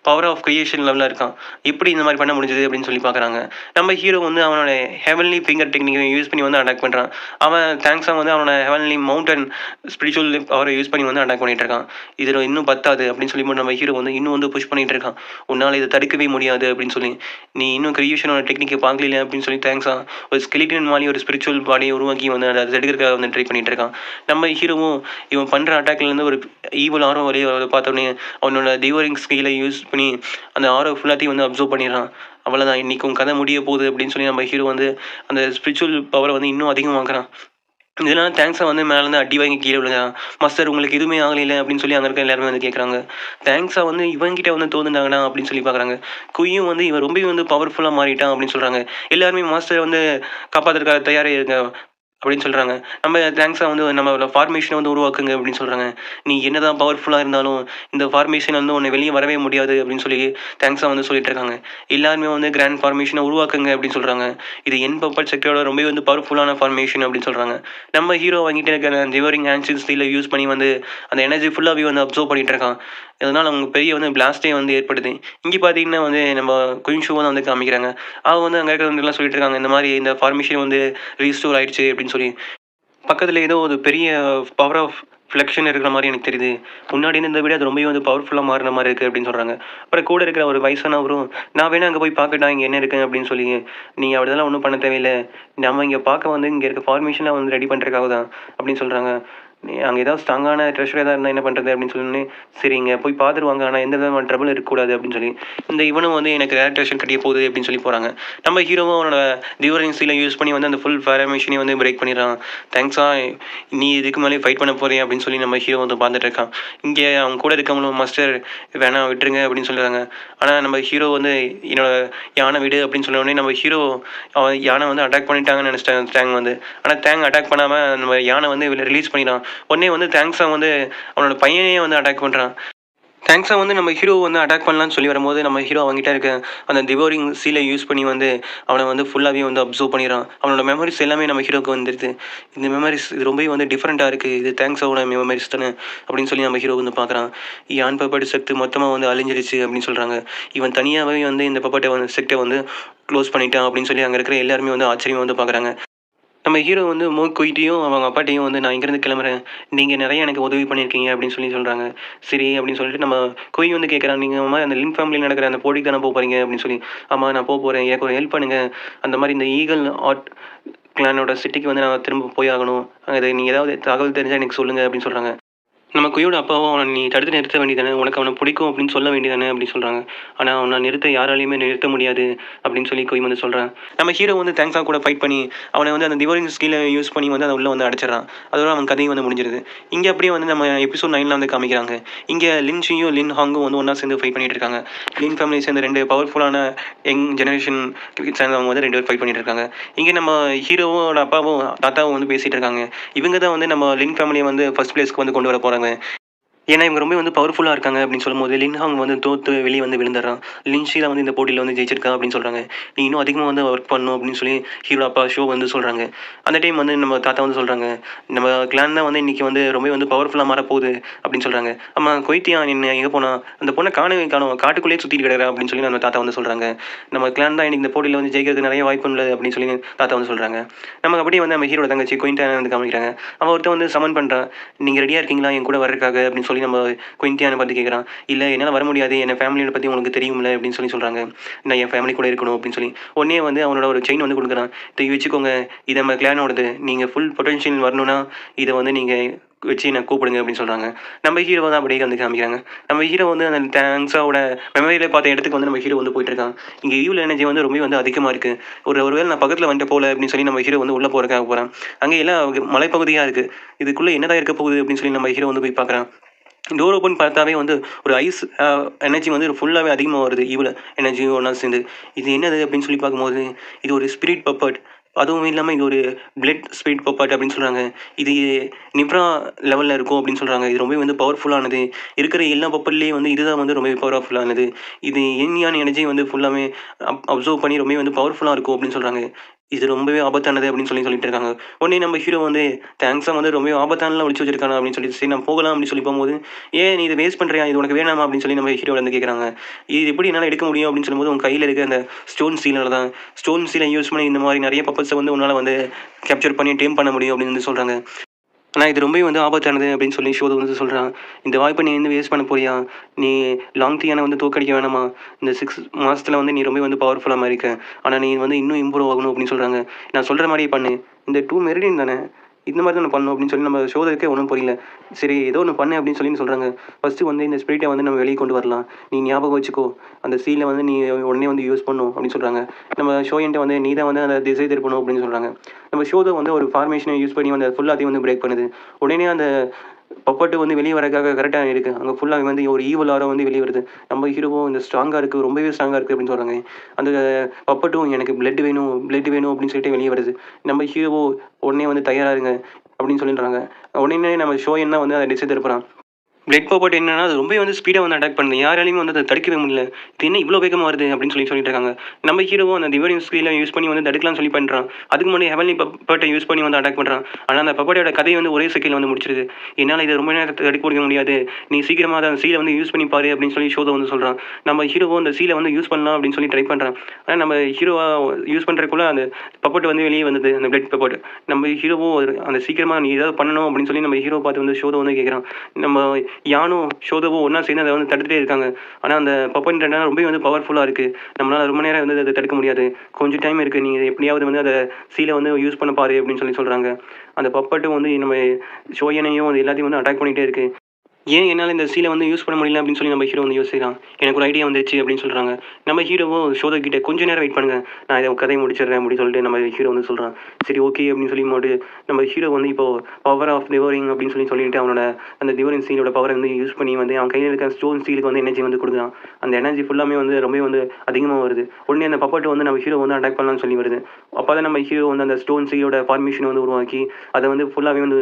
பவர் ஆஃப் கிரியேஷன் லெவலில் இருக்கான். எப்படி இந்த மாதிரி பண்ண முடிஞ்சது அப்படின்னு சொல்லி பார்க்குறாங்க. நம்ம ஹீரோ வந்து அவனோட ஹெவன்லி ஃபிங்கர் டெக்னிக்கை யூஸ் பண்ணி வந்து அட்டாக் பண்ணுறான். அவன் தேங்க்ஸாக வந்து அவனோட ஹெவன்லி மவுண்டன் ஸ்பிரிச்சுவல் பவரை யூஸ் பண்ணி வந்து அட்டாக் பண்ணிட்டு இருக்கான். இதில் இன்னும் பத்தாது அப்படின்னு சொல்லி நம்ம ஹீரோ வந்து இன்னும் வந்து புஷ் பண்ணிட்டு இருக்கான். உன்னால் இதை தடுக்கவே முடியாது அப்படின்னு சொல்லி, நீ இன்னும் கிரியேஷனோட டெக்னிக்கை பார்க்கல அப்படின்னு சொல்லி தேங்க்ஸாக ஒரு ஸ்கெலிட்டன் மாதிரி ஒரு ஸ்பிரிச்சுவல் பாடியை உருவாக்கி வந்து அதை எடுக்கிறதுக்காக வந்து ட்ரை பண்ணிட்டு இருக்கான். நம்ம ஹீரோவும் இவன் பண்ணுற அட்டாக்லேருந்து ஒரு ஈவல் ஆரோ வழியை பார்த்தோன்னே அவனோட டிவோரிங் ஸ்கில்லை யூஸ் பண்ணி அந்த ஆரோ ஃபுல்லாத்தையும் வந்து அப்சர்வ் பண்ணிடுறான். அவ்வளோதான், இன்றைக்கும் கதை முடிய போகுது அப்படின்னு சொல்லி நம்ம ஹீரோ வந்து அந்த ஸ்பிரிச்சுவல் பவரை வந்து இன்னும் அதிகமாக்குறான். இதனால் தேங்க்ஸை வந்து மேலேருந்து அடி வாங்கி கீழே விழுகிறான். மாஸ்டர் உங்களுக்கு எதுவுமே ஆகலையில அப்படின்னு சொல்லி அங்கே இருக்க எல்லாருமே வந்து கேட்குறாங்க. தேங்க்ஸை வந்து இவங்கிட்ட வந்து தோந்துட்டாங்கண்ணா அப்படின்னு சொல்லி பார்க்குறாங்க. குயும் வந்து இவன் ரொம்பவே வந்து பவர்ஃபுல்லாக மாறிட்டான் அப்படின்னு சொல்கிறாங்க. எல்லாருமே மாஸ்டர் வந்து காப்பாற்றுறதுக்காக தயாராக இருங்க அப்படின்னு சொல்கிறாங்க. நம்ம தேங்க்ஸாக வந்து நம்மளோட ஃபார்மேஷனை வந்து உருவாக்குங்க அப்படின்னு சொல்கிறாங்க. நீ என்ன தான் பவர்ஃபுல்லாக இருந்தாலும் இந்த ஃபார்மேஷன் வந்து உன்னை வெளியே வரவே முடியாது அப்படின்னு சொல்லி தேங்க்ஸாக வந்து சொல்லிட்டு இருக்காங்க. எல்லாருமே வந்து கிராண்ட் ஃபார்மேஷனை உருவாக்குங்க அப்படின்னு சொல்கிறாங்க. இது பப்பட் செக்டரோட ரொம்ப வந்து பவர்ஃபுல்லான ஃபார்மேஷன் அப்படின்னு சொல்கிறாங்க. நம்ம ஹீரோ வாங்கிட்டு இருக்கிற டிவோரிங் ஆன்சில் ஸ்டீலை யூஸ் பண்ணி வந்து அந்த எனர்ஜி ஃபுல்லாகவே வந்து அப்சர்வ் பண்ணிட்டு இருக்கான். அதனால் அவங்க பெரிய வந்து பிளாஸ்டே வந்து ஏற்படுது. இங்கே பார்த்தீங்கன்னா வந்து நம்ம குயின்ஷூவை தான் வந்து காமிக்கிறாங்க. அவங்க வந்து அங்கே இருக்கிறவங்கலாம் சொல்லிட்டு இருக்காங்க, இந்த மாதிரி இந்த ஃபார்மேஷன் வந்து ரீஸ்டோர் ஆயிடுச்சு அப்படின்னு சொல்லி. பக்கத்தில் ஏதோ ஒரு பெரிய பவர் ஆஃப் ஃப்ளெக்ஷன் இருக்கிற மாதிரி எனக்கு தெரியுது. முன்னாடி இருந்ததை விட அது ரொம்பவே வந்து பவர்ஃபுல்லாக மாறின மாதிரி இருக்குது அப்படின்னு சொல்கிறாங்க. அப்புறம் கூட இருக்கிற ஒரு வயசானவரும் நான் வேணா அங்கே போய் பார்க்கட்டா இங்கே என்ன இருக்குது அப்படின்னு சொல்லி, நீங்கள் அப்படிதெல்லாம் ஒன்றும் பண்ண தேவையில்லை, நம்ம இங்கே பார்க்க வந்து இங்கே இருக்க ஃபார்மேஷனாக வந்து ரெடி பண்ணுறதுக்காக தான் அப்படின்னு சொல்கிறாங்க. அங்கே ஏதாவது ஸ்ட்ராங்கான ட்ரெஷர் எதாவது இருந்தால் என்ன பண்ணுறது அப்படின்னு சொல்லி, சரிங்க போய் பார்த்துட்டு வாங்க, ஆனால் எந்த விதமான ட்ரபிள் இருக்கக்கூடாது அப்படின்னு சொல்லி இந்த இவனும் வந்து எனக்கு ரேட்ரேஷன் கட்டிய போகுது அப்படின்னு சொல்லி போகிறாங்க. நம்ம ஹீரோவும் அவனோட டிவோரிங் ஸ்டீலை யூஸ் பண்ணி வந்து அந்த ஃபுல் ஃபார்மேஷனையும் வந்து பிரேக் பண்ணிடுறான். தேங்க்ஸாக நீ இதுக்கு மேலே ஃபைட் பண்ண போகிறேன் அப்படின்னு சொல்லி நம்ம ஹீரோ வந்து பார்த்துட்டு இருக்கான். இங்கே அவங்க கூட இருக்கவங்களும் மாஸ்டர் வேணாம் விட்டுருங்க அப்படின்னு சொல்லுறாங்க. ஆனால் நம்ம ஹீரோ வந்து என்னோட யானை விடு அப்படின்னு சொன்ன உடனே நம்ம ஹீரோ அவன் யானை வந்து அட்டாக் பண்ணிட்டாங்கன்னு நினச்சிட்டாங்க தேங் வந்து. ஆனால் தேங் அட்டாக் பண்ணாமல் நம்ம யானை வந்து ரிலீஸ் பண்ணிடான். உடனே வந்து தேங்க்ஸாக வந்து அவனோட பையனையே வந்து அட்டாக் பண்ணுறான். தேங்க்ஸாக வந்து நம்ம ஹீரோ வந்து அட்டாக் பண்ணலான்னு சொல்லி வரும்போது நம்ம ஹீரோ அவங்ககிட்ட இருக்க அந்த டிவோரிங் சீலை யூஸ் பண்ணி வந்து அவனை வந்து ஃபுல்லாகவே வந்து அப்சர்வ் பண்ணிடுறான். அவனோட மெமரிஸ் எல்லாமே நம்ம ஹீரோக்கு வந்துடுது. இந்த மெமரிஸ் இது ரொம்பவே வந்து டிஃப்ரெண்ட்டாக இருக்குது, இது தேங்க்ஸாவோட மெமரிஸ் தானே அப்படின்னு சொல்லி நம்ம ஹீரோ வந்து பார்க்குறான். யான் பப்பட் செத்து மொத்தமாக வந்து அழிஞ்சிருச்சு அப்படின்னு சொல்கிறாங்க. இவன் தனியாகவே வந்து இந்த பப்பட்டை வந்து செக்டை வந்து க்ளோஸ் பண்ணிட்டான் அப்படின்னு சொல்லி அங்கே இருக்கிற எல்லாருமே வந்து ஆச்சரியமாக வந்து பார்க்குறாங்க. நம்ம ஹீரோ வந்து குயிட்டையும் அவங்க அப்பாட்டையும் வந்து நான் இங்கேருந்து கிளம்புறேன், நீங்கள் நிறைய எனக்கு உதவி பண்ணியிருக்கீங்க அப்படின்னு சொல்லி சொல்கிறாங்க. சரி அப்படின்னு சொல்லிட்டு நம்ம குய் வந்து கேட்குறான், நீங்கள் மாதிரி அந்த லிங்க் ஃபேமிலியில் நடக்கிற அந்த போட்டிக்கு தானே போக போகிறீங்க அப்படின்னு சொல்லி. ஆமாம் நான் போகிறேன், எனக்கு ஒரு ஹெல்ப் பண்ணுங்கள், அந்த மாதிரி இந்த ஈகிள் ஆர்ட் கிளானோட சிட்டிக்கு வந்து நான் திரும்ப போய் ஆகணும், அது நீங்கள் ஏதாவது தகவல் தெரிஞ்சால் எனக்கு சொல்லுங்கள் அப்படின்னு சொல்கிறாங்க. நம்ம குயோட அப்பாவும் அவனை நீ தடுத்து நிறுத்த வேண்டியதானே, உனக்கு அவனை பிடிக்கும் அப்படின்னு சொல்ல வேண்டியதானே அப்படின்னு சொல்கிறாங்க. ஆனால் அவனை நிறுத்த யாராலையுமே நிறுத்த முடியாது அப்படின்னு சொல்லி குய் வந்து சொல்கிறான். நம்ம ஹீரோ வந்து தேங்க்ஸாக கூட ஃபைட் பண்ணி அவனை வந்து அந்த டிவோரிங் ஸ்கில்லை யூஸ் பண்ணி வந்து அதை உள்ளே வந்து அடைச்சிடறான். அதோட அவன் கதையும் வந்து முடிஞ்சிருது. இங்கே அப்படியே வந்து நம்ம எபிசோட் 9 வந்து காமிக்கிறாங்க. இங்கே லின் ஷியும் லின் ஹாங்கும் வந்து ஒன்றா சேர்ந்து ஃபைட் பண்ணிட்டு இருக்காங்க. லின் ஃபேமிலி சேர்ந்து 2 பவர்ஃபுல்லான யங் ஜெனரேஷன் சேர்ந்தவங்க வந்து 2 பேர் ஃபைட் பண்ணிட்டு இருக்காங்க. இங்கே நம்ம ஹீரோவோட அப்பாவும் தாத்தாவும் வந்து பேசிகிட்டு இருக்காங்க. இவங்க தான் வந்து நம்ம லின் ஃபேமிலியை வந்து ஃபர்ஸ்ட் பிளேஸ்க்கு வந்து கொண்டு வர போகிறாங்க. ஏன்னா இவங்க ரொம்ப வந்து பவர்ஃபுல்லாக இருக்காங்க அப்படின்னு சொல்லும்போது லின்ஹாங் வந்து தோற்று வெளியே வந்து விழுந்துடுறான். லின்ஷி தான் வந்து இந்த போட்டியில் வந்து ஜெயிச்சிருக்கா அப்படின்னு சொல்கிறாங்க. நீ இன்னும் அதிகமாக வந்து ஒர்க் பண்ணணும் அப்படின்னு சொல்லி ஹீரோ அப்பா ஷோ வந்து சொல்கிறாங்க. அந்த டைம் வந்து நம்ம தாத்தா வந்து சொல்கிறாங்க, நம்ம கிளான் தான் வந்து இன்றைக்கி வந்து ரொம்ப வந்து பவர்ஃபுல்லாக மாறப்போகுது அப்படின்னு சொல்கிறாங்க. ஆமாம் கொய்த்தியா என்ன எங்கே போனால் அந்த பொண்ணை காணும் காட்டுக்குள்ளேயே சுற்றிட்டு கிடக்குறா அப்படின்னு சொல்லி நம்ம தாத்தா வந்து சொல்கிறாங்க. நம்ம கிளான் தான் இன்றைக்கி இந்த போட்டியில் வந்து ஜெயிக்கிறதுக்கு நிறைய வாய்ப்பு இல்லை அப்படின்னு சொல்லி தாத்தா வந்து சொல்கிறாங்க. நமக்கு அப்படியே வந்து நம்ம ஹீரோட தங்கச்சி கொயின்டா வந்து காமிக்கிறாங்க. அவன் ஒருத்தர் வந்து சமன் பண்ணுறான், நீங்கள் ரெடியாக இருக்கீங்களா என் கூட வர்றதுக்காக அப்படின்னு சொல்லி நம்ம குயின்டியானை பார்த்து கேட்குறான். இல்லை என்னால் வர முடியாது, என் ஃபேமிலியை பற்றி உங்களுக்கு தெரியும்ல அப்படின்னு சொல்லி சொல்கிறாங்க. நான் என் ஃபேமிலி கூட இருக்கணும் அப்படின்னு சொல்லி உடனே வந்து அவனோட ஒரு செயின் வந்து கொடுக்குறான். இதை வச்சுக்கோங்க, இது நம்ம கிளானோடது, நீங்கள் ஃபுல் பொட்டன்ஷியல் வரணும்னா இதை வந்து நீங்கள் வச்சு என்னை கூப்பிடுங்க அப்படின்னு சொல்கிறாங்க. நம்ம ஹீரோ தான் அப்படியே வந்து காமிக்கிறாங்க. நம்ம ஹீரோ வந்து அந்த தேங்க்ஸாவோட மெமரியில் பார்த்த இடத்துக்கு வந்து நம்ம ஹீரோ வந்து போயிட்டு இருக்கான். இங்கே ஈவில் எனர்ஜி வந்து ரொம்ப வந்து அதிகமாக இருக்குது. ஒருவேளை நான் பக்கத்தில் வந்துட்டு போகல அப்படின்னு சொல்லி நம்ம ஹீரோ வந்து உள்ளே போகிறதுக்காக போகிறான். அங்கே எல்லாம் மலைப்பகுதியாக இருக்குது. இதுக்குள்ளே என்னதான் இருக்க போகுது அப்படின்னு சொல்லி நம்ம ஹீரோ வந்து போய் பார்க்குறான். டோர் ஓப்பன் பார்த்தாவே வந்து ஒரு ஐஸ் எனர்ஜி வந்து ஃபுல்லாகவே அதிகமாக வருது. ஈவில் எனர்ஜியும் ஒன்றா சேர்ந்து இது என்னது அப்படின்னு சொல்லி பார்க்கும்போது இது ஒரு ஸ்பிரிட் பப்பட், அதுவும் இல்லாமல் இது ஒரு பிளட் ஸ்பிரிட் பப்பட் அப்படின்னு சொல்கிறாங்க. இது நிப்ரா லெவலில் இருக்கும் அப்படின்னு சொல்கிறாங்க. இது ரொம்ப வந்து பவர்ஃபுல்லானது. இருக்கிற எல்லா பப்பட்லேயே வந்து இதுதான் வந்து ரொம்ப பவர்ஃபுல்லானது. இது எண்ணியான எனர்ஜி வந்து ஃபுல்லாமே அப்சர்வ் பண்ணி ரொம்ப வந்து பவர்ஃபுல்லாக இருக்கும் அப்படின்னு சொல்கிறாங்க. இது ரொம்பவே ஆபத்தானது அப்படின்னு சொல்லிட்டு இருக்காங்க. உடனே நம்ம ஹீரோ வந்து தேங்க்ஸாக வந்து ரொம்ப ஆபத்தானலாம் ஒழிச்சு வச்சிருக்காங்க அப்படின்னு சொல்லி சரி நான் போகலாம் அப்படின்னு சொல்லி போகும்போது, ஏன் நீ இதை வேஸ்ட் பண்ணுறியா, இது உனக்கு வேணாமா அப்படின்னு சொல்லி நம்ம ஹீரோ வந்து கேட்குறாங்க. இது எப்படி என்னால் எடுக்க முடியும் அப்படின்னு சொல்லும்போது, உன் கையில் இருக்க அந்த ஸ்டோன் சீலால் தான், ஸ்டோன் சீலை யூஸ் பண்ணி இந்த மாதிரி நிறைய பப்பட்ஸை வந்து உன்னால் வந்து கேப்சர் பண்ணி டேம் பண்ண முடியும் அப்படின்னு வந்து சொல்கிறாங்க. ஆனால் இது ரொம்பவே வந்து ஆபத்தானது அப்படின்னு சொல்லி ஷோ வந்து சொல்கிறான். இந்த வாய்ப்பை நீ வந்து வேஸ்ட் பண்ண போறியா, நீ லாங் தீயான வந்து தோக்கடிக்க வேணாமா, இந்த 6 மாதத்தில் வந்து நீ ரொம்ப வந்து பவர்ஃபுல்லாக மாதிரி இருக்க, ஆனால் நீ வந்து இன்னும் இம்ப்ரூவ் ஆகணும் அப்படின்னு சொல்கிறாங்க. நான் சொல்கிற மாதிரி பண்ணு, இந்த 2 மெரிடியன் தானே, இந்த மாதிரி தான் பண்ணணும் அப்படின்னு சொல்லி நம்ம ஷோதற்கே ஒன்றும் புரியல. சரி ஏதோ ஒன்று பண்ணு அப்படின்னு சொல்லி சொல்கிறாங்க. ஃபஸ்ட்டு வந்து இந்த ஸ்பிரிட்டை வந்து நம்ம வெளியே கொண்டு வரலாம், நீ ஞாபகம் வச்சுக்கோ, அந்த சீலை வந்து நீ உடனே வந்து யூஸ் பண்ணணும் அப்படின்னு சொல்கிறாங்க. நம்ம ஷோயன்ட்ட வந்து நீ தான் வந்து அந்த திசை திருப்பணும் அப்படின்னு சொல்கிறாங்க. நம்ம ஷோதை வந்து ஒரு ஃபார்மேஷனை யூஸ் பண்ணி வந்து ஃபுல்லாத்தையும் வந்து பிரேக் பண்ணுது. உடனே அந்த பப்பட்டு வந்து வெளியே வரக்காக கரெக்டாக இருக்குது. அங்கே ஃபுல்லாக வந்து ஒரு ஈவல் ஆரோ வந்து வெளியே வருது. நம்ம ஹீரோவும் இந்த ஸ்ட்ராங்காக இருக்குது, ரொம்பவே ஸ்ட்ராங்காக இருக்குது அப்படின்னு சொல்கிறாங்க. அந்த பப்பட்டும் எனக்கு பிளட் வேணும் பிளட் வேணும் அப்படின்னு சொல்லிட்டு வெளியே வருது. நம்ம ஹீரோவோ உடனே வந்து தயாராகுங்க அப்படின்னு சொல்லிடுறாங்க. உடனே நம்ம ஷோ என்ன வந்து அதை டிசை திருப்புறான். பிளட் பப்பட் என்னன்னா அது ரொம்ப வந்து ஸ்பீடாக வந்து அட்டாக் பண்ணுது. யாராலையும் வந்து அதை தடுக்கவே முடியல. இது என்ன இவ்வளோ வேகமாக வருது அப்படின்னு சொல்லிட்டு இருக்காங்க. நம்ம ஹீரோவும் அந்த டிவைனிங் ஸ்கில்லை யூஸ் பண்ணி வந்து தடுக்கலாம்னு சொல்லி பண்ணுறான். அதுக்கு முன்னாடி ஹெவன்லி பப்பட்டை யூஸ் பண்ணி வந்து அட்டாக் பண்ணுறான். ஆனால் அந்த பப்பட்டோட கதையை வந்து ஒரே செகண்டில் வந்து முடிச்சிருது. என்னால் இதை ரொம்ப நேரம் தடுக்க முடிய முடியாது, நீ சீக்கிரமாக அந்த சீலை வந்து யூஸ் பண்ணி பாரு அப்படின்னு சொல்லி ஷோதை வந்து சொல்கிறான். நம்ம ஹீரோவும் அந்த சீலை வந்து யூஸ் பண்ணலாம் அப்படின்னு சொல்லி ட்ரை பண்ணுறான். ஆனால் நம்ம ஹீரோவை யூஸ் பண்ணுறதுக்குள்ள அந்த பப்பட்டு வந்து வெளியே வந்தது, அந்த பிளட் பப்பட். நம்ம ஹீரோவும் அந்த சீக்கிரமாக நீ ஏதாவது பண்ணணும் அப்படின்னு சொல்லி நம்ம ஹீரோ பார்த்து வந்து ஷோதை வந்து கேட்குறான். நம்ம யானும் ஷோதவும் ஒன்றா சேர்ந்து அதை வந்து தடுத்துட்டே இருக்காங்க. ஆனால் அந்த பப்பன் ரொம்ப வந்து பவர்ஃபுல்லாக இருக்குது. நம்மளால் ரொம்ப நேரம் வந்து அதை தடுக்க முடியாது. கொஞ்சம் டைம் இருக்குது, நீங்கள் எப்படியாவது வந்து அதை சீலை வந்து யூஸ் பண்ண பாரு அப்படின்னு சொல்லி சொல்கிறாங்க. அந்த பப்பட்டும் வந்து நம்ம ஷோயனையும் அது எல்லாத்தையும் வந்து அட்டாக் பண்ணிகிட்டே இருக்குது. ஏன் என்னால் இந்த சீலை வந்து யூஸ் பண்ண முடியல அப்படின்னு சொல்லி நம்ம ஹீரோ வந்து யோசிக்கிறான். எனக்கு ஒரு ஐடியா வந்துருச்சு அப்படின்னு சொல்கிறாங்க. நம்ம ஹீரோவும் ஷோதக்கிட்ட கொஞ்சம் நேரம் வெயிட் பண்ணுங்கள், நான் இதை கதையை முடிச்சிடுறேன் அப்படின்னு சொல்லிட்டு நம்ம ஹீரோ வந்து சொல்கிறான். சரி ஓகே அப்படின்னு சொல்லி போட்டு நம்ம ஹீரோ வந்து இப்போது பவர் ஆஃப் டிவோரிங் அப்படின்னு சொல்லிட்டு அவனோட அந்த டிவோரிங் சீலோட பவரை வந்து யூஸ் பண்ணி வந்து அவன் கையில் இருக்க ஸ்டோன் சீலுக்கு வந்து எனர்ஜி வந்து கொடுக்குறான். அந்த எனர்ஜி ஃபுல்லாமே வந்து ரொம்ப வந்து அதிகமாக வருது. உடனே அந்த பப்பட்டு வந்து நம்ம ஹீரோ வந்து அட்டாக் பண்ணலாம்னு சொல்லி வருது. அப்போ தான் நம்ம ஹீரோ வந்து அந்த ஸ்டோன் சீலோட ஃபார்மேஷனை வந்து உருவாக்கி அதை வந்து ஃபுல்லாகவே வந்து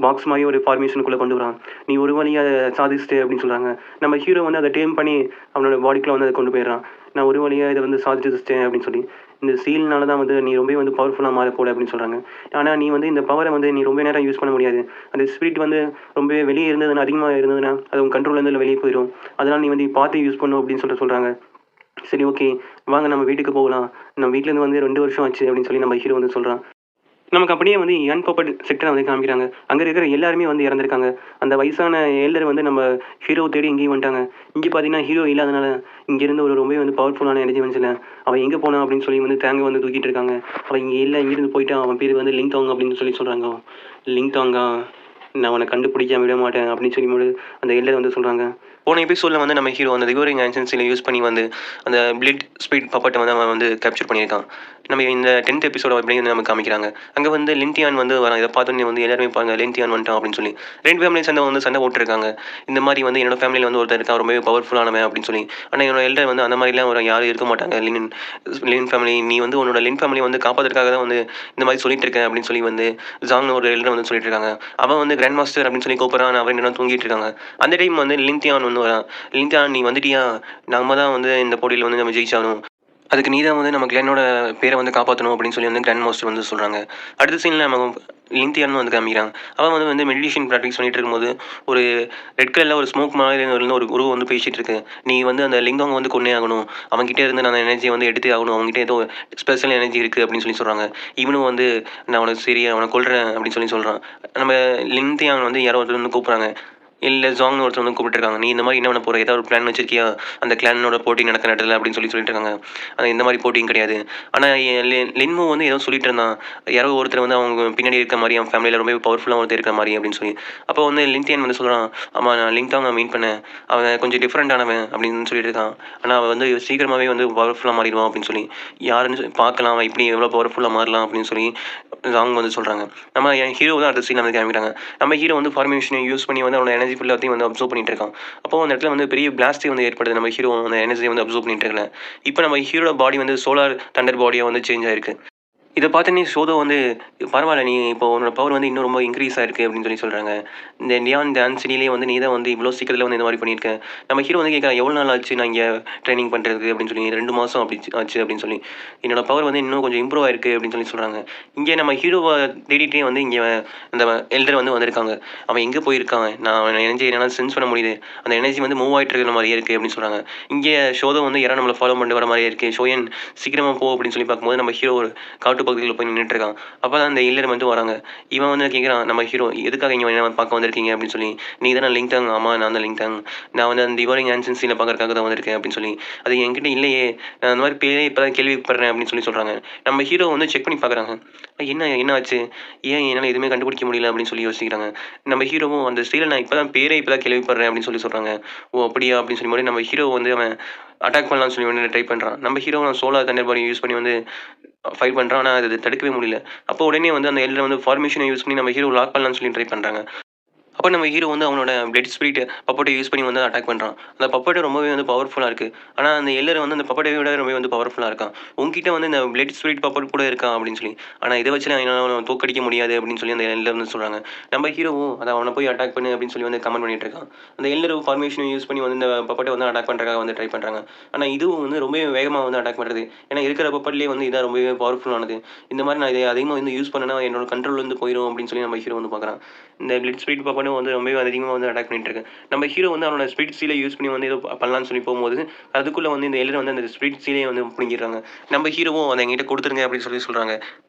பாக்ஸ் மாதிரி ஒரு ஃபார்மேஷனுக்குள்ளே கொண்டு வரான். நீ ஒரு வழியாக அதை சாதிச்சிட்டு அப்படின்னு சொல்கிறாங்க. நம்ம ஹீரோ வந்து அதை டேம் பண்ணி அவனோட பாடிக்குள்ளே வந்து அதை கொண்டு போயிடுறான். நான் ஒரு வழியாக இதை வந்து சாதிச்சிட்டேன் அப்படின்னு சொல்லி. இந்த சீல்னால தான் வந்து நீ ரொம்ப வந்து பவர்ஃபுல்லாக மாறப்போல அப்படின்னு சொல்கிறாங்க. ஆனால் நீ வந்து இந்த பவரை வந்து நீ ரொம்ப நேரம் யூஸ் பண்ண முடியாது. அந்த ஸ்பிரிட் வந்து ரொம்ப வெளியே இருந்ததுன்னா, அதிகமாக இருந்ததுன்னா அது உன் கண்ட்ரோல்லேருந்து வெளியே போயிடும். அதனால் நீ வந்து பார்த்து யூஸ் பண்ணணும் அப்படின்னு சொல்கிறாங்க. சரி, ஓகே, வாங்க நம்ம வீட்டுக்கு போகலாம். நம்ம வீட்டிலேருந்து வந்து 2 வருஷம் ஆச்சு அப்படின்னு சொல்லி நம்ம ஹீரோ வந்து சொல்கிறான். நமக்கு அப்படியே வந்து அன்பாப்பர்ட் செக்டரை வந்து காமிக்கிறாங்க. அங்கே இருக்கிற எல்லாருமே வந்து இறந்துருக்காங்க. அந்த வயசான எல்டர் வந்து நம்ம ஹீரோ தேடி இங்கேயும் வந்துட்டாங்க. இங்கே பார்த்தீங்கன்னா ஹீரோ இல்லாதனால இங்கேருந்து ஒரு ரொம்ப வந்து பவர்ஃபுல்லான எனர்ஜி வந்துச்சுல, அவன் எங்கே போனான் அப்படின்னு சொல்லி வந்து தேங்க வந்து தூக்கிட்டு இருக்காங்க. அவன் இங்கே இல்லை, இங்கேருந்து போயிட்டான். அவன் பேர் வந்து லிங்டாங் அப்படின்னு சொல்லி சொல்கிறாங்க. லிங்டாங்கா, நான் அவனை கண்டுபிடிக்காம விட மாட்டேன் அப்படின்னு சொல்லி அந்த எல்டர் வந்து சொல்கிறாங்க. போன எபிசோடில் வந்து நம்ம ஹீரோ அந்த டிவோரிங் ஆன்சன்ஸில் யூஸ் பண்ணி வந்து அந்த பிளிட் ஸ்பீட் பப்பட்டை வந்து அவன் வந்து கேப்சர் பண்ணியிருக்கான். நம்ம இந்த 10th எபிசோட அப்படி வந்து நம்ம காமிக்கிறாங்க. அங்கே வந்து லின்டியான் வந்து வரான். இதை பார்த்தோன்னே வந்து எல்லாருமே பாருங்க, லின்டியான் வந்துட்டான் அப்படின்னு சொல்லி 2 ஃபேமிலி சண்டை போட்டுருக்காங்க. இந்த மாதிரி வந்து என்னோட ஃபேமிலியில் வந்து ஒருத்தர் இருக்கான், ரொம்பவே பவர்ஃபுல்லானவன் அப்படின்னு சொல்லி. ஆனால் என்னோட எல்டர் வந்து அந்த மாதிரிலாம் ஒரு யாரும் இருக்க மாட்டாங்க. லின் ஃபேமிலி, நீ வந்து உன்னோட லின் ஃபேமிலி வந்து காப்பாற்றுறதுக்காக தான் வந்து இந்த மாதிரி சொல்லிட்டு இருக்கேன் அப்படின்னு சொல்லி வந்து ஜாங்னு ஒரு எல்டர் வந்து சொல்லிட்டு இருக்காங்க. அவன் வந்து கிராண்ட் மாஸ்டர் அப்படின்னு சொல்லி கூப்பிட்றான். அவன் என்ன தூங்கிட்டு இருக்காங்க. அந்த டைம் வந்து லின்டியான் வந்து வரான். லின்டியான், நீ வந்துட்டியா, நம்ம தான் வந்து இந்த போட்டியில் வந்து நம்ம ஜெயிச்சாகணும், அதுக்கு நீ தான் வந்து நம்ம கிளானோட பேரை வந்து காப்பாற்றணும் அப்படின்னு சொல்லி வந்து கிராண்ட் மாஸ்டர் வந்து சொல்கிறாங்க. அடுத்த சீனில் நம்ம லின்டியான்னு வந்து காமிக்கிறாங்க. அவன் வந்து மெடிடேஷன் ப்ராக்டிஸ் பண்ணிட்டு இருக்கும்போது ஒரு ரெட் கலரில் ஒரு ஸ்மோக் மாதிரி ஒரு உருவம் வந்து பேசிகிட்டு இருக்கு. நீ வந்து அந்த லிங்காங் வந்து கொன்னே ஆகணும், அவங்ககிட்ட இருந்து நான் எனர்ஜியை வந்து எடுத்தே ஆகணும், அவங்ககிட்ட ஏதோ ஸ்பெஷல் எனர்ஜி இருக்குது அப்படின்னு சொல்லி சொல்கிறாங்க. இவனும் வந்து நான் அவனுக்கு சரி அவனை கொல்றேன் அப்படின்னு சொல்லி சொல்கிறான். நம்ம லின்டியான் வந்து யாரோ ஒருத்தர் வந்து கூப்பிட்றாங்க. இல்லை ஜாங்னு ஒருத்தர் வந்து கூப்பிட்டுருக்காங்க. நீ இந்த மாதிரி என்ன பண்ண போகிற, ஏதாவது ஒரு பிளான் வச்சிருக்கியா அந்த கிளானோட போட்டி நடக்கிற இடத்துல அப்படின்னு சொல்லிட்டு இருக்காங்க. ஆனால் இந்த மாதிரி போட்டியும் கிடையாது. ஆனால் லின்மோ வந்து ஏதோ சொல்லிட்டு இருந்தான், யாரோ ஒருத்தர் வந்து அவங்க பின்னாடி இருக்க மாதிரி, அவன் ஃபேமிலியில் ரொம்ப பவர்ஃபுல்லாக ஒருத்தர் இருக்கிற மாதிரி அப்படின்னு சொல்லி. அப்போ வந்து லின்டியன் வந்து சொல்கிறான், ஆமாம் நான் லிங்டாங் மீட் பண்ணேன், அவன் கொஞ்சம் டிஃப்ரெண்ட்டானவன் அப்படின்னு சொல்லிட்டு இருக்கான். ஆனால் அவன் வந்து சீக்கிரமாகவே வந்து பவர்ஃபுல்லாக மாறிடுவான் அப்படின்னு சொல்லி. யாருன்னு பார்க்கலாம், அவன் இப்படி எவ்வளோ பவர்ஃபுல்லாக மாறலாம் அப்படின்னு சொல்லி ஜாங் வந்து சொல்கிறாங்க. நம்ம என் ஹீரோ தான் அடுத்த சீன் வந்து காமிக்கிறாங்க. நம்ம ஹீரோ வந்து ஃபார்மேஷனை யூஸ் பண்ணி வந்து அவனோட எனர்ஜி ஃபுல்லாத்தையும் வந்து அப்சர்வ் பண்ணிட்டு இருக்கான். அப்போ அந்த இடத்துல வந்து பெரிய பிளாஸ்டே வந்து ஏற்படுது. நம்ம ஹீரோ அந்த எனர்ஜியை வந்து அப்சர்வ் பண்ணிட்டு இருக்கல. இப்போ நம்ம ஹீரோட பாடி வந்து சோலார் தண்டர் பாடியாக வந்து சேஞ்ச் ஆயிருக்கு. இதை பார்த்தோன்னே ஷோதோ வந்து பரவாயில்ல, நீ இப்போ உன்னோட பவர் வந்து இன்னும் ரொம்ப இன்க்ரீஸ் ஆயிருக்கு அப்படின்னு சொல்லி சொல்கிறாங்க. இந்த டியான் டான்ஸ் சிட்டிலேயே வந்து நீ தான் வந்து இவ்வளோ சீக்கிரத்தில் வந்து இந்த மாதிரி பண்ணியிருக்கேன். நம்ம ஹீரோ வந்து கேட்குறேன், எவ்வளோ நாள் ஆச்சு நான் இங்கே ட்ரைனிங் பண்ணுறதுக்கு அப்படின்னு சொல்லி. 2 மாதம் அப்படி ஆச்சு அப்படின்னு சொல்லி. என்னோட பவர் வந்து இன்னும் கொஞ்சம் இம்ப்ரூவ் ஆயிருக்கு அப்படின்னு சொல்லி சொல்கிறாங்க. இங்கே நம்ம ஹீரோவை தேடிட்டே வந்து இங்கே அந்த எல்டர் வந்து வந்திருக்காங்க. அவன் எங்கே போயிருக்கான், நான் அவன் எனர்ஜி என்னால் சென்ஸ் பண்ண முடியுது, அந்த எனர்ஜி வந்து மூவ் ஆகிட்டு இருக்கிற மாதிரியே இருக்குது அப்படின்னு சொல்கிறாங்க. இங்கே ஷோதோ வந்து யாரும் நம்மளை ஃபாலோ பண்ணிட்டு வர மாதிரியே இருக்குது. ஷோயன் சீக்கிரமாக போ அப்படின்னு சொல்லி பார்க்கும்போது நம்ம ஹீரோ ஒரு காட்டு பகுதியில் போய் நின்றுட்டு இருக்கான். அப்போ தான் அந்த எல்லர் வந்து வராங்க. இவன் வந்து கேட்குறான், நம்ம ஹீரோ எதுக்காக இங்கே என்ன பார்க்க வந்திருக்கீங்க அப்படின்னு சொல்லி. நீ தானே லிங்டாங். ஆமாம் நான் தான் லிங்டாங், நான் வந்து அந்த டிவோரிங் ஆன்சன்ஸில் பார்க்கறதுக்காக தான் வந்திருக்கேன் அப்படின்னு சொல்லி. அது என்கிட்ட இல்லையே, நான் அந்த மாதிரி பேரே இப்போ தான் கேள்விப்படுறேன் அப்படின்னு சொல்லி சொல்கிறாங்க. நம்ம ஹீரோ வந்து செக் பண்ணி பார்க்குறாங்க. என்ன ஆச்சு, ஏன் என்னால் எதுவுமே கண்டுபிடிக்க முடியல அப்படின்னு சொல்லி யோசிக்கிறாங்க. நம்ம ஹீரோவும் அந்த ஸ்டீலை நான் இப்போ தான் பேரே இப்போ தான் கேள்விப்படுறேன் அப்படின்னு சொல்லி சொல்கிறாங்க. ஓ அப்படியா அப்படின்னு சொல்லி மாதிரி நம்ம ஹீரோ வந்து அவன் அட்டாக் பண்ணலாம்னு சொல்லி வந்து ட்ரை பண்ணுறான். நம்ம ஹீரோ சோலார் தண்டர் பாடி யூஸ் பண்ணி வந்து ஃபைட் பண்ணுறான். ஆனால் அது தடுக்கவே முடியல. அப்போ உடனே வந்து அந்த எல்டர் வந்து ஃபார்மேஷனை யூஸ் பண்ணி நம்ம ஹீரோ லாக் பண்ணலாம்னு சொல்லி ட்ரை பண்ணுறாங்க. அப்போ நம்ம ஹீரோ வந்து அவனோட பிளட் ஸ்பிரிட் பப்பட்டை யூஸ் பண்ணி வந்து அட்டாக் பண்ணுறான். அந்த பப்பட்டை ரொம்பவே வந்து பவர்ஃபுல்லாக இருக்குது. ஆனால் அந்த எல்லர் வந்து அந்த பப்பட்டையை விட ரொம்பவே வந்து பவர்ஃபுல்லாக இருக்கான். உங்ககிட்ட வந்து இந்த பிளட் ஸ்பிரிட் பப்பட் கூட இருக்கான் அப்படின்னு சொல்லி. ஆனால் இதை வச்சு என்னால் தோக்கடிக்க முடியாது அப்படின்னு சொல்லி அந்த எல்லர் வந்து சொல்கிறாங்க. நம்ம ஹீரோவும் அதை அவனை போய் அட்டாக் பண்ணு அப்படின்னு சொல்லி வந்து கமெண்ட் பண்ணிட்டு இருக்கான். அந்த எல்லர் ஃபார்மேஷனை யூஸ் பண்ணி வந்து இந்த பப்பட்டை வந்து அட்டாக் பண்ணுறதுக்காக வந்து ட்ரை பண்ணுறாங்க. ஆனால் இதுவும் வந்து ரொம்பவே வேகமாக வந்து அட்டாக் பண்ணுறது. ஏன்னா இருக்கிற பப்பட்லேயே வந்து இதான் ரொம்பவே பவர்ஃபுல்லானது. இந்த மாதிரி நான் இதை அதிகமாக வந்து யூஸ் பண்ணேன்னா என்னோட கண்ட்ரோல் வந்து போயிடும் அப்படின்னு சொல்லி நம்ம ஹீரோ வந்து பார்க்குறான். இந்த பிளட் ஸ்பிரிட் பப்பட்டும் வந்து ரொம்பவே அதிகமாக வந்து அட்டாக் பண்ணிட்டு இருக்கு. நம்ம ஹீரோ வந்து அவனோட ஸ்பிரிட் சீலை யூஸ் பண்ணி வந்து ஏதோ பண்ணலாம்னு சொல்லி போகும்போது அதுக்குள்ள வந்து இந்த எல்லர் வந்து அந்த ஸ்பிரிட் சீலையை வந்து பிடிக்கிறாங்க. நம்ம ஹீரோவும் அதை எங்கிட்ட கொடுத்துருங்க அப்படின்னு சொல்லி சொல்றாங்க.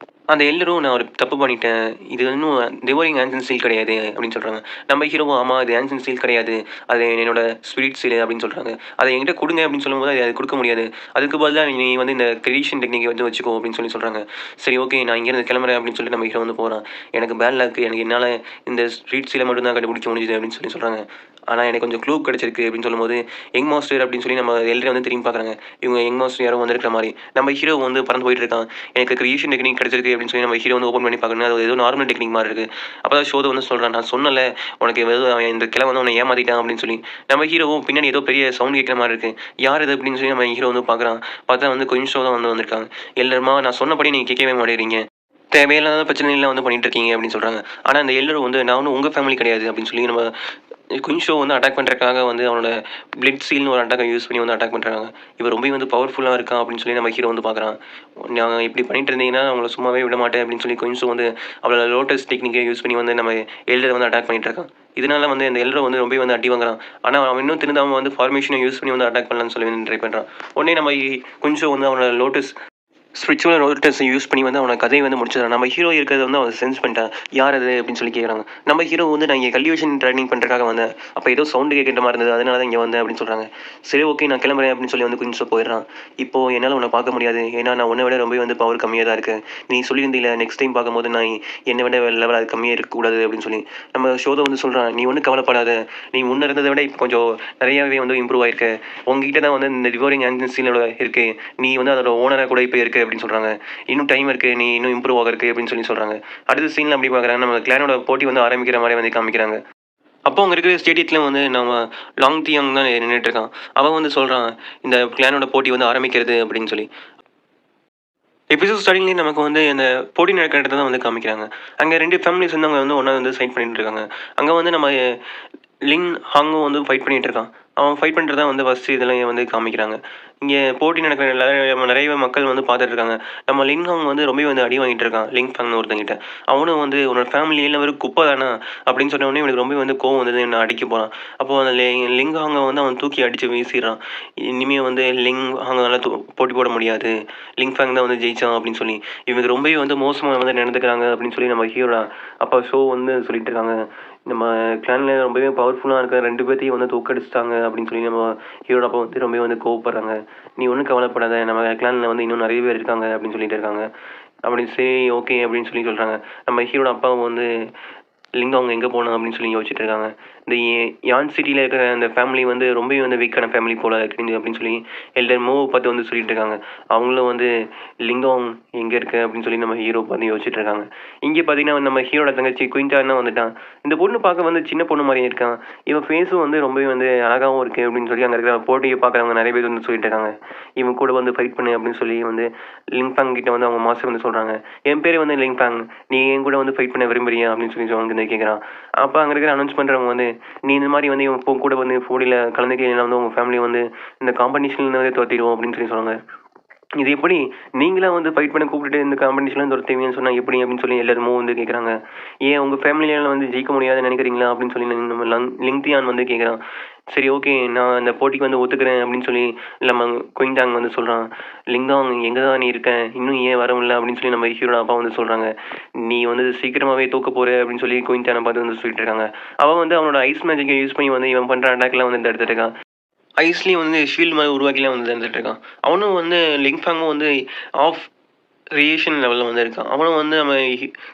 அந்த எல்லரும் நான் ஒரு தப்பு பண்ணிட்டேன், இது இன்னும் டிவோரிங் ஆன்சன் சீல் கிடையாது அப்படின்னு சொல்றாங்க. நம்ம ஹீரோவும் ஆமா அது ஆன்சன் சீல் கிடையாது, அது என்னோட ஸ்பிரிட் சீல் அப்படின்னு சொல்றாங்க. அதை என்கிட்ட கொடுங்க அப்படின்னு சொல்லும்போது அது கொடுக்க முடியாது, அதுக்கு பதிலாக நீ வந்து இந்த கிரியேஷன் டெக்னிக்கை வந்து வச்சுக்கோ அப்படின்னு சொல்லி சொல்றாங்க. சரி ஓகே நான் இங்கேருந்து கிளம்புறேன் அப்படின்னு சொல்லி நம்ம ஹீரோ வந்து போகிறான். எனக்கு பேட் லக், எனக்கு என்னால் இந்த ஸ்ட்ரீட் சீலை மட்டும் தான் கண்டுபிடிக்க முடியுது அப்படின்னு சொல்லி சொல்கிறாங்க. ஆனால் எனக்கு கொஞ்சம் க்ளூ கிடச்சிருக்கு அப்படின்னு சொல்லும்போது யங் மாஸ்டர் அப்படின்னு சொல்லி நம்ம எல்லோரும் வந்து திரும்பி பார்க்குறாங்க. இவங்க யங் மாஸ்டர் யாரும் வந்திருக்கிற மாதிரி. நம்ம ஹீரோ வந்து பறந்து போயிட்டு இருக்கான். எனக்கு கிரியேஷன் டெக்னிக் கிடச்சிருக்கு அப்படின்னு சொல்லி நம்ம ஹீரோ வந்து ஓப்பன் பண்ணி பார்க்கணும். அது ஏதோ நார்மல் டெக்னிக் மாதிரி இருக்குது. அப்போ தான் ஷோதை வந்து சொல்கிறான், நான் சொன்னல உனக்கு அவன் இந்த கிளை வந்து அவனை ஏமாற்றிட்டான் அப்படின்னு சொல்லி. நம்ம ஹீரோவும் பின்னாடி ஏதோ பெரிய சவுண்ட் கேட்குற மாதிரி இருக்குது. யார் இது அப்படின்னு சொல்லி நம்ம ஹீரோ வந்து பார்க்குறான். பார்த்தா வந்து கொஞ்சம் ஷோ தான் வந்து வந்திருக்காங்க. எல்லாருமா நான் சொன்னபடி நீங்கள் கேட்கவே மாட்டேங்கிறீங்க, தேவையில்லாத பிரச்சனைலாம் வந்து பண்ணிட்டு இருக்கீங்க அப்படின்னு சொல்கிறாங்க. ஆனால் அந்த எல்லரும் வந்து நான் ஒன்றும் உங்கள் ஃபேமிலி கிடையாது அப்படின்னு சொல்லி நம்ம குயின்ஷோ வந்து அட்டாக் பண்ணுறதுக்காக வந்து அவனோட பிளட் சீல்னு ஒரு அட்டாக்கை யூஸ் பண்ணி வந்து அட்டாக் பண்ணுறாங்க. இவன் ரொம்ப வந்து பவர்ஃபுல்லாக இருக்கான் அப்படின்னு சொல்லி நம்ம ஹீரோ வந்து பார்க்குறான். நான் இப்படி பண்ணிட்டு இருந்தீங்கன்னா அவங்கள சும்மாவே விட மாட்டேன் அப்படின்னு சொல்லி குயின்ஷோ வந்து அவளோட லோட்டஸ் டெக்னிக்கை யூஸ் பண்ணி வந்து நம்ம எல்டரை வந்து அட்டாக் பண்ணிட்டு இருக்கான். இதனால வந்து அந்த எல்டரை வந்து ரொம்ப வந்து அடி வாங்குறான். ஆனால் அவன் இன்னும் திருந்தாமல் வந்து ஃபார்மேஷனை யூஸ் பண்ணி வந்து அட்டாக் பண்ணலான்னு சொல்லி ட்ரை பண்ணுறான். உடனே நம்ம குயின்ஷோ வந்து அவனோட லோட்டஸ் ஸ்பிரிச்சுவல் ரோட்டர்ஸை யூஸ் பண்ணி வந்து அவனை கதையை வந்து முடிச்சிடறான். நம்ம ஹீரோ இருக்கிறத வந்து அவன் சென்ஸ் பண்ணிட்டான். யார் அது அப்படின்னு சொல்லி கேட்குறாங்க. நம்ம ஹீரோ வந்து நான் இங்கே கல்டிவேஷன் ட்ரைனிங் பண்ணுறதுக்காக வந்தேன். அப்போ ஏதோ சவுண்டு கேட்குற மாதிரி இருந்தது, அதனால தான் இங்கே வந்தேன் அப்படின்னு சொல்கிறாங்க. சரி ஓகே நான் கிளம்புறேன் அப்படின்னு சொல்லி வந்து கொஞ்சம் போயிடுறான். இப்போது என்னால் உன்னை பார்க்க முடியாது, ஏன்னா நான் உன்னை விட ரொம்ப வந்து பவர் கம்மியாக தான் இருக்கேன். நீ சொல்லியிருந்தீங்களா நெக்ஸ்ட் டைம் பார்க்கும்போது நான் என்னை விட லெவல் அது கம்மியாக இருக்கக்கூடாது அப்படின்னு சொல்லி நம்ம ஷோதை வந்து சொல்கிறான். நீ ஒன்றும் கவலைப்படாத, நீ முன்ன இருந்ததை விட இப்போ கொஞ்சம் நிறையாவே வந்து இம்ப்ரூவ் ஆயிருக்கு. உங்ககிட்ட தான் வந்து இந்த டிவோரிங் ஏஜென்சியோட இருக்குது, நீ வந்து அதோட ஓனராக கூட இப்போ இருக்குது அப்படின்னு சொல்கிறாங்க. இன்னும் டைம் இருக்குது, நீ இன்னும் இம்ப்ரூவ் ஆகிருக்கு அப்படின்னு சொல்லி சொல்கிறாங்க. அடுத்த சீனில் அப்படி பார்க்குறாங்க, நம்ம கிளானோட போட்டி வந்து ஆரம்பிக்கிற மாதிரி வந்து காமிக்கிறாங்க. அப்போ அங்கே இருக்கிற ஸ்டேடியத்தில் வந்து நம்ம லாங் தியாங் தான் நின்றுட்டு இருக்கான். அவன் வந்து சொல்கிறான் இந்த கிளானோட போட்டி வந்து ஆரம்பிக்கிறது அப்படின்னு சொல்லி. எபிசோட் ஸ்டார்டிங்லேயே நமக்கு வந்து அந்த போட்டி நடக்கிற இடத்த தான் வந்து காமிக்கிறாங்க. அங்கே 2 ஃபேமிலிஸ் வந்து அவங்க வந்து ஒன்றா வந்து ஃபைட் பண்ணிட்டு இருக்காங்க. அங்கே வந்து நம்ம லின் ஹாங்கும் வந்து ஃபைட் பண்ணிகிட்டு இருக்கான். அவன் ஃபைட் பண்ணுறதா வந்து ஃபஸ்ட்டு இதெல்லாம் வந்து காமிக்கிறாங்க. இங்கே போட்டி நடக்கிற நிறைய மக்கள் வந்து பார்த்துட்டு இருக்காங்க. நம்ம லின் ஹாங் வந்து ரொம்ப வந்து அடி வாங்கிட்டு இருக்கான் லிங் ஃபேங்னு ஒருத்தங்கிட்ட. அவனும் வந்து உன்னோட ஃபேமிலியில் ஒரு குப்பை தானே அப்படின்னு சொன்ன உடனே இவனுக்கு ரொம்ப வந்து கோவம் வந்தது, என்ன அடிக்க போகிறான். அப்போது அந்த லிங் ஹாங்கை வந்து அவன் தூக்கி அடித்து வீசிடுறான். இனிமேல் வந்து லிங் ஹாங்கால போட்டி போட முடியாது, லிங் ஃபேங் தான் வந்து ஜெயிச்சான் அப்படின்னு சொல்லி இவங்க ரொம்பவே வந்து மோசமாக வந்து நடந்துக்கிறாங்க அப்படின்னு சொல்லி நம்ம ஹீரோடா அப்போ ஷோ வந்து சொல்லிட்டு இருக்காங்க. நம்ம கிளானில் ரொம்பவே பவர்ஃபுல்லாக இருக்க 2 பேர்த்தையும் வந்து தோக்கடிச்சிட்டாங்க அப்படின்னு சொல்லி நம்ம ஹீரோட அப்போ வந்து ரொம்பவே வந்து கோவப்படுறாங்க. நீ ஒன்றும் கவலைப்படாத, நம்ம கிளானில் வந்து இன்னும் நிறைய பேர் இருக்காங்க அப்படின்னு சொல்லிட்டு இருக்காங்க. அப்படி சரி ஓகே அப்படின்னு சொல்லி சொல்கிறாங்க. நம்ம ஹீரோட அப்பாவும் வந்து லிங்கம் அவங்க எங்கே போகணும் அப்படின்னு சொல்லி யோசிச்சுட்டு இருக்காங்க. இந்த யான் சிட்டியில் இருக்கிற அந்த ஃபேமிலி வந்து ரொம்பவே வந்து வீக்கான ஃபேமிலி போல் இருக்குது அப்படின்னு சொல்லி எல்டர் மூவ் பார்த்து வந்து சொல்லிட்டு இருக்காங்க. அவங்களும் வந்து லிங்கம் எங்கே இருக்கு அப்படின்னு சொல்லி நம்ம ஹீரோ பார்த்து யோசிச்சுட்டு இருக்காங்க. இங்கே பார்த்தீங்கன்னா நம்ம ஹீரோட தங்கச்சி குயின்டான் தான் வந்துட்டான். இந்த பொண்ணு பார்க்க வந்து சின்ன பொண்ணு மாதிரியே இருக்கான். இவன் ஃபேஸும் வந்து ரொம்பவே வந்து அழகாகவும் இருக்குது அப்படின்னு சொல்லி அங்கே இருக்கிற போட்டியை பார்க்குறவங்க நிறைய பேர் வந்து சொல்லிட்டு இருக்காங்க. இவன் கூட வந்து ஃபைட் பண்ணு அப்படின்னு சொல்லி வந்து லிங்ஃபேங் கிட்ட வந்து அவங்க மாஸ்டர் வந்து சொல்கிறாங்க. என் பேர் வந்து லிங்ஃபேங், நீ என் கூட வந்து ஃபைட் பண்ண விரும்புறியா அப்படின்னு சொல்லி அவங்க வந்து கேட்குறான். அப்போ அங்கே இருக்கிற அனௌன்ஸ் பண்ணுறவங்க வந்து நீ இந்த மாதிரி வந்து இவன் கூட வந்து போட்டியில் கலந்துக்கலாம் வந்து உங்கள் ஃபேமிலி வந்து இந்த காம்படிஷனில் வந்து தோற்றிடுவோம் அப்படின்னு சொல்லி சொன்னாங்க. இது எப்படி நீங்களாம் வந்து ஃபைட் பண்ண கூப்பிட்டுட்டு இந்த காம்படிஷன்லாம் தோற்றுவீங்கன்னு சொன்னால் எப்படி அப்படின்னு சொல்லி எல்லாருமோ வந்து கேட்குறாங்க. ஏன் உங்கள் ஃபேமிலியால் வந்து ஜெயிக்க முடியாதுன்னு நினைக்கிறீங்களா அப்படின்னு சொல்லி நம்ம லிங்தியான் வந்து கேட்குறான். சரி ஓகே நான் அந்த போட்டிக்கு வந்து ஒத்துக்கிறேன் அப்படின்னு சொல்லி நம்ம குயின்டாங் வந்து சொல்கிறான். லிங்காங் எங்கே தான் நீ இருக்க, இன்னும் ஏன் வர முடியல அப்படின்னு சொல்லி நம்ம ஹீரோட அப்பா வந்து சொல்கிறாங்க. நீ வந்து சீக்கிரமாகவே தூக்க போகிற அப்படின்னு சொல்லி குயின்டானை பார்த்து வந்து சொல்லிட்டு இருக்காங்க. அவன் வந்து அவனோட ஐஸ் மேஜிக்கை யூஸ் பண்ணி வந்து இவன் பண்ணுற அட்டாக்லாம் வந்து எடுத்துகிட்டு இருக்கான். ஐஸ்லேயும் வந்து ஷீல்டு மாதிரி உருவாக்கிலாம் வந்து இருந்துட்டு இருக்கான். அவனும் வந்து லிங்ஃபேங்கும் வந்து ஆஃப் ரியேஷன் லெவலில் வந்து இருக்கான். அவனும் வந்து நம்ம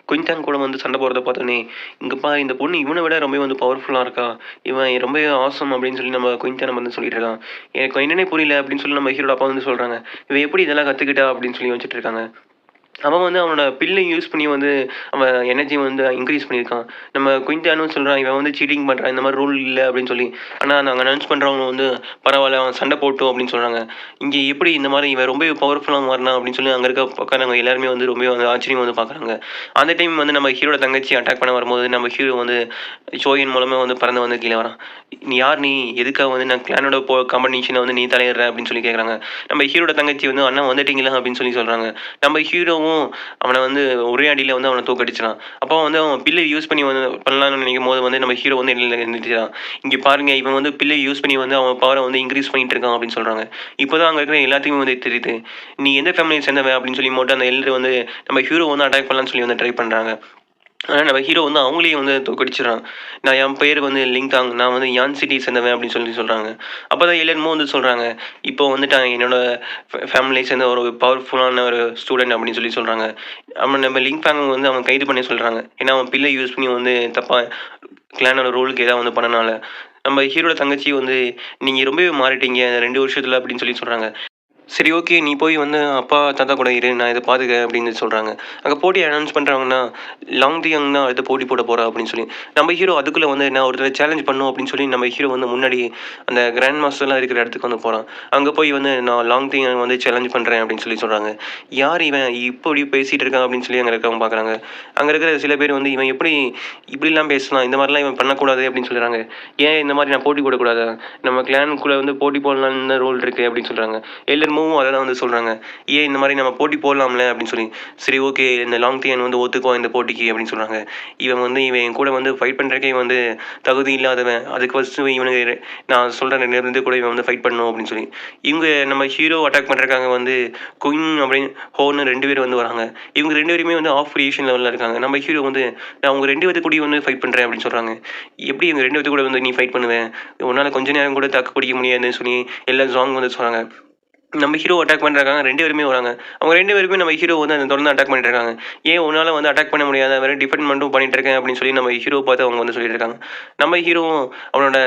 குயின்டாங் கூட வந்து சண்டை போடுறத பார்த்தோன்னே இங்கேப்பா இந்த பொண்ணு இவனை விட ரொம்ப வந்து பவர்ஃபுல்லாக இருக்கா, இவன் ரொம்ப ஆசம் அப்படின்னு சொல்லி நம்ம குயின்டான் வந்து சொல்லிட்டு இருக்கான். எனக்கு என்னன்னே புரியல அப்படின்னு சொல்லி நம்ம ஹீரோட அப்பா வந்து சொல்கிறாங்க. இவன் எப்படி இதெல்லாம் கற்றுக்கிட்டா அப்படின்னு சொல்லி வச்சுட்டு இருக்காங்க. அவன் வந்து அவனோட பில்லை யூஸ் பண்ணி வந்து அவன் எனர்ஜி வந்து இன்க்ரீஸ் பண்ணியிருக்கான். நம்ம குயின்டானும் சொல்கிறான் இவன் வந்து சீட்டிங் பண்ணுறான், இந்த மாதிரி ரூல் இல்லை அப்படின்னு சொல்லி. ஆனால் நாங்கள் அனௌன்ஸ் பண்ணுறவங்க வந்து பரவாயில்ல அவன் சண்டை போட்டோம் அப்படின்னு சொல்கிறாங்க. இங்கே எப்படி இந்த மாதிரி இவன் ரொம்ப பவர்ஃபுல்லாக மாறினா அப்படின்னு சொல்லி அங்கே இருக்க உட்காரவங்க எல்லாருமே வந்து ரொம்ப வந்து ஆச்சரியம் வந்து பார்க்குறாங்க. அந்த டைம் வந்து நம்ம ஹீரோட தங்கச்சி அட்டாக் பண்ண வரும்போது நம்ம ஹீரோ வந்து ஷோயின் மூலமாக வந்து பறந்து வந்து கீழே வரான். நீ யார், நீ எதுக்காக வந்து நான் கிளானோட காம்படிஷனை வந்து நீ தலையிடுற அப்படின்னு சொல்லி கேட்குறாங்க. நம்ம ஹீரோட தங்கச்சி வந்து அண்ணா வந்துட்டீங்களா அப்படின்னு சொல்லி சொல்கிறாங்க. நம்ம ஹீரோவும் அவனை வந்து ஒரே அடியில் வந்து அவனை தோக்கடிச்சிடான். அப்போ வந்து அவன் பில்லை யூஸ் பண்ணி வந்து பண்ணலான்னு நினைக்கும் போது வந்து நம்ம ஹீரோ வந்து நிறுத்திட்டான். இங்கே பாருங்க இவன் வந்து பில்லை யூஸ் பண்ணி வந்து அவன் பவரை வந்து இன்க்ரீஸ் பண்ணிட்டு இருக்கான் அப்படின்னு சொல்கிறாங்க. இப்போ தான் அங்கே இருக்கிற எல்லாத்தையுமே வந்து தெரியுது நீ எந்த ஃபேமிலியை சேர்ந்தவன் அப்படின்னு சொல்லி மட்டும் அந்த எல்லாரும் வந்து நம்ம ஹீரோ வந்து அட்டாக் பண்ணலான்னு சொல்லி வந்து ட்ரை பண்ணுறாங்க. ஆனால் நம்ம ஹீரோ வந்து அவங்களையும் வந்து தோக்கடிச்சிடறான். நான் என் பேர் வந்து லிங்காங், நான் வந்து யான் சிட்டி சேர்ந்தவன் அப்படின்னு சொல்லி சொல்கிறாங்க. அப்போ தான் எல்லாருமோ வந்து சொல்கிறாங்க இப்போ வந்துட்டான் என்னோட ஃபேமிலியை சேர்ந்த ஒரு பவர்ஃபுல்லான ஒரு ஸ்டூடெண்ட் அப்படின்னு சொல்லி சொல்கிறாங்க. அவன் நம்ம லிங்ஃபேங் வந்து அவன் கைது பண்ணி சொல்கிறாங்க. ஏன்னா அவன் பில்லை யூஸ் பண்ணி வந்து தப்பாக கிளானோட ரோலுக்கு ஏதாவது வந்து பண்ணனால. நம்ம ஹீரோட தங்கச்சி வந்து நீங்கள் ரொம்பவே மாறிட்டீங்க 2 வருஷத்தில் அப்படின்னு சொல்லி சொல்கிறாங்க. சரி ஓகே நீ போய் வந்து அப்பா தாத்தா கூட இரு நான் இதை பார்த்துக்கிறேன் அப்படின்னு சொல்கிறாங்க. அங்கே போட்டி அனௌன்ஸ் பண்ணுறாங்கன்னா லாங் தி யங் தான் அடுத்து போட்டி போட போகிறா அப்படின்னு சொல்லி நம்ம ஹீரோ அதுக்குள்ளே வந்து நான் ஒருத்தர் சேலஞ்ச் பண்ணும் அப்படின்னு சொல்லி நம்ம ஹீரோ வந்து முன்னாடி அந்த கிராண்ட் மாஸ்டர்லாம் இருக்கிற இடத்துக்கு வந்து போகிறான். அங்கே போய் வந்து நான் லாங் தி யங் வந்து சேலஞ்ச் பண்ணுறேன் அப்படின்னு சொல்லி சொல்கிறாங்க. யார் இவன் இப்படி பேசிகிட்டு இருக்கான் அப்படின்னு சொல்லி அங்கே இருக்கவங்க பார்க்குறாங்க. அங்கே இருக்கிற சில பேர் வந்து இவன் எப்படி இப்படிலாம் பேசலாம், இந்த மாதிரிலாம் இவன் பண்ணக்கூடாது அப்படின்னு சொல்கிறாங்க. ஏன் இந்த மாதிரி நான் போட்டி போடக்கூடாதா, நம்ம கிளானுக்குள்ளே வந்து போட்டி போடலான்னு ரூல் இருக்குது அப்படின்னு சொல்கிறாங்க. எல்லாருமும் அதை தான் வந்து சொல்கிறாங்க. ஏன் இந்த மாதிரி நம்ம போட்டி போடலாம்ல அப்படின்னு சொல்லி. சரி ஓகே இந்த லாங் தியன் வந்து ஒத்துக்குவான் இந்த போட்டிக்கு அப்படின்னு சொல்கிறாங்க. இவன் என் கூட வந்து ஃபைட் பண்ணுறக்கே வந்து தகுதி இல்லாதவன், அதுக்கு ஃபஸ்ட்டு இவனுக்கு நான் சொல்கிறேன் இருந்து கூட இவன் வந்து ஃபைட் பண்ணணும் அப்படின்னு சொல்லி இவங்க நம்ம ஹீரோ அட்டாக் பண்ணுறக்காக வந்து குயின் அப்படின்னு ஹோன்னு 2 பேர் வந்து வராங்க. இவங்க 2 பேருமே வந்து ஆஃப் கிரியேஷன் லெவலில் இருக்காங்க. நம்ம ஹீரோ வந்து நான் அவங்க 2 பேர்த்து கூட வந்து ஃபைட் பண்ணுறேன் அப்படின்னு சொல்கிறாங்க. எப்படி இவங்க 2 பேர்த்து கூட வந்து நீ ஃபைட் பண்ணுவேன், உன்னால் கொஞ்ச நேரம் கூட தாக்கு பிடிக்க முடியாதுன்னு சொல்லி எல்லா சாங் வந்து சொல்கிறாங்க. நம்ம ஹீரோ அட்டாக் பண்ணுறாங்க 2 பேருமே வராங்க. அவங்க 2 பேருமே நம்ம ஹீரோ வந்து அந்த தொடர்ந்து அட்டாக் பண்ணிட்டு இருக்காங்க. ஏன் உன்னால் வந்து அட்டாக் பண்ண முடியாத, வெறும் டிஃபெண்ட் மட்டும் பண்ணிட்டு இருக்கேன் அப்படின்னு சொல்லி நம்ம ஹீரோ பார்த்து அவங்க வந்து சொல்லிட்டு இருக்காங்க. நம்ம ஹீரோவும் அவனோட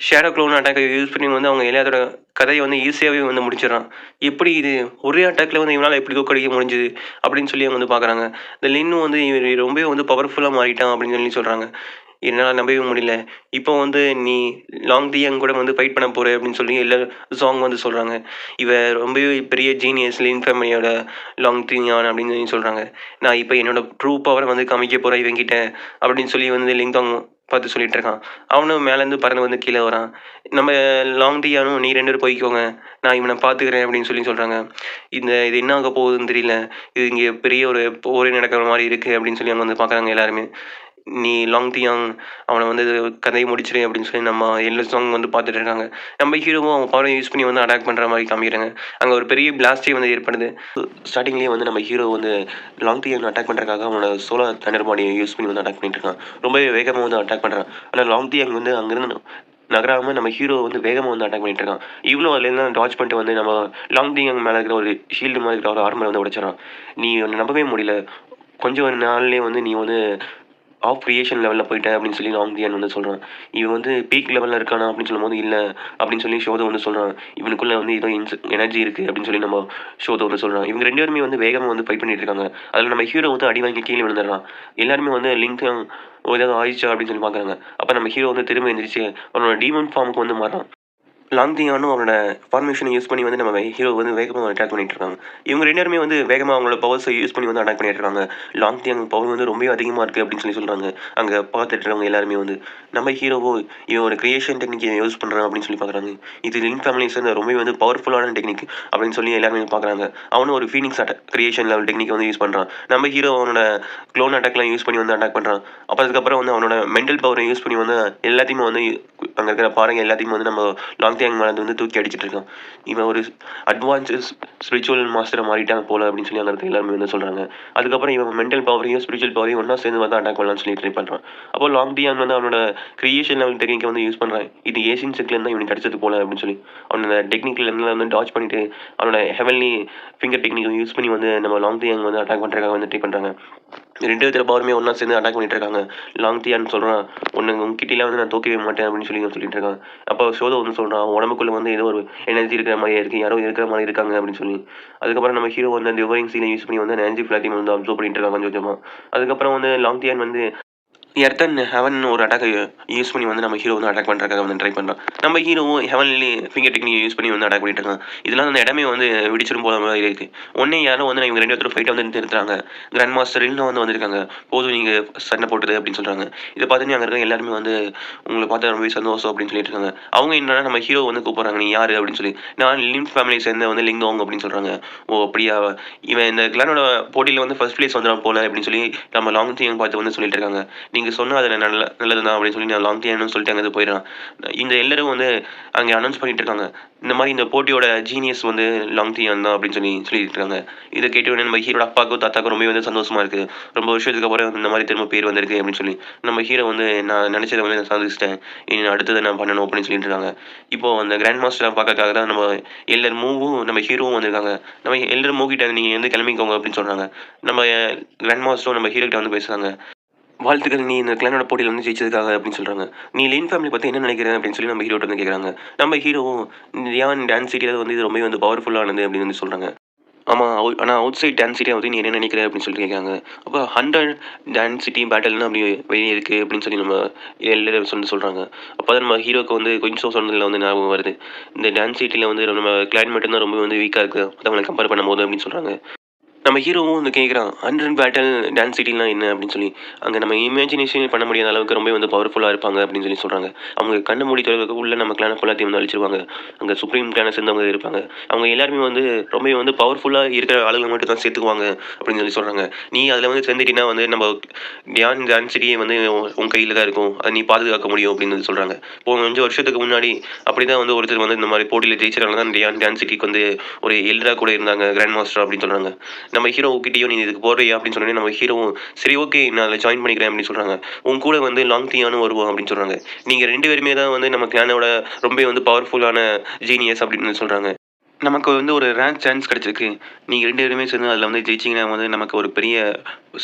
ஷேடோ க்ளோன் அட்டாக்கை யூஸ் பண்ணி வந்து அவங்க எல்லாத்தோட கதையை வந்து ஈஸியாகவே வந்து முடிச்சிடறான். எப்படி இது ஒரே அட்டாக்ல வந்து இவனால் எப்படி தோக்கடிக்க முடிஞ்சுது அப்படின்னு சொல்லி அவங்க வந்து பார்க்குறாங்க. இந்த லின்னு வந்து இவர் ரொம்பவே வந்து பவர்ஃபுல்லாக மாறிட்டான் அப்படின்னு சொல்லி சொல்கிறாங்க. என்னால் நம்பவே முடியல. இப்போ வந்து நீ லாங் தி யங் கூட வந்து ஃபைட் பண்ண போகிற அப்படின்னு சொல்லி எல்லா சாங் வந்து சொல்கிறாங்க. இவ ரொம்பவே பெரிய ஜீனியஸ் லின் ஃபேமிலியோட லாங் தி யான் அப்படின்னு சொல்லி சொல்கிறாங்க. நான் இப்போ என்னோட ட்ரூ பவரை வந்து காமிக்க போகிறேன் இவங்கிட்ட அப்படின்னு சொல்லி வந்து லிங் தாங் பார்த்து சொல்லிட்டு இருக்கான். அவனும் மேலேருந்து பறந்து வந்து கீழே வரான். நம்ம லாங் தி யானும் நீ 2 பேரும் போய்க்கோங்க, நான் இவனை பார்த்துக்கிறேன் அப்படின்னு சொல்லி சொல்கிறாங்க. இது என்ன ஆக போகுதுன்னு தெரியல, இது இங்கே பெரிய ஒரு போரே நடக்கிற மாதிரி இருக்குது அப்படின்னு சொல்லி அவங்க வந்து பார்க்குறாங்க எல்லாருமே. நீ லாங் தி யங் அவனை வந்து கதையை முடிச்சிடு அப்படின்னு சொல்லி நம்ம எல்லா சாங் வந்து பார்த்துட்டு இருக்காங்க. நம்ம ஹீரோவும் அவன் பவரை யூஸ் பண்ணி வந்து அட்டாக் பண்ணுற மாதிரி காமிக்கிறாங்க. அங்கே ஒரு பெரிய பிளாஸ்டே வந்து ஏற்படுது. ஸ்டார்டிங்லேயே வந்து நம்ம ஹீரோ வந்து லாங் தி யங் அட்டாக் பண்ணுறதுக்காக அவனோட சோலார் தண்டர் பாடியை யூஸ் பண்ணி வந்து அட்டாக் பண்ணிட்டு இருக்கான். ரொம்பவே வேகமாக வந்து அட்டாக் பண்ணுறான். ஆனால் லாங் தி யங் வந்து அங்கேருந்து நகராமல் நம்ம ஹீரோ வந்து வேகமாக வந்து அட்டாக் பண்ணிட்டு இருக்கான். இவ்வளோ அதுலேருந்து டாச் பண்ணிட்டு வந்து நம்ம லாங் தி யங் மேலே இருக்கிற ஒரு ஷீல்டு மாதிரி இருக்கிற ஒரு ஆர்மரை வந்து உடைச்சிடறான். நீ நம்பவே முடியல, கொஞ்சம் ஒரு நாள்லேயே வந்து நீ வந்து ஆஃப் கிரியேஷன் லெவலில் போயிட்டேன் அப்படின்னு சொல்லி லாங் தியான் வந்து சொல்கிறான். இவன் வந்து பீக் லெவலில் இருக்கானா அப்படின்னு சொல்லும்போது இல்லை அப்படின்னு சொல்லி ஷோதை வந்து சொல்கிறான். இவனுக்குள்ளே வந்து ஏதோ எனர்ஜி இருக்குது அப்படின்னு சொல்லி நம்ம ஷோதை வந்து சொல்கிறான். இவங்க 2 பேருமே வந்து வேகமாக வந்து ஃபைட் பண்ணிட்டு இருக்காங்க. அதில் நம்ம ஹீரோ வந்து அடி வாங்கி கீழே விழுந்துடுறான். எல்லாருமே வந்து லிங்க் ஏதாவது ஆயிடுச்சா அப்படின்னு சொல்லி பார்க்குறாங்க. அப்போ நம்ம ஹீரோ வந்து திரும்ப எந்திரிச்சு அவனோட டீமன் ஃபார்முக்கு வந்து மாறான். லாங் தியானும் அவனோட ஃபார்மேஷனை யூஸ் பண்ணி வந்து நம்ம ஹீரோ வந்து வேகமாக அட்டாக் பண்ணிட்டு இருக்காங்க. இவங்க 2 பேருமே வந்து வேகமாக அவங்களோட பவர்ஸை யூஸ் பண்ணி வந்து அட்டாக் பண்ணிட்டு இருக்காங்க. லாங் தியாங் பவர் வந்து ரொம்ப அதிகமாக இருக்குது அப்படின்னு சொல்லி சொல்கிறாங்க. அங்கே பார்த்துட்டு இருக்கவங்க எல்லாருமே வந்து நம்ம ஹீரோவோ இவன் ஒரு கிரியேஷன் டெக்னிக்கை யூஸ் பண்ணுறான் அப்படின்னு சொல்லி பார்க்குறாங்க. இது லின் ஃபேமிலிஸ் வந்து ரொம்பவே வந்து பவர்ஃபுல்லான டெக்னிக் அப்படின்னு சொல்லி எல்லாருமே பார்க்குறாங்க. அவனும் ஒரு ஃபீனிக்ஸ் கிரியேஷன் லெவல் டெக்னிக்கை வந்து யூஸ் பண்ணுறான். நம்ம ஹீரோ அவனோட க்ளோன் அட்டாக்லாம் யூஸ் பண்ணி வந்து அட்டாக் பண்ணுறான். அப்போ அதுக்கப்புறம் வந்து அவனோட மென்டல் பவரை யூஸ் பண்ணி வந்து எல்லாத்தையுமே வந்து அங்கே இருக்கிற பாருங்க எல்லாத்தையுமே வந்து நம்ம லாங் தியாங் மேலே வந்து தூக்கி அடிச்சிட்டு இருக்கான். இவன் ஒரு அட்வான்ஸ் ஸ்பிரிச்சுவல் மாஸ்டரை மாறிட்டாங்க போல அப்படின்னு சொல்லி அங்கே இருக்க எல்லாருமே வந்து சொல்கிறாங்க. அதுக்கப்புறம் இவன் மென்டல் பவரையும் ஸ்பிரிச்சுவல் பவரையும் ஒன்றா சேர்ந்து வந்து அட்டாக் பண்ணலாம்னு சொல்லி ட்ரை பண்ணுறான். அப்போ லாங் தியாங் வந்து அவனோட கிரியேஷன் லெவல் டெக்னிக்கை வந்து யூஸ் பண்ணுறான். இது ஏசியன் செக்லேருந்து தான் இவனுக்கு அடிச்சது போல அப்படின்னு சொல்லி அவனோட டெக்னிக்கில் வந்து டாச் பண்ணிட்டு அவனோட ஹெவன்லி ஃபிங்கர் டெக்னிக்கை யூஸ் பண்ணி வந்து நம்ம லாங் தியாங் வந்து அட்டாக் பண்ணுறதுக்காக வந்து ட்ரை பண்ணுறாங்க. 2 பேர் பவருமே ஒன்றா சேர்ந்து அட்டாக் பண்ணிட்டு இருக்காங்க. லாங் தியான்னு சொல்கிறான், உங்ககிட்டலாம் வந்து நான் தோக்கவே மாட்டேன் அப்படின்னு சொல்லி சொல்லிட்டு இருக்கான். அப்போ ஷோதோ வந்து சொல்கிறான், உடம்புக்குள்ளே வந்து ஏதோ ஒரு எனர்ஜி இருக்கிற மாதிரியே இருக்குது, யாரோ இருக்கிற மாதிரி இருக்காங்க அப்படின்னு சொல்லி. அதுக்கப்புறம் நம்ம ஹீரோ வந்து அந்த டிவைனிங் சீனை யூஸ் பண்ணி வந்து அந்த எனர்ஜி ஃபுல்லாத்தையும் வந்து அப்சர்வ் பண்ணிட்டு இருக்காங்க கொஞ்சம் கொஞ்சமாக. அதுக்கப்புறம் வந்து லாங் தியான் வந்து எர்த் அண்ட் ஹெவன் ஒரு அட்டாக்கை யூஸ் பண்ணி வந்து நம்ம ஹீரோ வந்து அட்டாக் பண்ணுறதுக்காக வந்து ட்ரை பண்ணுறான். நம்ம ஹீரோவும் ஹெவன்லி ஃபிங்கர் டெக்னிக் யூஸ் பண்ணி வந்து அட்டாக் பண்ணிட்டு இருக்கான். இதெல்லாம் அந்த இடமே வந்து வெடிச்சிடும் போல மாதிரி இருக்குது. ஒன்றே யாரும் வந்து இவங்க 2 பேரும் ஃபைட்டை வந்து நிறுத்துறாங்க. கிராண்ட் மாஸ்டர் இன்னும் வந்து வந்திருக்காங்க. போதும் நீங்கள் சண்டை போட்டது அப்படின்னு சொல்கிறாங்க. இதை பார்த்து அங்கே இருக்க எல்லாருமே வந்து உங்களை பார்த்து ரொம்பவே சந்தோஷம் அப்படின்னு சொல்லிட்டு இருக்காங்க. அவங்க என்னன்னா நம்ம ஹீரோ வந்து கூப்பிட்றாங்க, நீ யார் அப்படின்னு சொல்லி. நான் லிம் ஃபேமிலி சேர்ந்த வந்து லிங்காங் அப்படின்னு சொல்கிறாங்க. ஓ அப்படியா, இவன் இந்த கிளானோட போட்டியில் வந்து ஃபர்ஸ்ட் பிளேஸ் வந்துடும் போல அப்படின்னு சொல்லி நம்ம லாங் தியாங் பார்த்து வந்து சொல்லிட்டு இருக்காங்க. நீங்கள் சொன்னால் அதில் நல்லது தான் அப்படின்னு சொல்லி நான் லாங் தியான்னு சொல்லிட்டு அங்கே போயிடுறான். இந்த எல்லாரும் வந்து அங்கே அனௌன்ஸ் பண்ணிட்டு இருக்காங்க, இந்த மாதிரி இந்த போட்டியோட ஜீனியஸ் வந்து லாங் தியான் தான் அப்படின்னு சொல்லிட்டு இருக்காங்க. இதை கேட்ட உடனே நம்ம ஹீரோட அப்பாவுக்கும் தாத்தாக்கும் ரொம்ப வந்து சந்தோஷமா இருக்குது. ரொம்ப வருஷத்துக்கு அப்புறம் இந்த மாதிரி திரும்ப பேர் வந்திருக்கு அப்படின்னு சொல்லி நம்ம ஹீரோ வந்து நான் நினச்சதை வந்து நான் சாதிச்சிட்டேன், இனி அடுத்ததை நான் பண்ணணும் அப்படின்னு சொல்லிட்டு இருக்காங்க. இப்போது அந்த கிராண்ட் மாஸ்டரை பார்க்கறதுக்காக தான் நம்ம எல்லாரும் மூவும் நம்ம ஹீரோவும் வந்திருக்காங்க. நம்ம எல்லாரும் மூக்கிட்ட நீங்கள் வந்து கிளம்பிக்கோங்க அப்படின்னு சொல்கிறாங்க. நம்ம கிராண்ட் மாஸ்டரும் நம்ம ஹீரோ கிட்ட வந்து பேசுகிறாங்க. வாழ்த்துக்கள் நீ இந்த கிளானோட போட்டியில் வந்து ஜெயிச்சதுக்காக அப்படின்னு சொல்கிறாங்க. நீ லின் ஃபேமிலி பற்றி என்ன நினைக்கிற அப்படின்னு சொல்லி நம்ம ஹீரோட்ட வந்து கேட்குறாங்க. நம்ம ஹீரோவும் ரியான் டான்ஸ் சிட்டியில் வந்து இது ரொம்பவே வந்து பவர்ஃபுல்லானது அப்படின்னு வந்து சொல்கிறாங்க. ஆமாம் ஆனால் அவுட் சைட் டான்ஸ் சிட்டியை பற்றி நீ என்ன நினைக்கிற அப்படின்னு சொல்லிட்டு கேட்குறாங்க. அப்போ 100 டான்ஸ் சிட்டி பேட்டல்னு அப்படி வெளியே இருக்குது அப்படின்னு சொல்லி நம்ம எல்லாரும் சொல்கிறாங்க. அப்போ தான் நம்ம ஹீரோக்கு வந்து கொஞ்சம் சொன்னதில் வந்து ஞாபகம் வருது. இந்த டான்ஸ் சிட்டியில் வந்து நம்ம கிளைன் மட்டும்தான் ரொம்ப வந்து வீக்காக இருக்குது மற்றவங்களை கம்பேர் பண்ணும்போது அப்படின்னு சொல்கிறாங்க. நம்ம ஹீரோவும் வந்து கேட்குறான் 100 பேட்டல் டான்ஸ் சிட்டிலாம் என்ன அப்படின்னு சொல்லி. அங்கே நம்ம இமேஜினேஷன் பண்ண முடியாத அளவுக்கு ரொம்ப வந்து பவர்ஃபுல்லாக இருப்பாங்க அப்படின்னு சொல்லி சொல்கிறாங்க. அவங்க கண்ணு மூடி தொலைவுக்கு உள்ள நம்ம கிளான ஃபுல்லாத்தையும் வந்து அழிச்சிருவாங்க. அங்கே சுப்ரீம் கிளானை சேர்ந்தவங்க இருப்பாங்க. அவங்க எல்லாருமே வந்து ரொம்ப வந்து பவர்ஃபுல்லாக இருக்கிற ஆளுங்களை மட்டும் தான் சேர்த்துக்குவாங்க அப்படின்னு சொல்லி சொல்கிறாங்க. நீ அதில் வந்து சேர்ந்துட்டினா வந்து நம்ம டான்ஸ் சிட்டியை வந்து உன் கையில் தான் இருக்கும், அதை நீ பாதுகாக்க முடியும் அப்படின்னு வந்து சொல்கிறாங்க. போன 5 வருஷத்துக்கு முன்னாடி அப்படி தான் வந்து ஒருத்தர் வந்து இந்த மாதிரி போட்டியில் ஜெயிச்சனால தான் டான்ஸ் சிட்டிக்கு வந்து ஒரு எல்டராக கூட இருந்தாங்க, கிராண்ட் மாஸ்டர் அப்படின்னு சொல்கிறாங்க. நம்ம ஹீரோ கிட்டேயும் நீ இதுக்கு போடுறியா அப்படின்னு சொன்னோன்னே நம்ம ஹீரோவும் சரி ஓகே நான் அதில் ஜாயின் பண்ணிக்கிறேன் அப்படின்னு சொல்கிறாங்க. உன் கூட வந்து லாங் தீயானு வருவோம் அப்படின்னு சொல்கிறாங்க. நீங்கள் 2 பேருமே தான் வந்து நம்ம கிளானோட ரொம்ப வந்து பவர்ஃபுல்லான ஜீனியஸ் அப்படின்னு சொல்கிறாங்க. நமக்கு வந்து ஒரு ரேங்க் சான்ஸ் கிடச்சிருக்கு, நீங்கள் 2 பேருமே சேர்ந்து அதில் வந்து ஜெயிச்சிங்கன்னா வந்து நமக்கு ஒரு பெரிய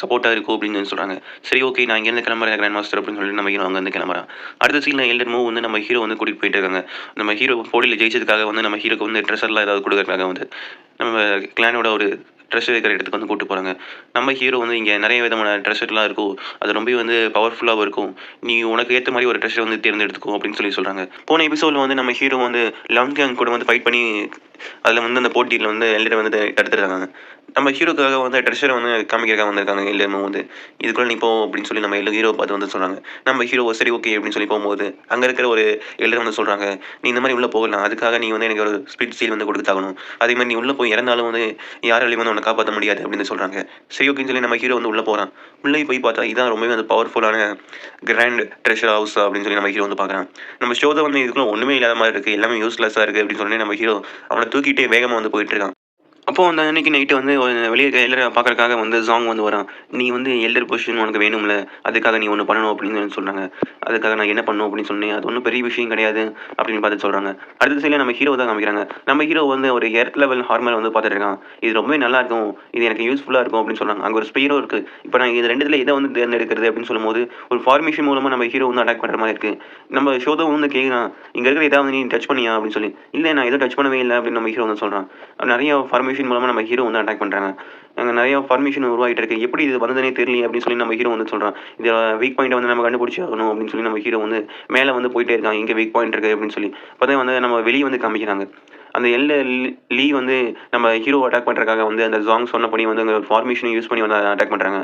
சப்போர்ட்டாக இருக்கும் அப்படின்னு சொல்கிறாங்க. சரி ஓகே நான் இங்கேருந்து கிளம்புறேன் கிராண்ட் மாஸ்டர் அப்படின்னு சொல்லிட்டு நம்ம ஹீரோ அங்கேருந்து கிளம்புறான். அடுத்த சீனில் எல்டர் மூவ் வந்து நம்ம ஹீரோ வந்து கூட்டிகிட்டு போயிட்டு இருக்காங்க. நம்ம ஹீரோ போட்டியில் ஜெயிச்சதுக்காக வந்து நம்ம ஹீரோக்கு வந்து ட்ரெஸ்ஸர்லாம் ஏதாவது கொடுக்குறதுக்காக வந்து நம்ம கிளானோட ஒரு ட்ரெஸ் வைக்கிற இடத்துக்கு வந்து கூப்பிட்டு போகிறாங்க. நம்ம ஹீரோ வந்து இங்கே நிறைய விதமான ட்ரெஸ்ஸர்லாம் இருக்கும், அது ரொம்ப வந்து பவர்ஃபுல்லாகவும் இருக்கும், நீ உனக்கு ஏற்ற மாதிரி ஒரு ட்ரெஸ்ஸை வந்து தேர்ந்தெடுத்துக்கும் அப்படின்னு சொல்லி சொல்கிறாங்க. போன எபிசோடில் வந்து நம்ம ஹீரோ வந்து லாங் கேங் கூட வந்து ஃபைட் பண்ணி அதில் வந்து அந்த போட்டியில் வந்து எல்டரை வந்து தடுத்துருக்காங்க. நம்ம ஹீரோக்காக வந்து ட்ரெஷரை வந்து காமிக்கிறக்காக வந்திருக்காங்க எல்லோருமே வந்து இதுக்குள்ளே நீ போ அப்படின்னு சொல்லி நம்ம ஹீரோ பார்த்து வந்து சொல்கிறாங்க. நம்ம ஹீரோ சரி ஓகே அப்படின்னு சொல்லி போகும்போது அங்கே இருக்கிற ஒரு எல்லோரும் வந்து சொல்கிறாங்க, நீ இந்த மாதிரி உள்ளே போகலாம், அதுக்காக நீ வந்து எனக்கு ஒரு ஸ்பிரிட் சீல் வந்து கொடுத்தாகணும், அதே மாதிரி நீ உள்ளே போய் இறந்தாலும் வந்து யாராலையும் வந்து உன்னை காப்பாற்ற முடியாது அப்படின்னு சொல்கிறாங்க. சரி ஓகேன்னு சொல்லி நம்ம ஹீரோ வந்து உள்ளே போகிறான். உள்ளே போய் பார்த்தா இதான் ரொம்பவே வந்து பவர்ஃபுல்லான கிராண்ட் ட்ரெஷர் ஹவுஸ் அப்படின்னு சொல்லி நம்ம ஹீரோ வந்து பார்க்குறான். நம்ம ஷோ தான் வந்து இதுக்குள்ள ஒன்றுமே இல்லாத மாதிரி இருக்குது, எல்லாமே யூஸ்லெஸ்ஸாக இருக்குது அப்படின்னு சொல்லி நம்ம ஹீரோ அவனை தூக்கிட்டே வேகமாக வந்து போயிட்டு இருக்கான். அப்போது அந்த அன்றைக்கி நைட்டு வந்து வெளியே இருக்க எல்லரை பார்க்குறக்காக வந்து ஜாங் வந்து வரான். நீ வந்து எல்டர் பொசிஷன் உனக்கு வேணும்ல, அதுக்காக நீ ஒன்று பண்ணணும் அப்படின்னு சொல்கிறாங்க. அதுக்காக நான் என்ன பண்ணணும் அப்படின்னு சொன்னேன், அது ஒன்றும் பெரிய விஷயம் கிடையாது அப்படின்னு பார்த்து சொல்கிறாங்க. அடுத்த சைடில் நம்ம ஹீரோ தான் காமிக்கிறாங்க. நம்ம ஹீரோ வந்து ஒரு எர்த் லெவல் ஹார்மர் வந்து பார்த்துட்டு இருக்கான். இது ரொம்பவே நல்லா இருக்கும், இது எனக்கு யூஸ்ஃபுல்லாக இருக்கும் அப்படின்னு சொல்கிறாங்க. அங்கே ஒரு ஸ்பீரோ இருக்குது. இப்போ நான் இது ரெண்டுத்தில் எதை வந்து தேர்ந்தெடுக்கிறது அப்படின்னு சொல்லும்போது ஒரு ஃபார்மேஷன் மூலமாக நம்ம ஹீரோ வந்து அட்டாக் பண்ணுற மாதிரி இருக்குது. நம்ம ஷோ தான் வந்து கேட்குறான், இங்கே இருக்கிற ஏதாவது நீ டச் பண்ணியா அப்படின்னு சொல்லி. இல்லை நான் எதுவும் டச் பண்ணவே இல்லை அப்படின்னு நம்ம ஹீரோ வந்து சொல்கிறான். நிறைய ஃபார்மேஷன் மூலமாக நம்ம ஹீரோ வந்து அட்டாக் பண்ணுறாங்க. அங்கே நிறைய ஃபார்மேஷன் உருவாகிட்டு இருக்கு, எப்படி இது வந்ததுனே தெரியல அப்படின்னு சொல்லி நம்ம ஹீரோ வந்து சொல்கிறான். இது வீக் பாயிண்ட்டை வந்து நம்ம கண்டுபிடிச்சி ஆகணும் அப்படின்னு சொல்லி நம்ம ஹீரோ வந்து மேலே வந்து போயிட்டே இருக்கான், எங்கே வீக் பாயிண்ட் இருக்குது அப்படின்னு சொல்லி. அப்போ தான் வந்து நம்ம வெளியே வந்து காமிக்கிறாங்க. அந்த லீ வந்து நம்ம ஹீரோ அட்டாக் பண்ணுறதுக்காக வந்து அந்த ஜாங் சொன்னபடி வந்து அந்த ஃபார்மேஷனை யூஸ் பண்ணி வந்து அட்டாக் பண்ணுறாங்க.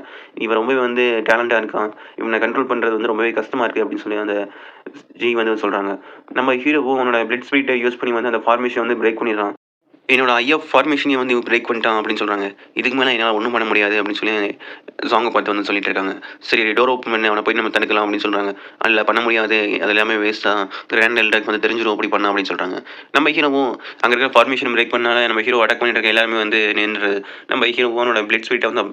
இவன் ரொம்பவே வந்து டேலண்டாக இருக்கான், இவனை கண்ட்ரோல் பண்ணுறது வந்து ரொம்பவே கஷ்டமாக இருக்குது அப்படின்னு சொல்லி அந்த ஜி வந்து சொல்கிறாங்க. நம்ம ஹீரோவும் அவனோட பிளட் ஸ்பீட்டை யூஸ் பண்ணி வந்து அந்த ஃபார்மேஷன் வந்து பிரேக் பண்ணிடுறான். என்னோட ஐஎஃப் ஃபார்மேஷனையும் வந்து பிரேக் பண்ணிட்டான் அப்படின்னு சொல்கிறாங்க. இதுக்கு மேலே என்னால் ஒன்றும் பண்ண முடியாது அப்படின்னு சொல்லி சாங்கை பார்த்து வந்து சொல்லிட்டு இருக்காங்க. சரி டோர் ஓப்பன் பண்ணி அவனை போய் நம்ம தடுக்கலாம் அப்படின்னு சொல்கிறாங்க. அதில் பண்ண முடியாது, அது எல்லாமே வேஸ்ட் தான், கிராண்ட் எல்டருக்கு வந்து தெரிஞ்சிடும் அப்படி பண்ண அப்படின்னு சொல்கிறாங்க. நம்ம ஹீரோவும் அங்கே இருக்கிற ஃபார்மேஷன் பிரேக் பண்ணால நம்ம ஹீரோ அட்டாக் பண்ணிட்டு இருக்க எல்லாருமே வந்து நின்றுது. நம்ம ஹீரோவோனோட பிளட் ஸ்பீட்டை வந்து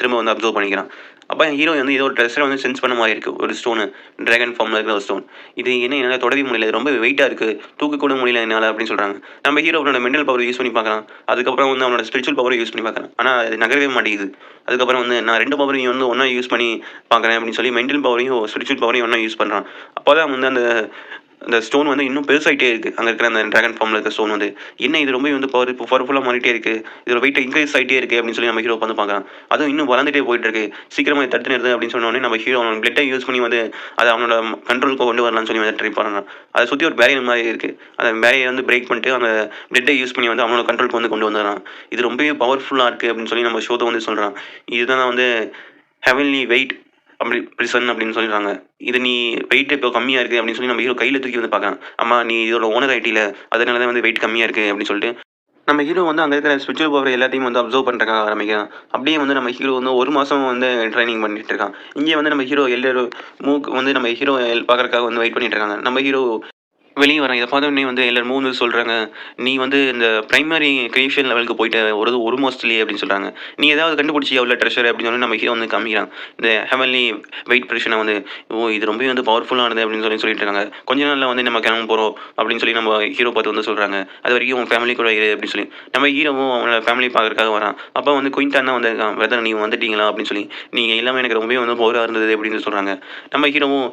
திரும்ப வந்து அப்சர்வ் பண்ணிக்கிறான். அப்போ ஹீரோ வந்து ஏதோ ஒரு ட்ரெஸ்ஸரை வந்து சென்ஸ் பண்ண மாதிரி இருக்குது, ஒரு ஸ்டோனு, ட்ராகன் ஃபார்மில் இருக்கிற ஒரு ஸ்டோன். இது என்ன என்னால் தொடவே முடியல, ரொம்ப வெயிட்டாக இருக்குது, தூக்க கூட முடியல என்னால் அப்படின்னு சொல்கிறாங்க. நம்ம ஹீரோ அவனோட மென்டல் பவர் யூஸ் பண்ணி பார்க்குறான். அதுக்கப்புறம் வந்து அவனோட ஸ்பிரிச்சுவல் பவரை யூஸ் பண்ணி பார்க்குறான். ஆனால் அது நகரவே மாட்டேங்குது. அதுக்கப்புறம் வந்து நான் 2 பவரையும் வந்து ஒன்றா யூஸ் பண்ணி பார்க்குறேன் அப்படின்னு சொல்லி மென்டல் பவரையும் ஸ்பிரிச்சுவல் பவரையும் ஒன்றா யூஸ் பண்ணுறான். அப்போ தான் வந்து அந்த ஸ்டோன் வந்து இன்னும் பெருசாகிட்டே இருக்குது. அங்கே இருக்கிற அந்த ட்ராகன் ஃபார்மில் இருக்கிற ஸ்டோன் வந்து என்ன இது ரொம்ப வந்து பவர்ஃபுல்லாக மாறிட்டே இருக்குது, இதோட வெயிட் இன்க்ரீஸ் ஆகிட்டே இருக்குது அப்படின்னு சொல்லி நம்ம ஹீரோ வந்து பார்க்குறான். அதுவும் இன்னும் வளர்ந்துட்டே போயிட்டு இருக்கு, சீக்கிரமாக தடுத்து நிறுத்து அப்படின்னு சொன்னோடனே நம்ம ஹீரோ அவனோட பிளட்டை யூஸ் பண்ணி வந்து அதை அவனோட கண்ட்ரோலுக்கு கொண்டு வரலாம்னு சொல்லி வந்து ட்ரை பண்ணுறான். அதை சுற்றி ஒரு பேரியர் மாதிரி இருக்குது, அந்த பேரியர் வந்து பிரேக் பண்ணிட்டு அந்த பிளட்டை யூஸ் பண்ணி வந்து அவனோட கண்ட்ரோலுக்கு வந்து கொண்டு வந்துடுறான். இது ரொம்பவே பவர்ஃபுல்லாக இருக்குது அப்படின்னு சொல்லி நம்ம ஷோத்தை வந்து சொல்கிறான். இதுதான் வந்து ஹெவன்லி வெயிட் அப்படி ப்ரிசன் அப்படின்னு சொல்லிடுறாங்க. இது நீ வெயிட் இப்போ கம்மியாக இருக்குது அப்படின்னு சொல்லி நம்ம ஹீரோ கையில் தூக்கி வந்து பார்க்கலாம். அம்மா நீ இதோட ஓனர் ஐட்டியில், அதனால தான் வந்து வெயிட் கம்மியாக இருக்குது அப்படின்னு சொல்லிட்டு நம்ம ஹீரோ வந்து அங்கே இருக்கிற ஸ்பிரிச்சுவல் பவர் எல்லாத்தையும் வந்து அப்சர்வ் பண்ணுறக்காக ஆரம்பிக்கிறான். அப்படியே வந்து நம்ம ஹீரோ வந்து 1 மாதம் வந்து ட்ரைனிங் பண்ணிட்டு இருக்கான். இங்கே வந்து நம்ம ஹீரோ எல்லோரும் மூக்கு வந்து நம்ம ஹீரோ பார்க்குறக்காக வந்து வெயிட் பண்ணிட்டு இருக்காங்க. நம்ம ஹீரோ வெளியே வரான். இதை பார்த்த உடனே வந்து எல்லாரும் வந்து சொல்கிறாங்க, நீ வந்து இந்த பிரைமரி கிரியேஷன் லெவலுக்கு போயிட்ட ஒரு மாதத்துலேயே அப்படின்னு சொல்கிறாங்க. நீ ஏதாவது கண்டுபிடிச்சியா உள்ள ட்ரெஷர் அப்படின்னு சொல்லி நம்ம ஹீரோ வந்து காமிக்கிறான். இந்த ஹெவன்லி வெயிட் ப்ரெஷனை வந்து இது ரொம்பவே வந்து பவர்ஃபுல்லானது அப்படின்னு சொல்லிட்டு இருக்காங்க. கொஞ்ச நாளில் வந்து நம்ம கிளம்ப போகிறோம் அப்படின்னு சொல்லி நம்ம ஹீரோ பார்த்து வந்து சொல்கிறாங்க. அது வரைக்கும் உன் ஃபேமிலி கூட இரு அப்படின்னு சொல்லி நம்ம ஹீரோவும் அவனோட ஃபேமிலி பார்க்கறதுக்காக வரான். அப்போ வந்து குயின்டான் தான் வந்திருக்கான். வெதர் நீ வந்துட்டீங்களா அப்படின்னு சொல்லி, நீங்கள் எல்லாமே எனக்கு ரொம்பவே வந்து போராக இருந்தது அப்படின்னு சொல்கிறாங்க. நம்ம ஹீரோவும்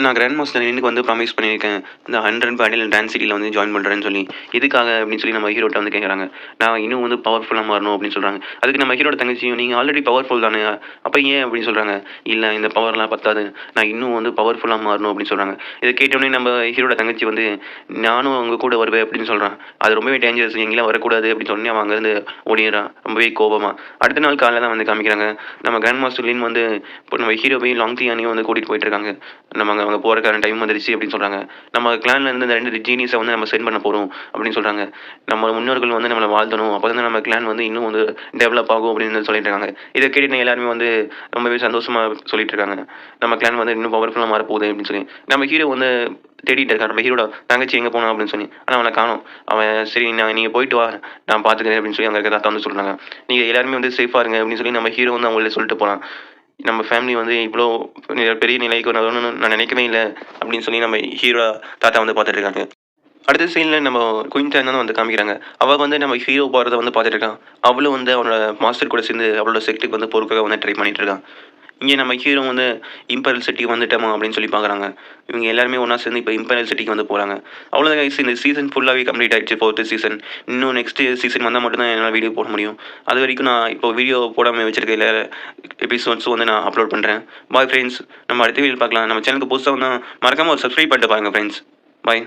நான் கிராண்ட் மாஸ்டர் எனக்கு வந்து ப்ராமிஸ் பண்ணியிருக்கேன். இந்த 100 பேட்டில் டான்ஸ் சிட்டியில் வந்து ஜாயின் பண்ணுறேன்னு சொல்லி. எதுக்காக அப்படின்னு சொல்லி நம்ம ஹீரோட்ட வந்து கேட்குறாங்க. நான் இன்னும் வந்து பவர்ஃபுல்லாக மாறணும் அப்படின்னு சொல்கிறாங்க. அதுக்கு நம்ம ஹீரோட தங்கச்சியும் நீங்கள் ஆல்ரெடி பவர்ஃபுல் தானே, அப்போ ஏன் அப்படின்னு சொல்கிறாங்க. இல்லை இந்த பவர்லாம் பத்தாது, நான் இன்னும் வந்து பவர்ஃபுல்லாக மாறணும் அப்படின்னு சொல்கிறாங்க. இதை கேட்டோடனே நம்ம ஹீரோட தங்கச்சி வந்து நானும் அவங்க கூட வருவேன் அப்படின்னு சொல்கிறான். அது ரொம்பவே டேஞ்சரஸ், எங்கேயும் வரக்கூடாது அப்படின்னு சொன்னே அவன் அங்கேருந்து ஓடிடுறான் ரொம்பவே கோபமாக. அடுத்த நாள் காலையில் தான் வந்து காமிக்கிறாங்க. நம்ம கிராண்ட் மாஸ்டர் லின் வந்து இப்போ நம்ம ஹீரோவையும் லாங் தியானையும் வந்து கூட்டிகிட்டு போயிட்டு இருக்காங்க. நம்ம அங்கே போகிறக்கான டைம் வந்துருச்சு அப்படின்னு சொல்கிறாங்க. நம்ம கிளானில் இருந்து இந்த 2 ஜீனியஸை வந்து நம்ம சென்ட் பண்ண போகிறோம் அப்படின்னு சொல்கிறாங்க. நம்ம முன்னோர்கள் வந்து நம்மளை வாழ்த்தணும், அப்போ தான் நம்ம கிளான் வந்து இன்னும் வந்து டெவலப் ஆகும் அப்படின்னு சொல்லிட்டு இருக்காங்க. இதை கேட்டு எல்லாருமே வந்து ரொம்பவே சந்தோஷமாக சொல்லிட்டு இருக்காங்க. நம்ம கிளான் வந்து இன்னும் பவர்ஃபுல்லாக மாறப்போகுது அப்படின்னு சொல்லி. நம்ம ஹீரோ வந்து தேடிட்டு இருக்கான் நம்ம ஹீரோட தங்கச்சி எங்கே போனோம் அப்படின்னு சொல்லி. ஆனால் அவனை காணோம். அவன் சரி நீங்கள் போயிட்டு வா, நான் பார்த்துக்கிறேன் அப்படின்னு சொல்லி அங்கே இருக்க தாத்தா வந்து சொல்கிறாங்க. நீங்கள் எல்லாருமே வந்து சேஃபாக இருங்க அப்படின்னு சொல்லி நம்ம ஹீரோ வந்து அவங்கள சொல்லிட்டு போகிறான். நம்ம ஃபேமிலி வந்து இவ்வளோ பெரிய நிலைக்கு வரணும்னு நான் நினைக்கவே இல்லை அப்படின்னு சொல்லி நம்ம ஹீரோ தாத்தா வந்து பார்த்துட்டு இருக்காங்க. அடுத்த சீனில் நம்ம குயின்டான் தான் வந்து காமிக்கிறாங்க. அவள் வந்து நம்ம ஹீரோ போகிறத வந்து பார்த்துட்டு இருக்கான். அவளும் வந்து அவனோட மாஸ்டர் கூட சேர்ந்து அவளோட செட்டுக்கு வந்து பொறுக்காக வந்து ட்ரை பண்ணிட்டு இருக்கான். இங்கே நம்ம ஹீரோ வந்து இம்பரல் சிட்டிக்கு வந்துட்டோமா அப்படின்னு சொல்லி பார்க்குறாங்க. இவங்க எல்லாருமே ஒன்றா சேர்ந்து இப்போ இம்பரல் சிட்டிக்கு வந்து போகிறாங்க. அவ்வளோதான் guys, இந்த சீசன் ஃபுல்லாகவே கம்ப்ளீட் ஆகிடுச்சு. 4th season. இன்னும் நெக்ஸ்ட்டு சீசன் வந்தால் மட்டும்தான் என்னால் வீடியோ போட முடியும். அது வரைக்கும் நான் இப்போ வீடியோ போடாமல் வச்சிருக்க எபிசோட்ஸும் வந்து நான் அப்லோட் பண்ணுறேன். பாய் ஃப்ரெண்ட்ஸ், நம்ம அடுத்த வீடியோ பார்க்கலாம். நம்ம சேனலுக்கு புதுசாக வந்தால் மறக்காமல் ஒரு சப்ஸ்கிரைப் பண்ணிட்டு பாருங்கள் ஃப்ரெண்ட்ஸ். பாய்.